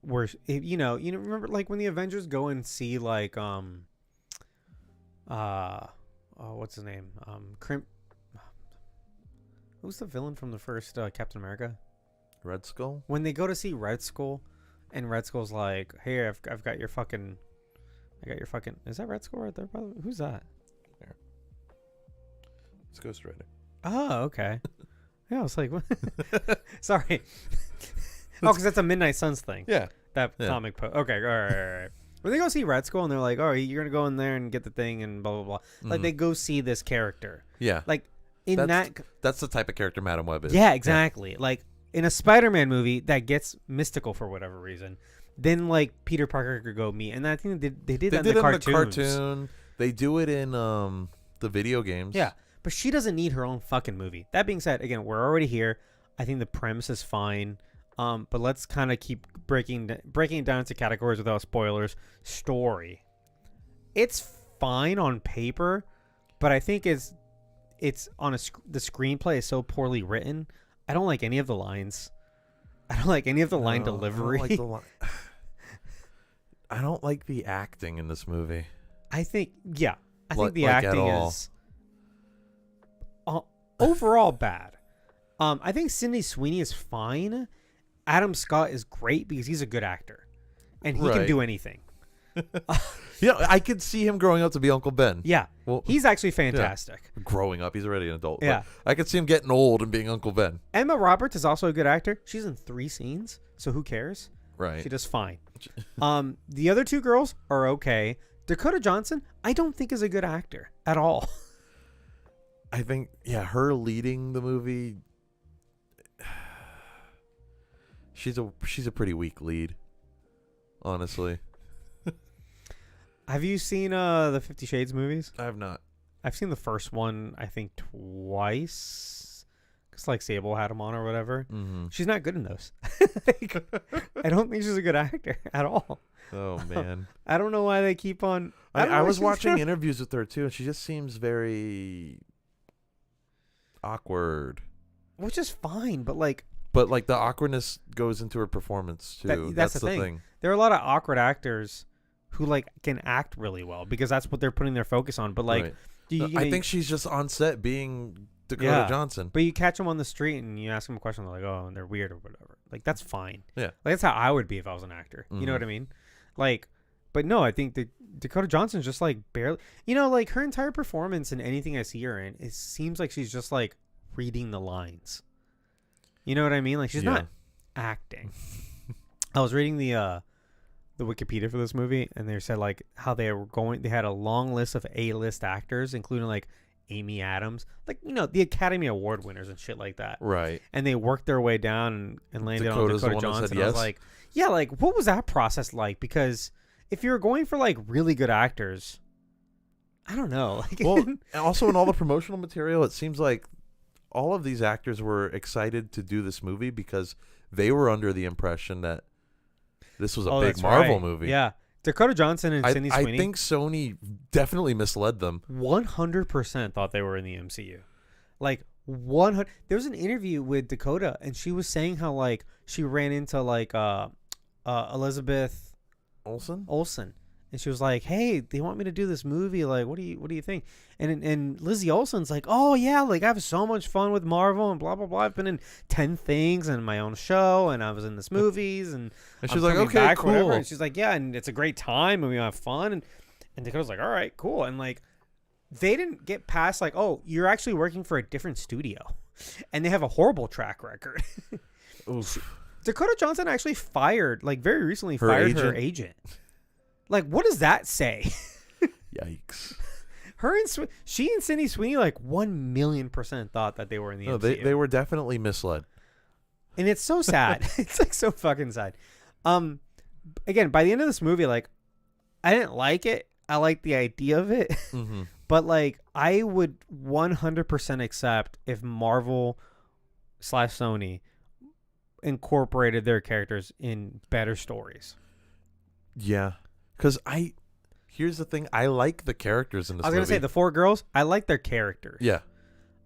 where remember like when the Avengers go and see like what's his name, who's the villain from the first Captain America? Red Skull. When they go to see Red Skull, and Red Skull's like, "Hey, I've got your fucking, is that Red Skull right there, brother? Who's that?" There. It's Ghost Rider. Oh, okay. Yeah, I was like, what? Sorry. Oh, because that's a Midnight Suns thing. Yeah. That comic post. Okay, all right. When they go see Red Skull and they're like, "Oh, you're gonna go in there and get the thing and blah blah blah," like they go see this character. Yeah. Like that's the type of character Madam Web is. Yeah, exactly. Yeah. Like in a Spider-Man movie that gets mystical for whatever reason, then like Peter Parker could go meet, and I think they did that in the cartoons. Cartoon. They do it in the video games. Yeah, but she doesn't need her own fucking movie. That being said, again, we're already here. I think the premise is fine. But let's kind of keep breaking it down into categories without spoilers. Story, it's fine on paper, but I think it's on the screenplay is so poorly written. I don't like any of the lines. I don't like any of the line delivery. I don't like the acting in this movie. I think the like acting is overall bad. I think Sydney Sweeney is fine. Adam Scott is great because he's a good actor, and he can do anything. Yeah, I could see him growing up to be Uncle Ben. Yeah, well, he's actually fantastic. Yeah. Growing up, he's already an adult. Yeah, I could see him getting old and being Uncle Ben. Emma Roberts is also a good actor. She's in 3 scenes, so who cares? Right. She does fine. The other 2 girls are okay. Dakota Johnson, I don't think is a good actor at all. I think, her leading the movie. She's a pretty weak lead, honestly. Have you seen the 50 Shades movies? I have not. I've seen the first one, I think, twice. Because, like, Sable had him on or whatever. Mm-hmm. She's not good in those. I don't think she's a good actor at all. Oh, man. I don't know why they keep on... I was watching interviews with her, too, and she just seems very awkward. Which is fine, but, like... But, like, the awkwardness goes into her performance, too. That's the thing. There are a lot of awkward actors who like can act really well because that's what they're putting their focus on. But like, Right. I think she's just on set being Dakota Yeah. Johnson. But you catch them on the street and you ask them a question, they're like, "Oh, they're weird or whatever." Like that's fine. Yeah. Like that's how I would be if I was an actor. You know Mhm. what I mean? Like, but no, I think that Dakota Johnson's just like barely. You know, like her entire performance in anything I see her in, it seems like she's just like reading the lines. You know what I mean? Like she's not acting. I was reading the Wikipedia for this movie, and they said like how they had a long list of A-list actors, including like Amy Adams, like the Academy Award winners and shit like that. Right. And they worked their way down and landed Dakota's on the Dakota one that said Johnson. I was yes? like, yeah, like what was that process like? Because if you're going for like really good actors, I don't know. Like, Well, and also in all the promotional material, it seems like all of these actors were excited to do this movie because they were under the impression that this was a big that's Marvel right. there Yeah, Dakota Johnson and Sydney Sweeney. I think Sony definitely misled them. 100% thought they were in the MCU. Like 100. There was an interview with Dakota, and she was saying how like she ran into like Elizabeth Olsen, and she was like, "Hey, they want me to do this movie. Like, what do you think?" And Lizzie Olsen's like, "Oh yeah, like I have so much fun with Marvel and blah blah blah. I've been in 10 things and my own show, and I was in this movies and And I'm she's like, coming "Okay, back," cool." whatever. And she's like, "Yeah, and it's a great time and we have fun." And Dakota's like, "All right, cool." And like, they didn't get past like, "Oh, you're actually working for a different studio," and they have a horrible track record. Oof. Dakota Johnson actually very recently Her fired agent? her agent. Like, what does that say? Yikes. She and Sydney Sweeney like 1,000,000% thought that they were in the No, MCU. they were definitely misled. And it's so sad. It's like so fucking sad. Again, by the end of this movie, like, I didn't like it. I liked the idea of it. Mm-hmm. But like, I would 100% accept if Marvel/Sony incorporated their characters in better stories. Yeah, because here's the thing. I like the characters in this I was going to movie. say the 4 girls, I like their characters. Yeah.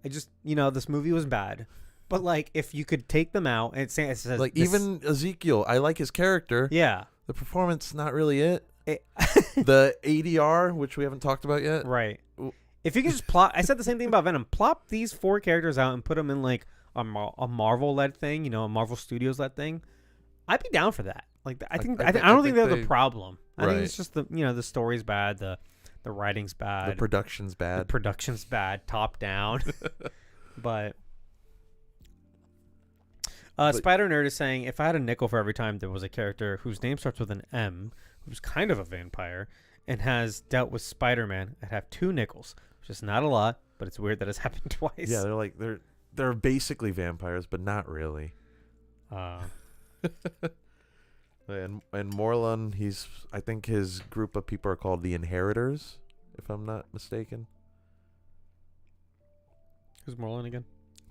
I just, this movie was bad. But like, if you could take them out, and it says Like, this, even Ezekiel, I like his character. yeah. The performance, not really it. The ADR, which we haven't talked about yet. Right. Ooh. If you could just plop, I said the same thing about Venom. Plop these 4 characters out and put them in like a Marvel-led thing, a Marvel Studios-led thing. I'd be down for that. Like, I don't think they're the problem. I think it's just the story's bad, the writing's bad, The production's bad. the production's bad, top down. But Spider Nerd is saying, if I had a nickel for every time there was a character whose name starts with an M, who's kind of a vampire, and has dealt with Spider-Man, I'd have 2 nickels, which is not a lot, but it's weird that it's happened twice. Yeah, they're basically vampires, but not really. And Morlun, I think his group of people are called the Inheritors, if I'm not mistaken. Who's Morlun again?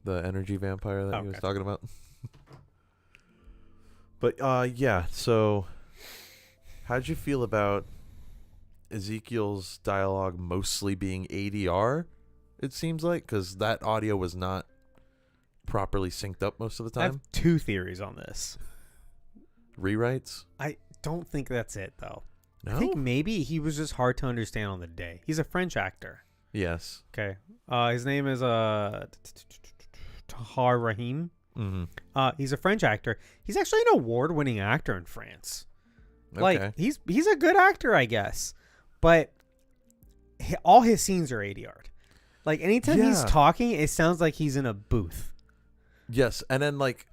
The energy vampire that he was gotcha. talking about. But yeah, so how'd you feel about Ezekiel's dialogue mostly being ADR, it seems like? Because that audio was not properly synced up most of the I have time. 2 theories on this. Rewrites? I don't think that's it, though. No? I think maybe he was just hard to understand on the day. He's a French actor. Yes. Okay. His name is Tahar Rahim. Mm-hmm. He's a French actor. He's actually an award-winning actor in France. Okay. Like, he's a good actor, I guess. But all his scenes are ADR'd. Like, anytime he's Yeah. talking, it sounds like he's in a booth. Yes, and then like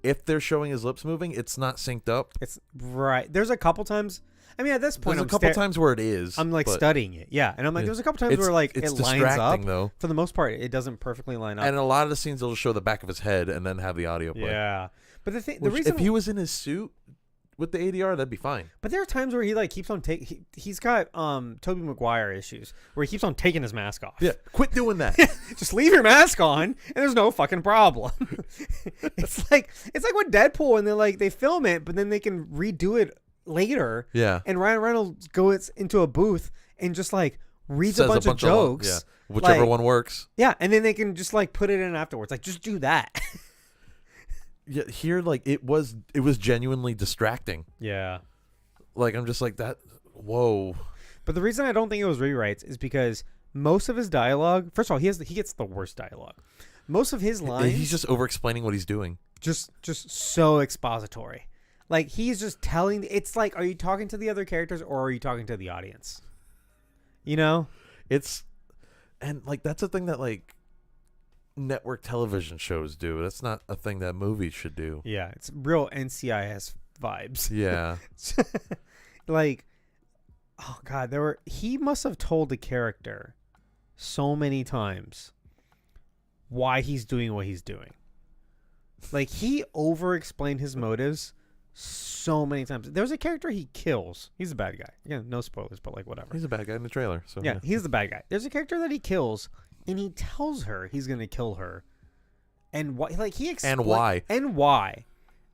if they're showing his lips moving, it's not synced up. It's right. There's a couple times. I mean, at this point, There's a couple times where it is. I'm like but studying it. Yeah. And I'm like, there's a couple times where like it's it lines up. distracting though. For the most part, it doesn't perfectly line up. And a lot of the scenes they'll just show the back of his head and then have the audio play. Yeah. But the Which, reason if he was in his suit with the ADR, that'd be fine. But there are times where he like keeps on taking. He's got Tobey Maguire issues where he keeps on taking his mask off. Yeah, quit doing that. Just leave your mask on, and there's no fucking problem. it's like with Deadpool, and they film it, but then they can redo it later. Yeah. And Ryan Reynolds goes into a booth and just like reads Says a bunch of jokes. yeah, whichever like, one works. Yeah, and then they can just like put it in afterwards. Like, just do that. Yeah, here like it was genuinely distracting. Yeah. Like, I'm just like that. Whoa. But the reason I don't think it was rewrites is because most of his dialogue. First of all, he gets the worst dialogue. Most of his lines. He's just over explaining what he's doing. Just so expository. Like, he's just telling. It's like, are you talking to the other characters or are you talking to the audience? You know? And like, that's a thing that like network television shows do. That's not a thing that movies should do. Yeah, it's real NCIS vibes. Yeah. Like, oh God, he must have told the character so many times why he's doing what he's doing. Like, he over-explained his motives so many times. There's a character he kills. He's a bad guy. Again, no spoilers, but like whatever. He's a bad guy in the trailer. So yeah, he's the bad guy. There's a character that he kills, and he tells her he's gonna kill her, and why? Like, he and why?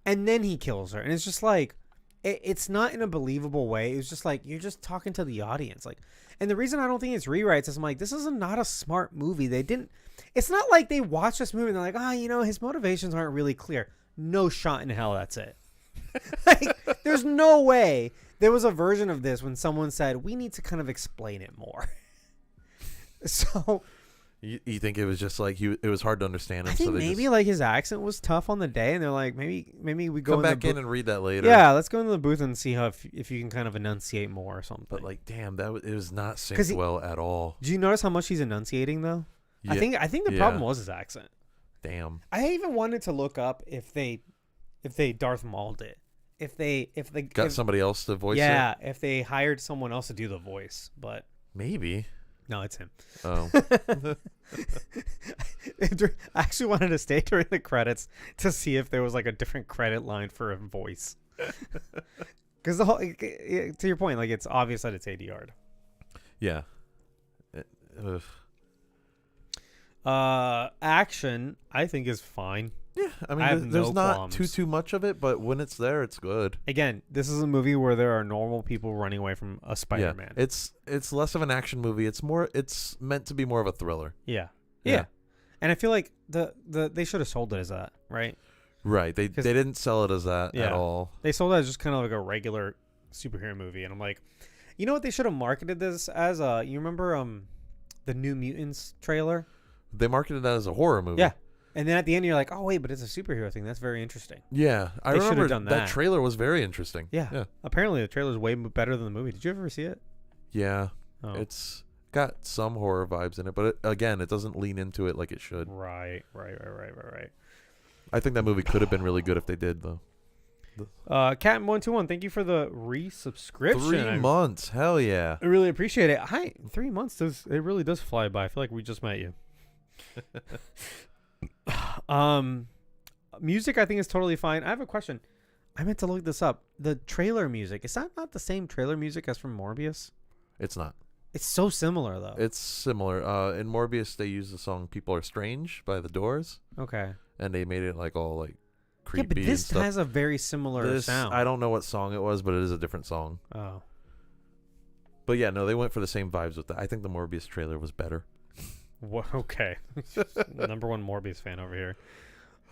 And then he kills her, and it's just like, it's not in a believable way. It's just like, you're just talking to the audience, like. And the reason I don't think it's rewrites is I'm like, this is not a smart movie. They didn't. It's not like they watched this movie and they're like, his motivations aren't really clear. No shot in hell that's it. Like, there's no way there was a version of this when someone said, we need to kind of explain it more. So you think it was just like it was hard to understand him? I think so they maybe just like his accent was tough on the day, and they're like, maybe we go come back in and read that later. Yeah, let's go into the booth and see how if you can kind of enunciate more or something. But like, damn, it was not synced well at all. Do you notice how much he's enunciating though? Yeah, I think the problem was his accent. Damn. I even wanted to look up if they Darth Mauled it. If they got somebody else to voice it. Yeah, if they hired someone else to do the voice, but maybe. No, it's him. Oh. I actually wanted to stay during the credits to see if there was like a different credit line for a voice. Because the whole, to your point, like, it's obvious that it's ADR'd. Yeah. Action, I think, is fine. Yeah, I mean, there's not too much of it, but when it's there, it's good. Again, this is a movie where there are normal people running away from a Spider-Man. Yeah, it's less of an action movie. It's meant to be more of a thriller. Yeah. And I feel like they should have sold it as that, right? Right. They didn't sell it as that at all. They sold it as just kind of like a regular superhero movie, and I'm like, you know what they should have marketed this as? You remember the New Mutants trailer? They marketed that as a horror movie. Yeah. And then at the end, you're like, oh, wait, but it's a superhero thing. That's very interesting. Yeah. I remember done that trailer was very interesting. Yeah. Apparently, the trailer is way better than the movie. Did you ever see it? Yeah. Oh. It's got some horror vibes in it, but again, it doesn't lean into it like it should. Right. I think that movie could have been really good if they did, though. Captain121, thank you for the resubscription. 3 months. Hell yeah. I really appreciate it. 3 months, it really does fly by. I feel like we just met you. Music I think is totally fine. I have a question. I meant to look this up. The trailer music, is that not the same trailer music as from Morbius? It's not. It's so similar though. It's similar. In Morbius they used the song People Are Strange by The Doors. Okay. And they made it like all like creepy. Yeah, but this and stuff. has a very similar sound. I don't know what song it was, but it is a different song. Oh. But yeah, no, they went for the same vibes with that. I think the Morbius trailer was better. Okay. Number one Morbius fan over here.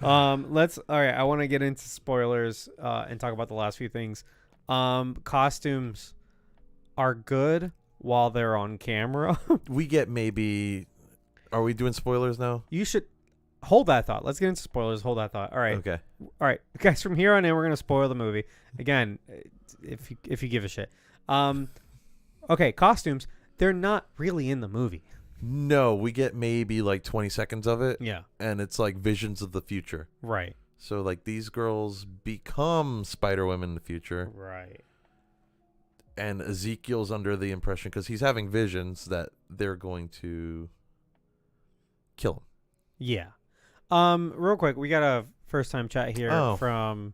All right, I want to get into spoilers and talk about the last few things. Costumes are good while they're on camera. We get maybe. Are we doing spoilers now? You should hold that thought. Let's get into spoilers. Hold that thought. All right. Okay. All right, guys. From here on in, we're gonna spoil the movie again, if you give a shit. Okay, costumes. They're not really in the movie. No, we get maybe like 20 seconds of it. Yeah. And it's like visions of the future. Right. So like these girls become Spider-Women in the future. Right. And Ezekiel's under the impression, because he's having visions, that they're going to kill him. Yeah. Real quick, we got a first time chat here from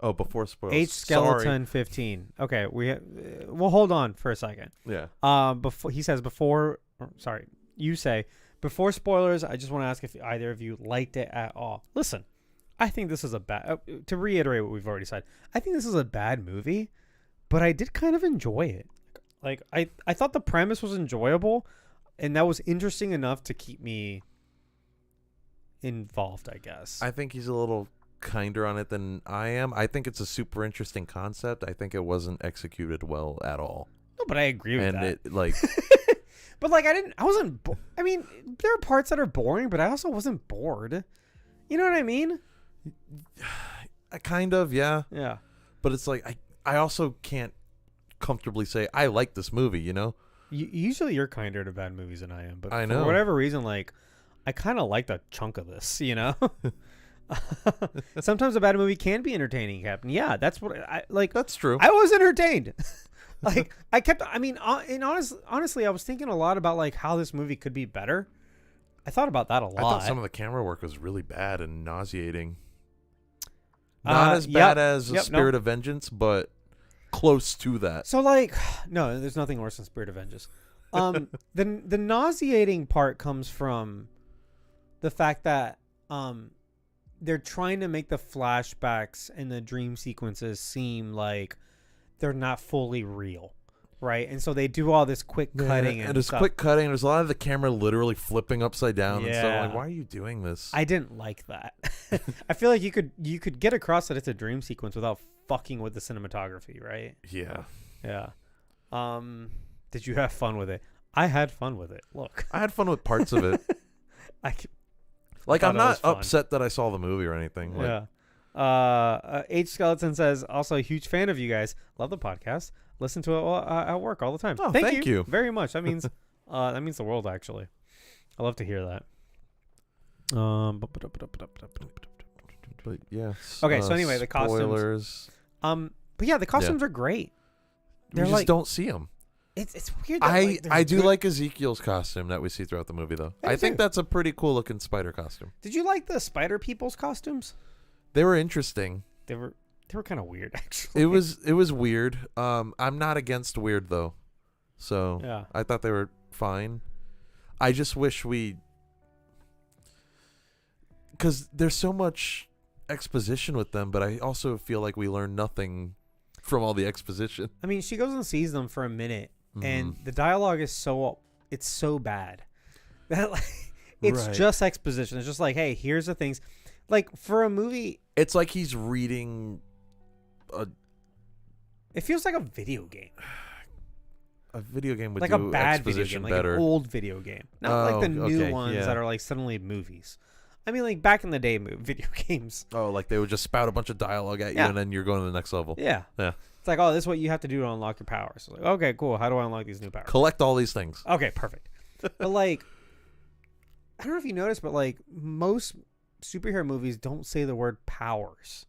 before spoilers. H Skeleton 15. Okay, we'll hold on for a second. Yeah. You say before spoilers, I just want to ask if either of you liked it at all. Listen, I think this is a bad. To reiterate what we've already said, I think this is a bad movie, but I did kind of enjoy it. Like I thought the premise was enjoyable, and that was interesting enough to keep me involved, I guess. I think he's a little kinder on it than I am. I think it's a super interesting concept. I think it wasn't executed well at all. No, but I agree with And that. it like But like I mean, there are parts that are boring, but I also wasn't bored. You know what I mean? I kind of, yeah. Yeah. But it's like I also can't comfortably say I like this movie, you know? Usually you're kinder to bad movies than I am, but I know. for whatever reason, like, I kind of liked a chunk of this, you know? Sometimes a bad movie can be entertaining, Captain. Yeah, that's what I like. That's true. I was entertained. Like, honestly, I was thinking a lot about like how this movie could be better. I thought about that a lot. I thought some of the camera work was really bad and nauseating. Not as bad as Spirit of Vengeance, but close to that. So like, no, there's nothing worse than Spirit of Vengeance. The nauseating part comes from the fact that they're trying to make the flashbacks and the dream sequences seem like they're not fully real, right? And so they do all this quick cutting and there's stuff. quick cutting. There's a lot of the camera literally flipping upside down and stuff. Yeah. Like, why are you doing this? I didn't like that. I feel like you could get across that it's a dream sequence without fucking with the cinematography, right? Yeah. Yeah. Did you have fun with it? I had fun with it. Look, I had fun with parts of it. I Like, thought I'm it was not fun. upset that I saw the movie or anything. Like, Yeah. H Skeleton says, also a huge fan of you guys. Love the podcast. Listen to it at work all the time. Oh, thank thank you you. very much. That means the world, actually. I love to hear that. But yeah. Okay, so anyway, the costumes. Spoilers. But yeah, the costumes are great. We They're just like, don't see them. it's weird. That, I do good. like Ezekiel's costume that we see throughout the movie, though. I I do think too. that's a pretty cool looking spider costume. Did you like the spider people's costumes? They were interesting. They were kind of weird, actually. It was weird. I'm not against weird though, so Yeah. I thought they were fine. I just wish because there's so much exposition with them, but I also feel like we learn nothing from all the exposition. I mean, she goes and sees them for a minute, and Mhm. the dialogue is so bad that like, it's Right. just exposition. It's just like, hey, here's the things. Like for a movie, It's like he's reading it feels like a video game, a video game would like a do bad video exposition game, like better. an old video game, not like the new okay, ones yeah. that are like suddenly movies. I mean, like back in the day, video games. Oh, like they would just spout a bunch of dialogue at you, Yeah. and then you're going to the next level. Yeah. Yeah. It's like, oh, this is what you have to do to unlock your powers. So like, okay, cool. How do I unlock these new powers? Collect all these things. Okay, perfect. But like, I don't know if you noticed, but like most superhero movies don't say the word powers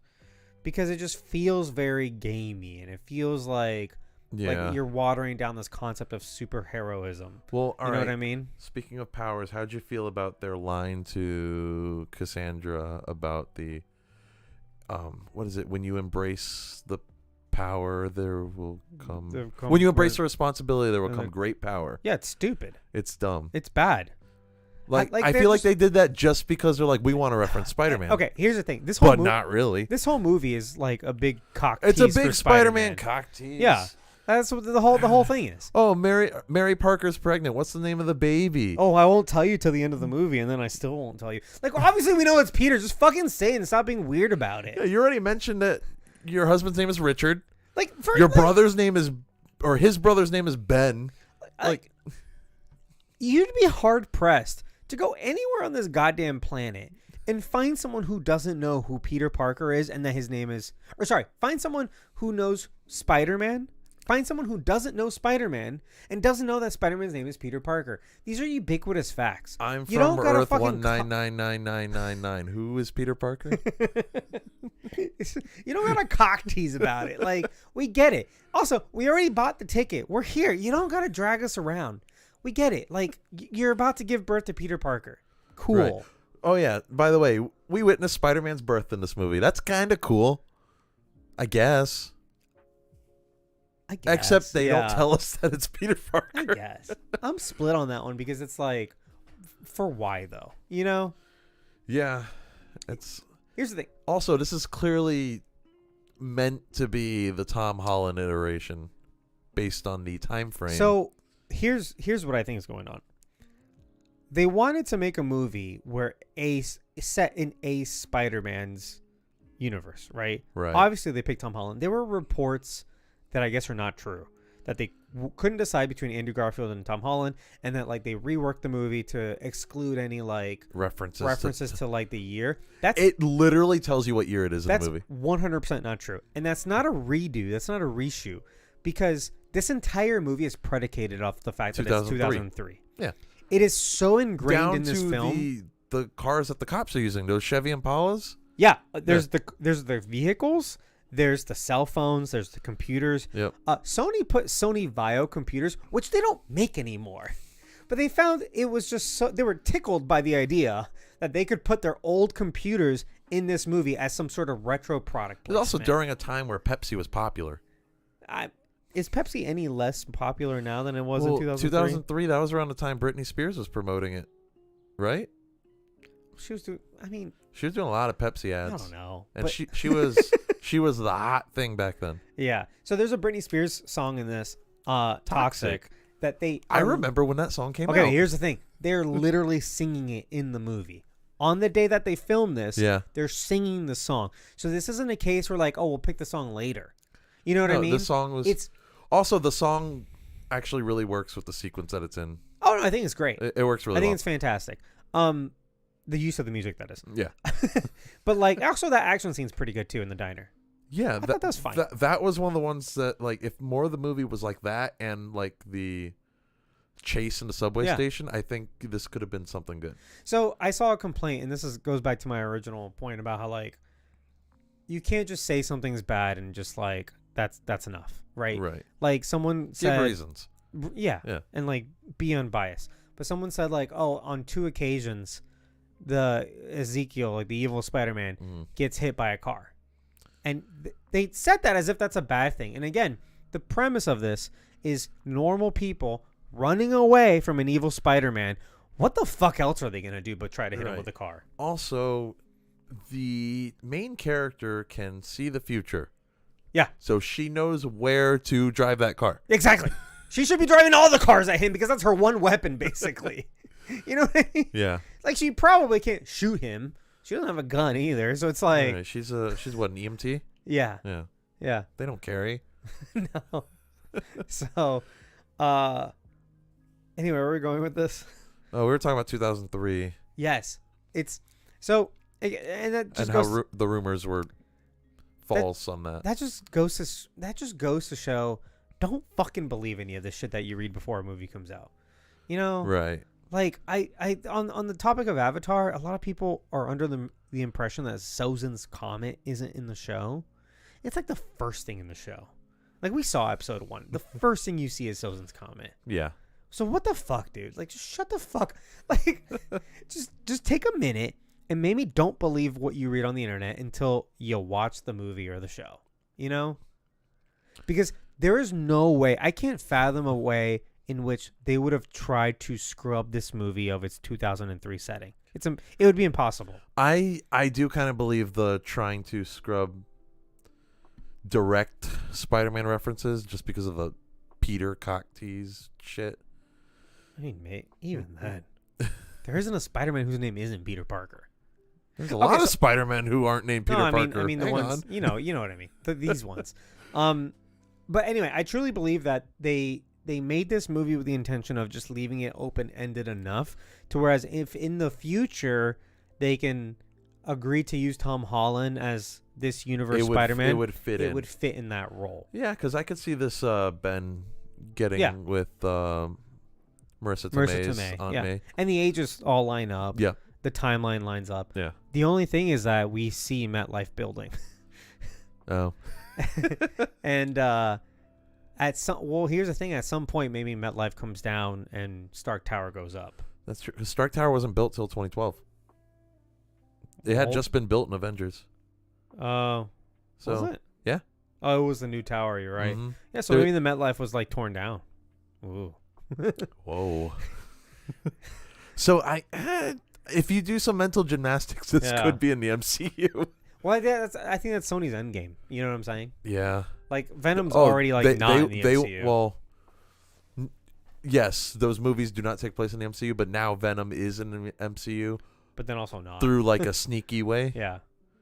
because it just feels very gamey, and it feels like you're watering down this concept of superheroism. Well, all You know right. what I mean? Speaking of powers, how'd you feel about their line to Cassandra about the what is it? When you embrace the power, there will come when you embrace the responsibility, there will come great power. Yeah, it's stupid. It's dumb. It's bad. Like like I they're feel like just- they did that just because they're like, we want to reference Spider-Man. Okay, here's the thing. This whole But not really. This whole movie is like a big cock It's a tease for big Spider-Man. Spider-Man cock tease. Yeah. That's what the whole thing is. Oh, Mary Parker's pregnant. What's the name of the baby? Oh, I won't tell you till the end of the movie, and then I still won't tell you. Like, obviously we know it's Peter. Just fucking say it and stop being weird about it. Yeah, you already mentioned that your husband's name is Richard. Like, Your brother's name is, or his brother's name is Ben. like, you'd be hard pressed to go anywhere on this goddamn planet and find someone who doesn't know who Peter Parker is and that his name is, or sorry, find someone who knows Spider-Man. Find someone who doesn't know Spider-Man and doesn't know that Spider-Man's name is Peter Parker. These are ubiquitous facts. I'm You from don't gotta Earth fucking 1999999. Who is Peter Parker? You don't gotta cock tease about it. Like, we get it. Also, we already bought the ticket. We're here. You don't gotta drag us around. We get it. Like, you're about to give birth to Peter Parker. Cool. Right. Oh yeah. By the way, we witnessed Spider-Man's birth in this movie. That's kind of cool, I guess. I guess. Except they yeah. don't tell us that it's Peter I Parker. guess. I'm split on that one because it's like, for why though? You know? Yeah. It's Here's the thing. also, this is clearly meant to be the Tom Holland iteration based on the time frame. So here's what I think is going on. They wanted to make a movie where set in Spider-Man's universe, right? Right. Obviously, they picked Tom Holland. There were reports that I guess are not true, that they couldn't decide between Andrew Garfield and Tom Holland, and that like they reworked the movie to exclude any like references to like the year. That's it. Literally tells you what year it is in that's the movie. 100% not true, and that's not a redo. That's not a reshoot, because this entire movie is predicated off the fact that it's 2003. Yeah, it is so ingrained down in this to film. the cars that the cops are using, those Chevy Impalas. Yeah, there's the vehicles. There's the cell phones. There's the computers. Yep. Sony put Sony Vaio computers, which they don't make anymore. But they found it was just so they were tickled by the idea that they could put their old computers in this movie as some sort of retro product It was also placement. during a time where Pepsi was popular. Is Pepsi any less popular now than it was in 2003? 2003, that was around the time Britney Spears was promoting it, right? She was doing. I mean, She was doing a lot of Pepsi ads. I don't know. And but, she was she was the hot thing back then. yeah. So there's a Britney Spears song in this, Toxic, that they. I remember when that song came out. Okay, here's the thing. They're literally singing it in the movie. On the day that they filmed this, Yeah. they're singing the song. So this isn't a case where like, oh, we'll pick the song later. You know what I mean? The song was. It's. Also, the song actually really works with the sequence that it's in. Oh no, I think it's great. It works really I think well. it's fantastic. The use of the music, that is. Yeah. But like, also that action scene's pretty good too in the diner. Yeah, I thought that was fine. That was one of the ones that, like, if more of the movie was like that and like the chase in the subway station, I think this could have been something good. So I saw a complaint, and goes back to my original point about how like you can't just say something's bad and just like that's enough, right? Right. Like someone said, Give reasons. Yeah, Yeah. and like be unbiased. But someone said like, oh, on 2 occasions, the Ezekiel, like the evil Spider-Man, gets hit by a car. And they said that as if that's a bad thing. And again, the premise of this is normal people running away from an evil Spider-Man. What the fuck else are they going to do but try to hit him with a car? Also, the main character can see the future. Yeah. So she knows where to drive that car. Exactly. She should be driving all the cars at him because that's her one weapon, basically. You know what I mean? Yeah. Like, she probably can't shoot him. She doesn't have a gun either. So it's like... Right. She's what, an EMT? Yeah. Yeah. Yeah. They don't carry. No. So, anyway, where are we going with this? Oh, we were talking about 2003. Yes. It's... So, and that just And goes... how the rumors were false on that. That just goes to show, don't fucking believe any of this shit that you read before a movie comes out. You know? Right. Like, on the topic of Avatar, a lot of people are under the impression that Sozin's comet isn't in the show. It's like the first thing in the show. Like, we saw episode 1. The first thing you see is Sozin's comet. Yeah. So what the fuck, dude? Like, just shut the fuck. Like, just take a minute and maybe don't believe what you read on the internet until you watch the movie or the show. You know? Because there is no way, I can't fathom a way in which they would have tried to scrub this movie of its 2003 setting. It would be impossible. I do kind of believe the trying to scrub direct Spider-Man references just because of the Peter cock tease shit. I mean, mate, even then, there isn't a Spider-Man whose name isn't Peter Parker. There's a lot of Spider-Men who aren't named Peter Parker. I mean the Hang ones, on. you know what I mean. These ones. But anyway, I truly believe that they made this movie with the intention of just leaving it open-ended enough to whereas if in the future they can agree to use Tom Holland as this universe Spider-Man, it would fit in. It would fit in that role. Yeah, because I could see this Ben getting with Marissa Tomei's Aunt May. And the ages all line up. Yeah. The timeline lines up. Yeah. The only thing is that we see MetLife building. Oh. And here's the thing. At some point, maybe MetLife comes down and Stark Tower goes up. That's true. Stark Tower wasn't built till 2012. It had just been built in Avengers. Oh. So, was it? Yeah. Oh, it was the new tower. You're right. Mm-hmm. Yeah, so maybe the MetLife was like torn down. Ooh. Whoa. So if you do some mental gymnastics, this could be in the MCU. Well, I think that's Sony's endgame. You know what I'm saying? Yeah. Like Venom's already not in the MCU. Well, yes, those movies do not take place in the MCU, but now Venom is in the MCU. But then also not through like a sneaky way. Yeah.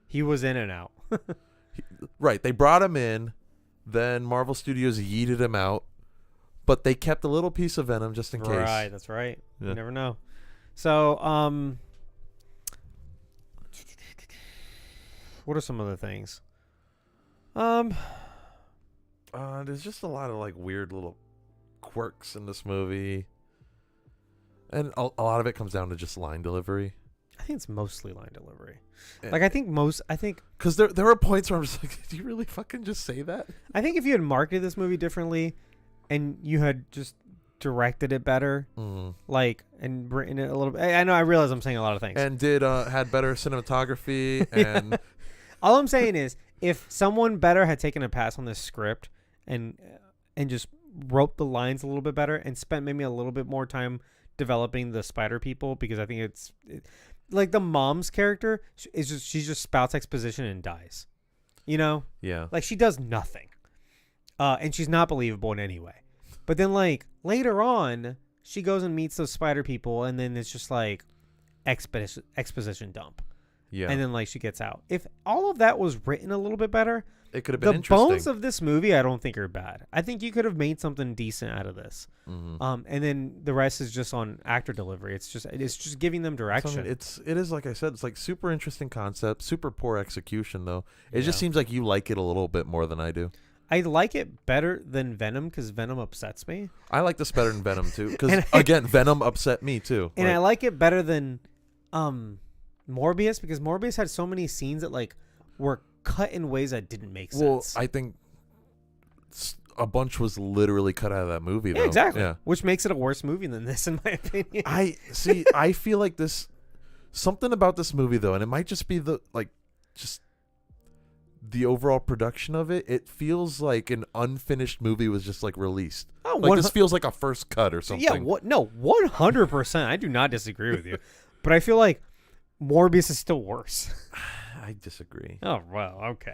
He was in and out. Right. They brought him in. Then Marvel Studios yeeted him out. But they kept a little piece of Venom just in case. Right, that's right. Yeah. You never know. So, what are some other things? There's just a lot of like weird little quirks in this movie. And a lot of it comes down to just line delivery. I think it's mostly line delivery. Yeah. Like, I think Because there were points where I'm just like, did you really fucking just say that? I think if you had marketed this movie differently and you had just directed it better, like, and written it a little bit. I realize I'm saying a lot of things. And had better cinematography and All I'm saying is, if someone better had taken a pass on this script and just wrote the lines a little bit better and spent maybe a little bit more time developing the spider people, because I think like the mom's character is she just spouts exposition and dies, yeah. like she does nothing, and she's not believable in any way. But then like later on, she goes and meets those spider people, and then it's just like exposition dump. Yeah. And then like she gets out. If all of that was written a little bit better, it could have been the interesting. bones of this movie I don't think are bad. I think you could have made something decent out of this. And then the rest is just on actor delivery. It's just giving them direction. So, I mean, it is like I said, it's like super interesting concept, super poor execution though. It just seems like you like it a little bit more than I do. I like it better than Venom because Venom upsets me. I like this better than Venom too, because again, Venom upset me too. And I like it better than Morbius, because Morbius had so many scenes that like were cut in ways that didn't make sense. Well, I think a bunch was literally cut out of that movie though. Yeah, exactly. Yeah. Which makes it a worse movie than this, in my opinion. I feel like something about this movie though, and it might just be the overall production of it. It feels like an unfinished movie was just like released. Oh, like this feels like a first cut or something. Yeah, 100%. I do not disagree with you, but I feel like Morbius is still worse. I disagree. Oh well, okay.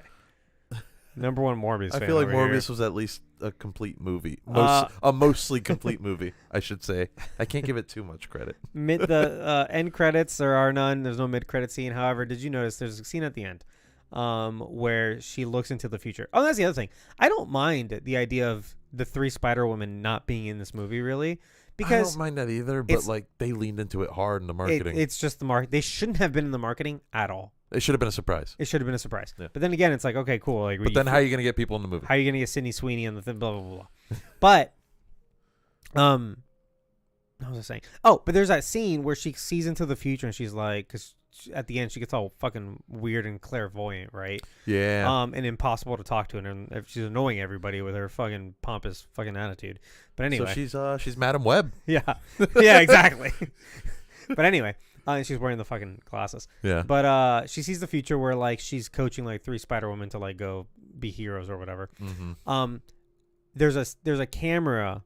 Number one Morbius. I fan feel like over Morbius here. was at least a complete movie, a mostly complete movie. I should say. I can't give it too much credit. The end credits, there are none. There's no mid-credit scene. However, did you notice there's a scene at the end where she looks into the future? Oh, that's the other thing. I don't mind the idea of the 3 Spider-Women not being in this movie, really. Because I don't mind that either, but like they leaned into it hard in the marketing. It's just the market. They shouldn't have been in the marketing at all. It should have been a surprise. It should have been a surprise. Yeah. But then again, it's like, okay, cool. Like, but then how are you going to get people in the movie? How are you going to get Sydney Sweeney and the thing, blah, blah, blah, blah. But, what was I saying? Oh, but there's that scene where she sees into the future and she's like, because at the end she gets all fucking weird and clairvoyant, right? Yeah. And impossible to talk to, and she's annoying everybody with her fucking pompous fucking attitude. But anyway. So she's Madam Web. Yeah. Yeah, exactly. But anyway. And she's wearing the fucking glasses. Yeah. But she sees the future where like she's coaching like 3 Spider-Women to like go be heroes or whatever. Mm-hmm. There's a camera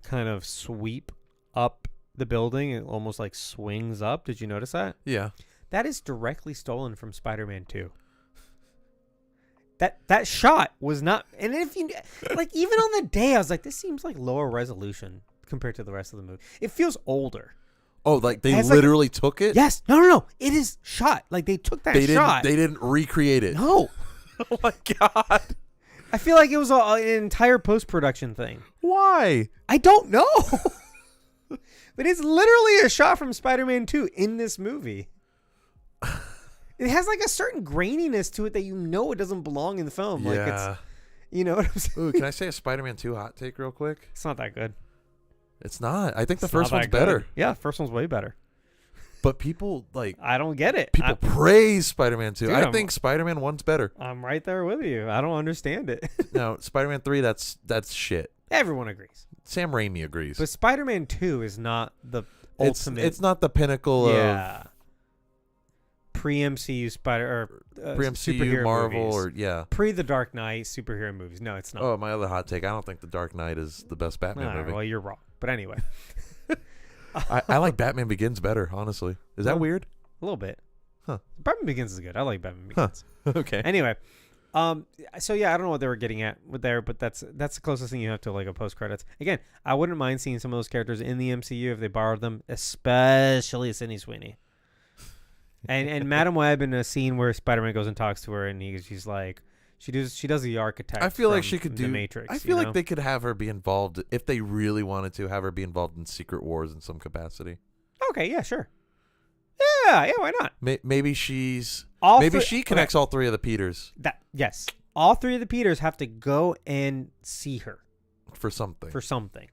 kind of sweep up the building. It almost like swings up. Did you notice that? Yeah. That is directly stolen from Spider-Man 2. That shot was not, and if you like, even on the day, I was like, this seems like lower resolution compared to the rest of the movie. It feels older. Oh, like they literally took it? Yes. No. It is shot. Like they took that shot. They didn't recreate it. No. Oh my God. I feel like it was an entire post-production thing. Why? I don't know. But it's literally a shot from Spider-Man 2 in this movie. It has like a certain graininess to it that it doesn't belong in the film. Yeah. Like it's, you know what I'm saying? Ooh, can I say a Spider-Man 2 hot take real quick? It's not that good. It's not. I think the It's first not one's that good. better. Yeah, first one's way better. But people I don't get it. People praise Spider-Man 2. Dude, I think Spider-Man 1's better. I'm right there with you. I don't understand it. No, Spider-Man 3, that's shit. Everyone agrees. Sam Raimi agrees. But Spider-Man 2 is not the ultimate. It's not the pinnacle of pre-MCU pre-MCU superhero Marvel movies. or pre the Dark Knight superhero movies. No, it's not. Oh, my other hot take. I don't think the Dark Knight is the best Batman movie. Well, you're wrong. But anyway, I like Batman Begins better, honestly. Is that weird? a little bit. Huh. Batman Begins is good. I like Batman Begins. Okay. Anyway, so yeah, I don't know what they were getting at with there, but that's the closest thing you have to like a post credits. Again, I wouldn't mind seeing some of those characters in the MCU if they borrowed them, especially Sydney Sweeney. And Madam Web in a scene where Spider-Man goes and talks to her, and she's like, she does the architect. I feel like she from could the do. Matrix. I feel like they could have her be involved if they really wanted to. Have her be involved in Secret Wars in some capacity. Okay, yeah, sure. Yeah, why not? Maybe she's. All maybe three- she connects all three of the Peters Yes, all three of the Peters have to go and see her for something. for something,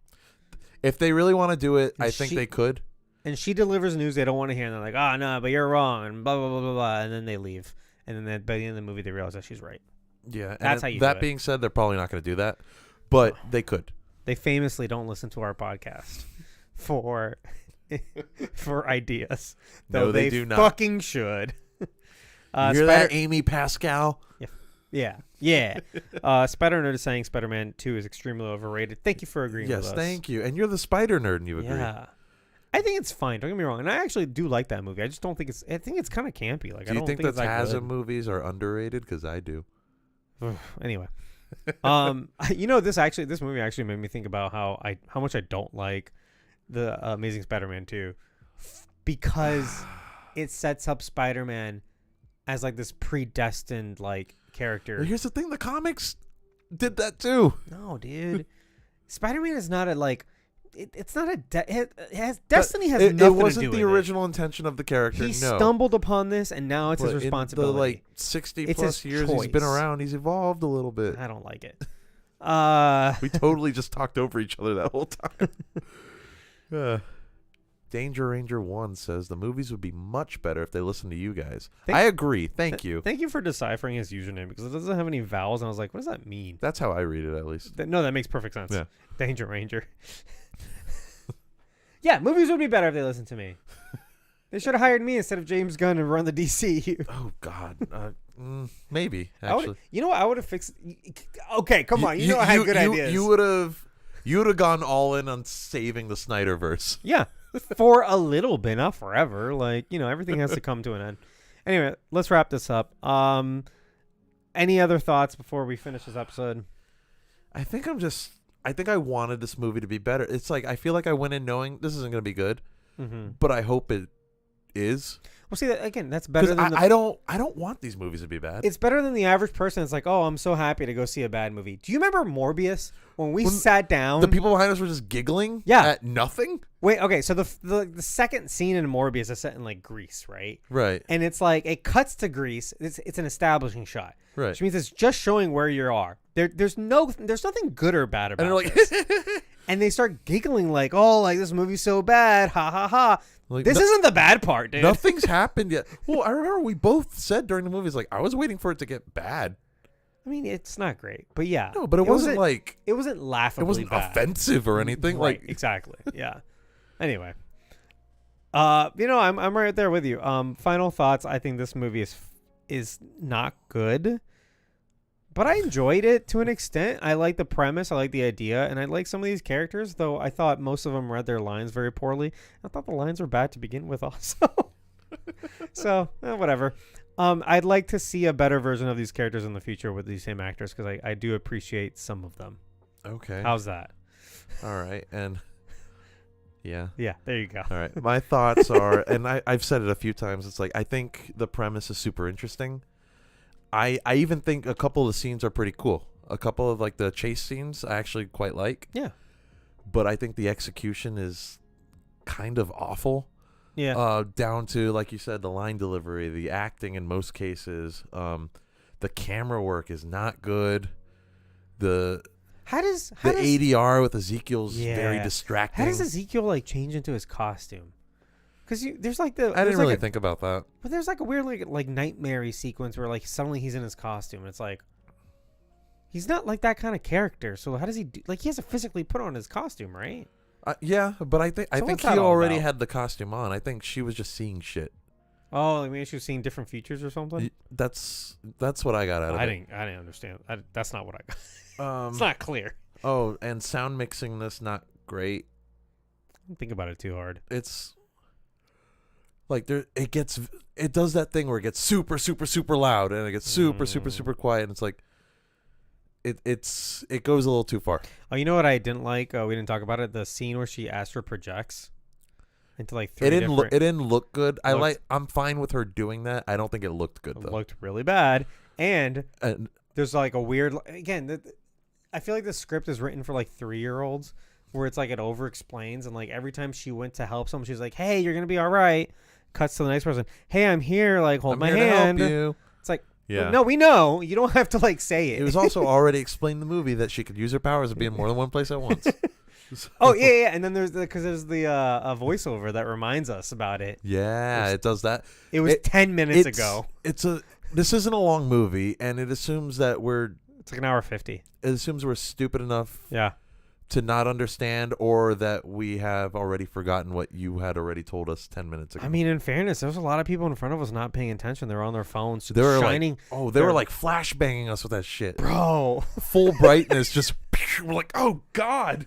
If they really want to do it, And I think she- they could. and she delivers news they don't want to hear, and they're like, "Oh no, but you're wrong," and blah blah blah blah blah, and then they leave, and then by the end of the movie they realize that she's right. Yeah, and That's how you do That it. being said, they're probably not going to do that, but they could. They famously don't listen to our podcast for ideas. No, Though they do not. Fucking should. You hear that, Spider- Amy Pascal? Yeah. Spider Nerd is saying Spider-Man 2 is extremely overrated. Thank you for agreeing with Yes, us. thank you. And you're the Spider Nerd, and you agree. Yeah. I think it's fine. Don't get me wrong. And I actually do like that movie. I just don't think it's. I think it's kind of campy. Like, Do I you don't think the it's that TASM good. movies are underrated? Because I do. Anyway, this movie actually made me think about how much I don't like the Amazing Spider-Man 2 because it sets up Spider-Man as like this predestined like character. Well, here's the thing: the comics did that too. No, dude, Spider-Man is not a like. It's not a. Destiny has nothing It wasn't to do the with original intention of the character. He no. stumbled upon this, and now it's But his in responsibility. the like 60 It's plus his years he's been choice. around, he's evolved a little bit. I don't like it. We totally just talked over each other that whole time. Danger Ranger 1 says the movies would be much better if they listened to you guys. I agree. Thank you. Thank you for deciphering his username because it doesn't have any vowels, and I was like, what does that mean? That's how I read it, at least. No, that makes perfect sense. Yeah. Danger Ranger. Yeah, movies would be better if they listened to me. They should have hired me instead of James Gunn and run the DCU. Oh, God. Maybe, You actually. know what? I would have fixed. Okay, come on. You know I had good ideas. You would have gone all in on saving the Snyderverse. Yeah, for a little bit, not forever. Like, everything has to come to an end. Anyway, let's wrap this up. Any other thoughts before we finish this episode? I think I wanted this movie to be better. It's like I feel like I went in knowing this isn't going to be good, but I hope it is. Well, see, again, that's better than I don't want these movies to be bad. It's better than the average person. It's like, oh, I'm so happy to go see a bad movie. Do you remember Morbius when we sat down? The people behind us were just giggling at nothing. Wait, okay, so the second scene in Morbius is set in like Greece, right? Right. And it's like it cuts to Greece. It's an establishing shot, Right. which means it's just showing where you are. There's nothing good or bad about And they're like, this. And they start giggling like, oh, like this movie's so bad, ha ha ha. Like, This isn't the bad part, dude. nothing's happened yet. Well, I remember we both said during the movie, like, I was waiting for it to get bad. I mean, it's not great, but yeah. No, but it wasn't like it wasn't laughably it wasn't bad. offensive or anything. Right, Like exactly. Yeah. Anyway, I'm right there with you. Final thoughts. I think this movie is not good, but I enjoyed it to an extent. I like the premise. I like the idea, and I like some of these characters. Though I thought most of them read their lines very poorly. I thought the lines were bad to begin with, also. So whatever. I'd like to see a better version of these characters in the future with these same actors because I do appreciate some of them. okay, How's that? all right, and yeah. Yeah, there you go. All right. My thoughts are, and I've said it a few times, it's like I think the premise is super interesting. I even think a couple of the scenes are pretty cool. A couple of like the chase scenes I actually quite like. Yeah. But I think the execution is kind of awful. Yeah. Down to, like you said, the line delivery, the acting in most cases. The camera work is not good. The How does ADR with Ezekiel's very Yeah. distracting. How does Ezekiel like change into his costume? Because there's like the I didn't really like think about that. but there's like a weird like nightmare-y sequence where like suddenly he's in his costume and it's like he's not like that kind of character. So how does he do? Like he has to physically put on his costume, right? Yeah, but I think what's he that all already about? had the costume on. I think she was just seeing shit. Oh, like maybe she was seeing different features or something. That's what I got out of I it. didn't understand. That's not what I got. It's Um, not clear. oh, and sound mixing this not great. Don't think about it too hard. It's like it does that thing where it gets super super super loud and it gets super super super quiet and it's like it goes a little too far. Oh, you know what I didn't like? We didn't talk about it. The scene where she astral projects. into like three different. It didn't look good. I'm fine with her doing that. I don't think it looked good though. It looked really bad, and there's like a weird. Again, I feel like the script is written for like 3-year-olds, where it's like it over explains, and like every time she went to help someone, she's like, "Hey, you're gonna be all right." Cuts to the next person. "Hey, I'm here. Like, hold my hand." To help you. It's like, yeah. No, we know. You don't have to like say it. It was also already explained in the movie that she could use her powers of being more than one place at once. So. Oh yeah, and then there's a a voiceover that reminds us about it. Yeah, it does that. It was 10 minutes ago. This isn't a long movie, and it assumes that it's like an hour 50. It assumes we're stupid enough. Yeah. To not understand, or that we have already forgotten what you had already told us 10 minutes ago. I mean, in fairness, there was a lot of people in front of us not paying attention. They were on their phones, they were shining. They were like flashbanging us with that shit, bro. Full brightness, just we're like, oh god.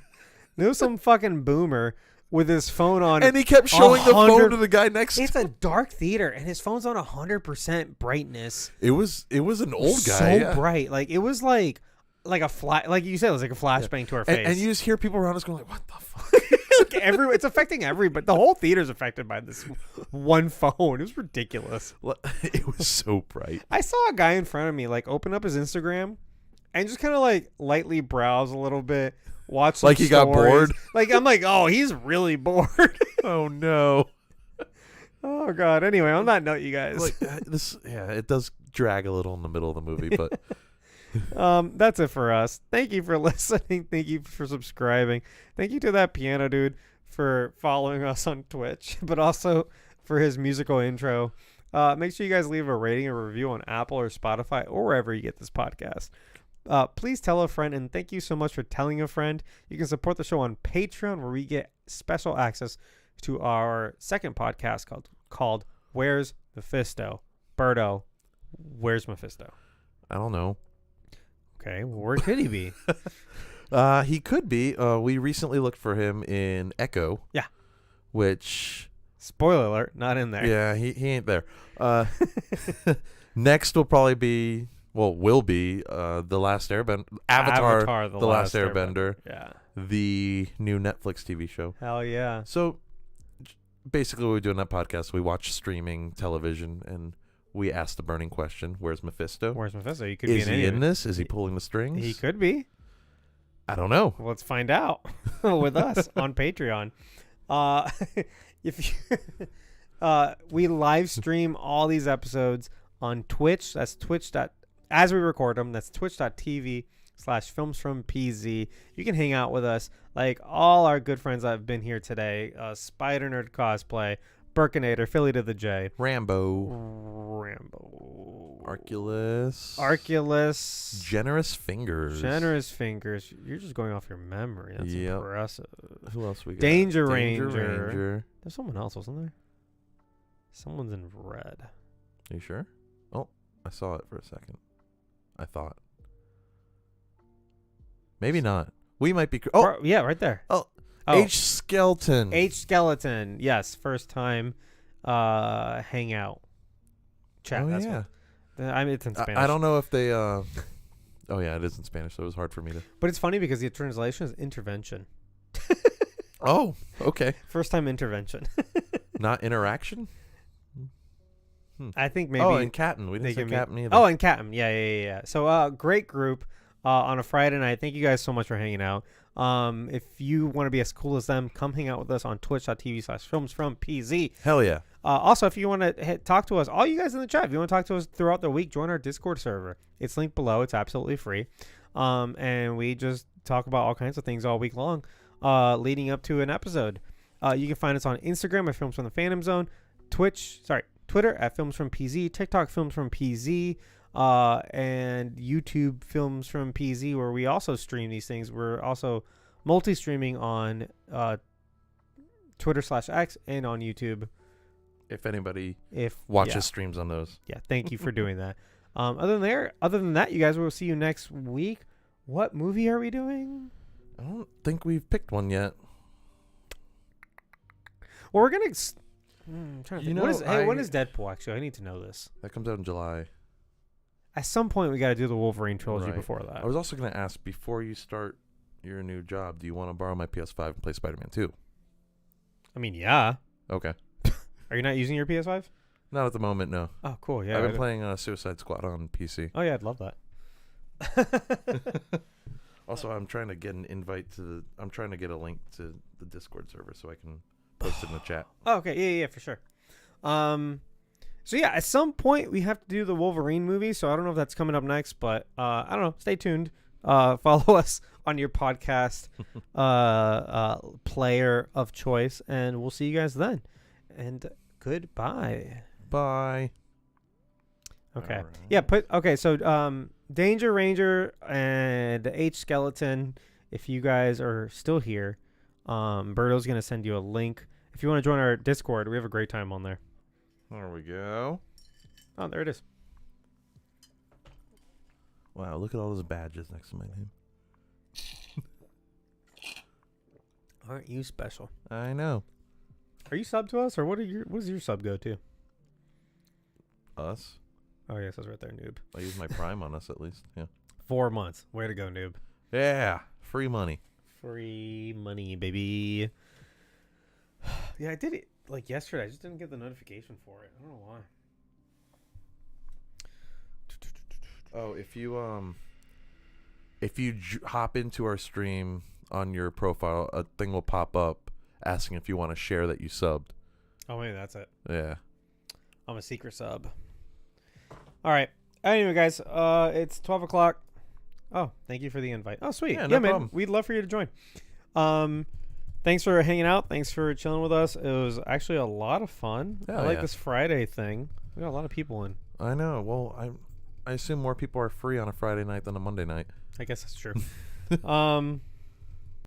There was some fucking boomer with his phone on, and he kept showing the phone to the guy next to him. It's a dark theater, and his phone's on 100% brightness. It was an old guy, so bright, like it was like a like you said, it was like a flashbang to our face. And you just hear people around us going like, "What the fuck?" Like it's affecting everybody. The whole theater's affected by this one phone. It was ridiculous. It was so bright. I saw a guy in front of me like open up his Instagram and just kind of like lightly browse a little bit, watch some like he got bored. Like I'm like, oh, he's really bored. Oh no. Oh god. Anyway, on that note, you guys, like it does drag a little in the middle of the movie, but. That's it for us. Thank you for listening. Thank you for subscribing. Thank you to that piano dude for following us on Twitch, but also for his musical intro. Make sure you guys leave a rating or review on Apple or Spotify or wherever you get this podcast. Please tell a friend, and thank you so much for telling a friend. You can support the show on Patreon, where we get special access to our second podcast called Where's Mephisto? Birdo, where's Mephisto? I don't know. Okay, well, where could he be? He could be. We recently looked for him in Echo. Yeah. Which... Spoiler alert, not in there. Yeah, he ain't there. Next will probably be... Well, will be The Last Airbender. Avatar The Last Airbender. Yeah. The new Netflix TV show. Hell yeah. So, basically what we do in that podcast, we watch streaming television, and... We asked the burning question: where's Mephisto? Where's Mephisto? He could be in this? Is he pulling the strings? He could be. I don't know. Well, let's find out with us on Patreon. If you, we live stream all these episodes on Twitch. That's as we record them. That's twitch.tv/filmsfrompz. You can hang out with us like all our good friends that have been here today. Spider Nerd Cosplay. Burkinator, Philly to the J. Rambo. Arculus. Generous Fingers. You're just going off your memory. That's yep. impressive. Who else we got? Danger Ranger. There's someone else, wasn't there? Someone's in red. Are you sure? Oh, I saw it for a second. I thought. Maybe not. We might be... Oh! Yeah, right there. Oh. H. Skeleton. Yes, first time hangout chat. Oh, that's yeah. I mean, it's in Spanish. I don't know if they... Oh, yeah, it is in Spanish, so it was hard for me to... But it's funny because the translation is intervention. Oh, okay. First time intervention. Not interaction? I think maybe... Oh, and Captain. We didn't say Captain either. Oh, and Captain. Yeah. So, great group on a Friday night. Thank you guys so much for hanging out. If you want to be as cool as them, come hang out with us on twitch.tv/filmsfrompz. Hell yeah. Also, if you want to talk to us, all you guys in the chat, if you want to talk to us throughout the week, join our Discord server. It's linked below. It's absolutely free. And we just talk about all kinds of things all week long, leading up to an episode. You can find us on Instagram at Films from the Phantom Zone, Twitter at Films from PZ, TikTok Films from PZ, and YouTube Films from PZ, where we also stream these things. We're also multi-streaming on Twitter/X and on YouTube. If anybody watches yeah. streams on those. Yeah, thank you for doing that. Other than that, you guys, we'll see you next week. What movie are we doing? I don't think we've picked one yet. Well, we're gonna. I'm trying to think. When is Deadpool? Actually, I need to know this. That comes out in July. At some point, we got to do the Wolverine trilogy right. before that. I was also going to ask, before you start your new job, do you want to borrow my PS5 and play Spider-Man 2? I mean, yeah. Okay. Are you not using your PS5? Not at the moment, no. Oh, cool. Yeah. I've been playing Suicide Squad on PC. Oh yeah, I'd love that. Also, I'm trying to get an invite to I'm trying to get a link to the Discord server so I can post it in the chat. Oh, okay. Yeah, for sure. So yeah, at some point we have to do the Wolverine movie. So I don't know if that's coming up next, but I don't know. Stay tuned. Follow us on your podcast player of choice, and we'll see you guys then. And goodbye. Bye. Okay. All right. Yeah. So Danger Ranger and H Skeleton. If you guys are still here, Berto's gonna send you a link. If you want to join our Discord, we have a great time on there. There we go. Oh, there it is. Wow, look at all those badges next to my name. Aren't you special? I know. Are you sub to us, or what does your sub go to? Us. Oh yes, that's right there, noob. I use my Prime on us at least. Yeah. 4 months. Way to go, noob. Yeah. Free money. Free money, baby. Yeah, I did it like yesterday. I just didn't get the notification for it. I don't know why. Oh, if you hop into our stream on your profile, a thing will pop up asking if you want to share that you subbed. Oh, maybe that's it. Yeah. I'm a secret sub. All right. Anyway, guys, it's 12 o'clock. Oh, thank you for the invite. Oh, sweet. Yeah, no man. problem. We'd love for you to join. Thanks for hanging out. Thanks for chilling with us. It was actually a lot of fun. Hell I like yeah. this Friday thing. We got a lot of people in. I know. Well, I assume more people are free on a Friday night than a Monday night. I guess that's true.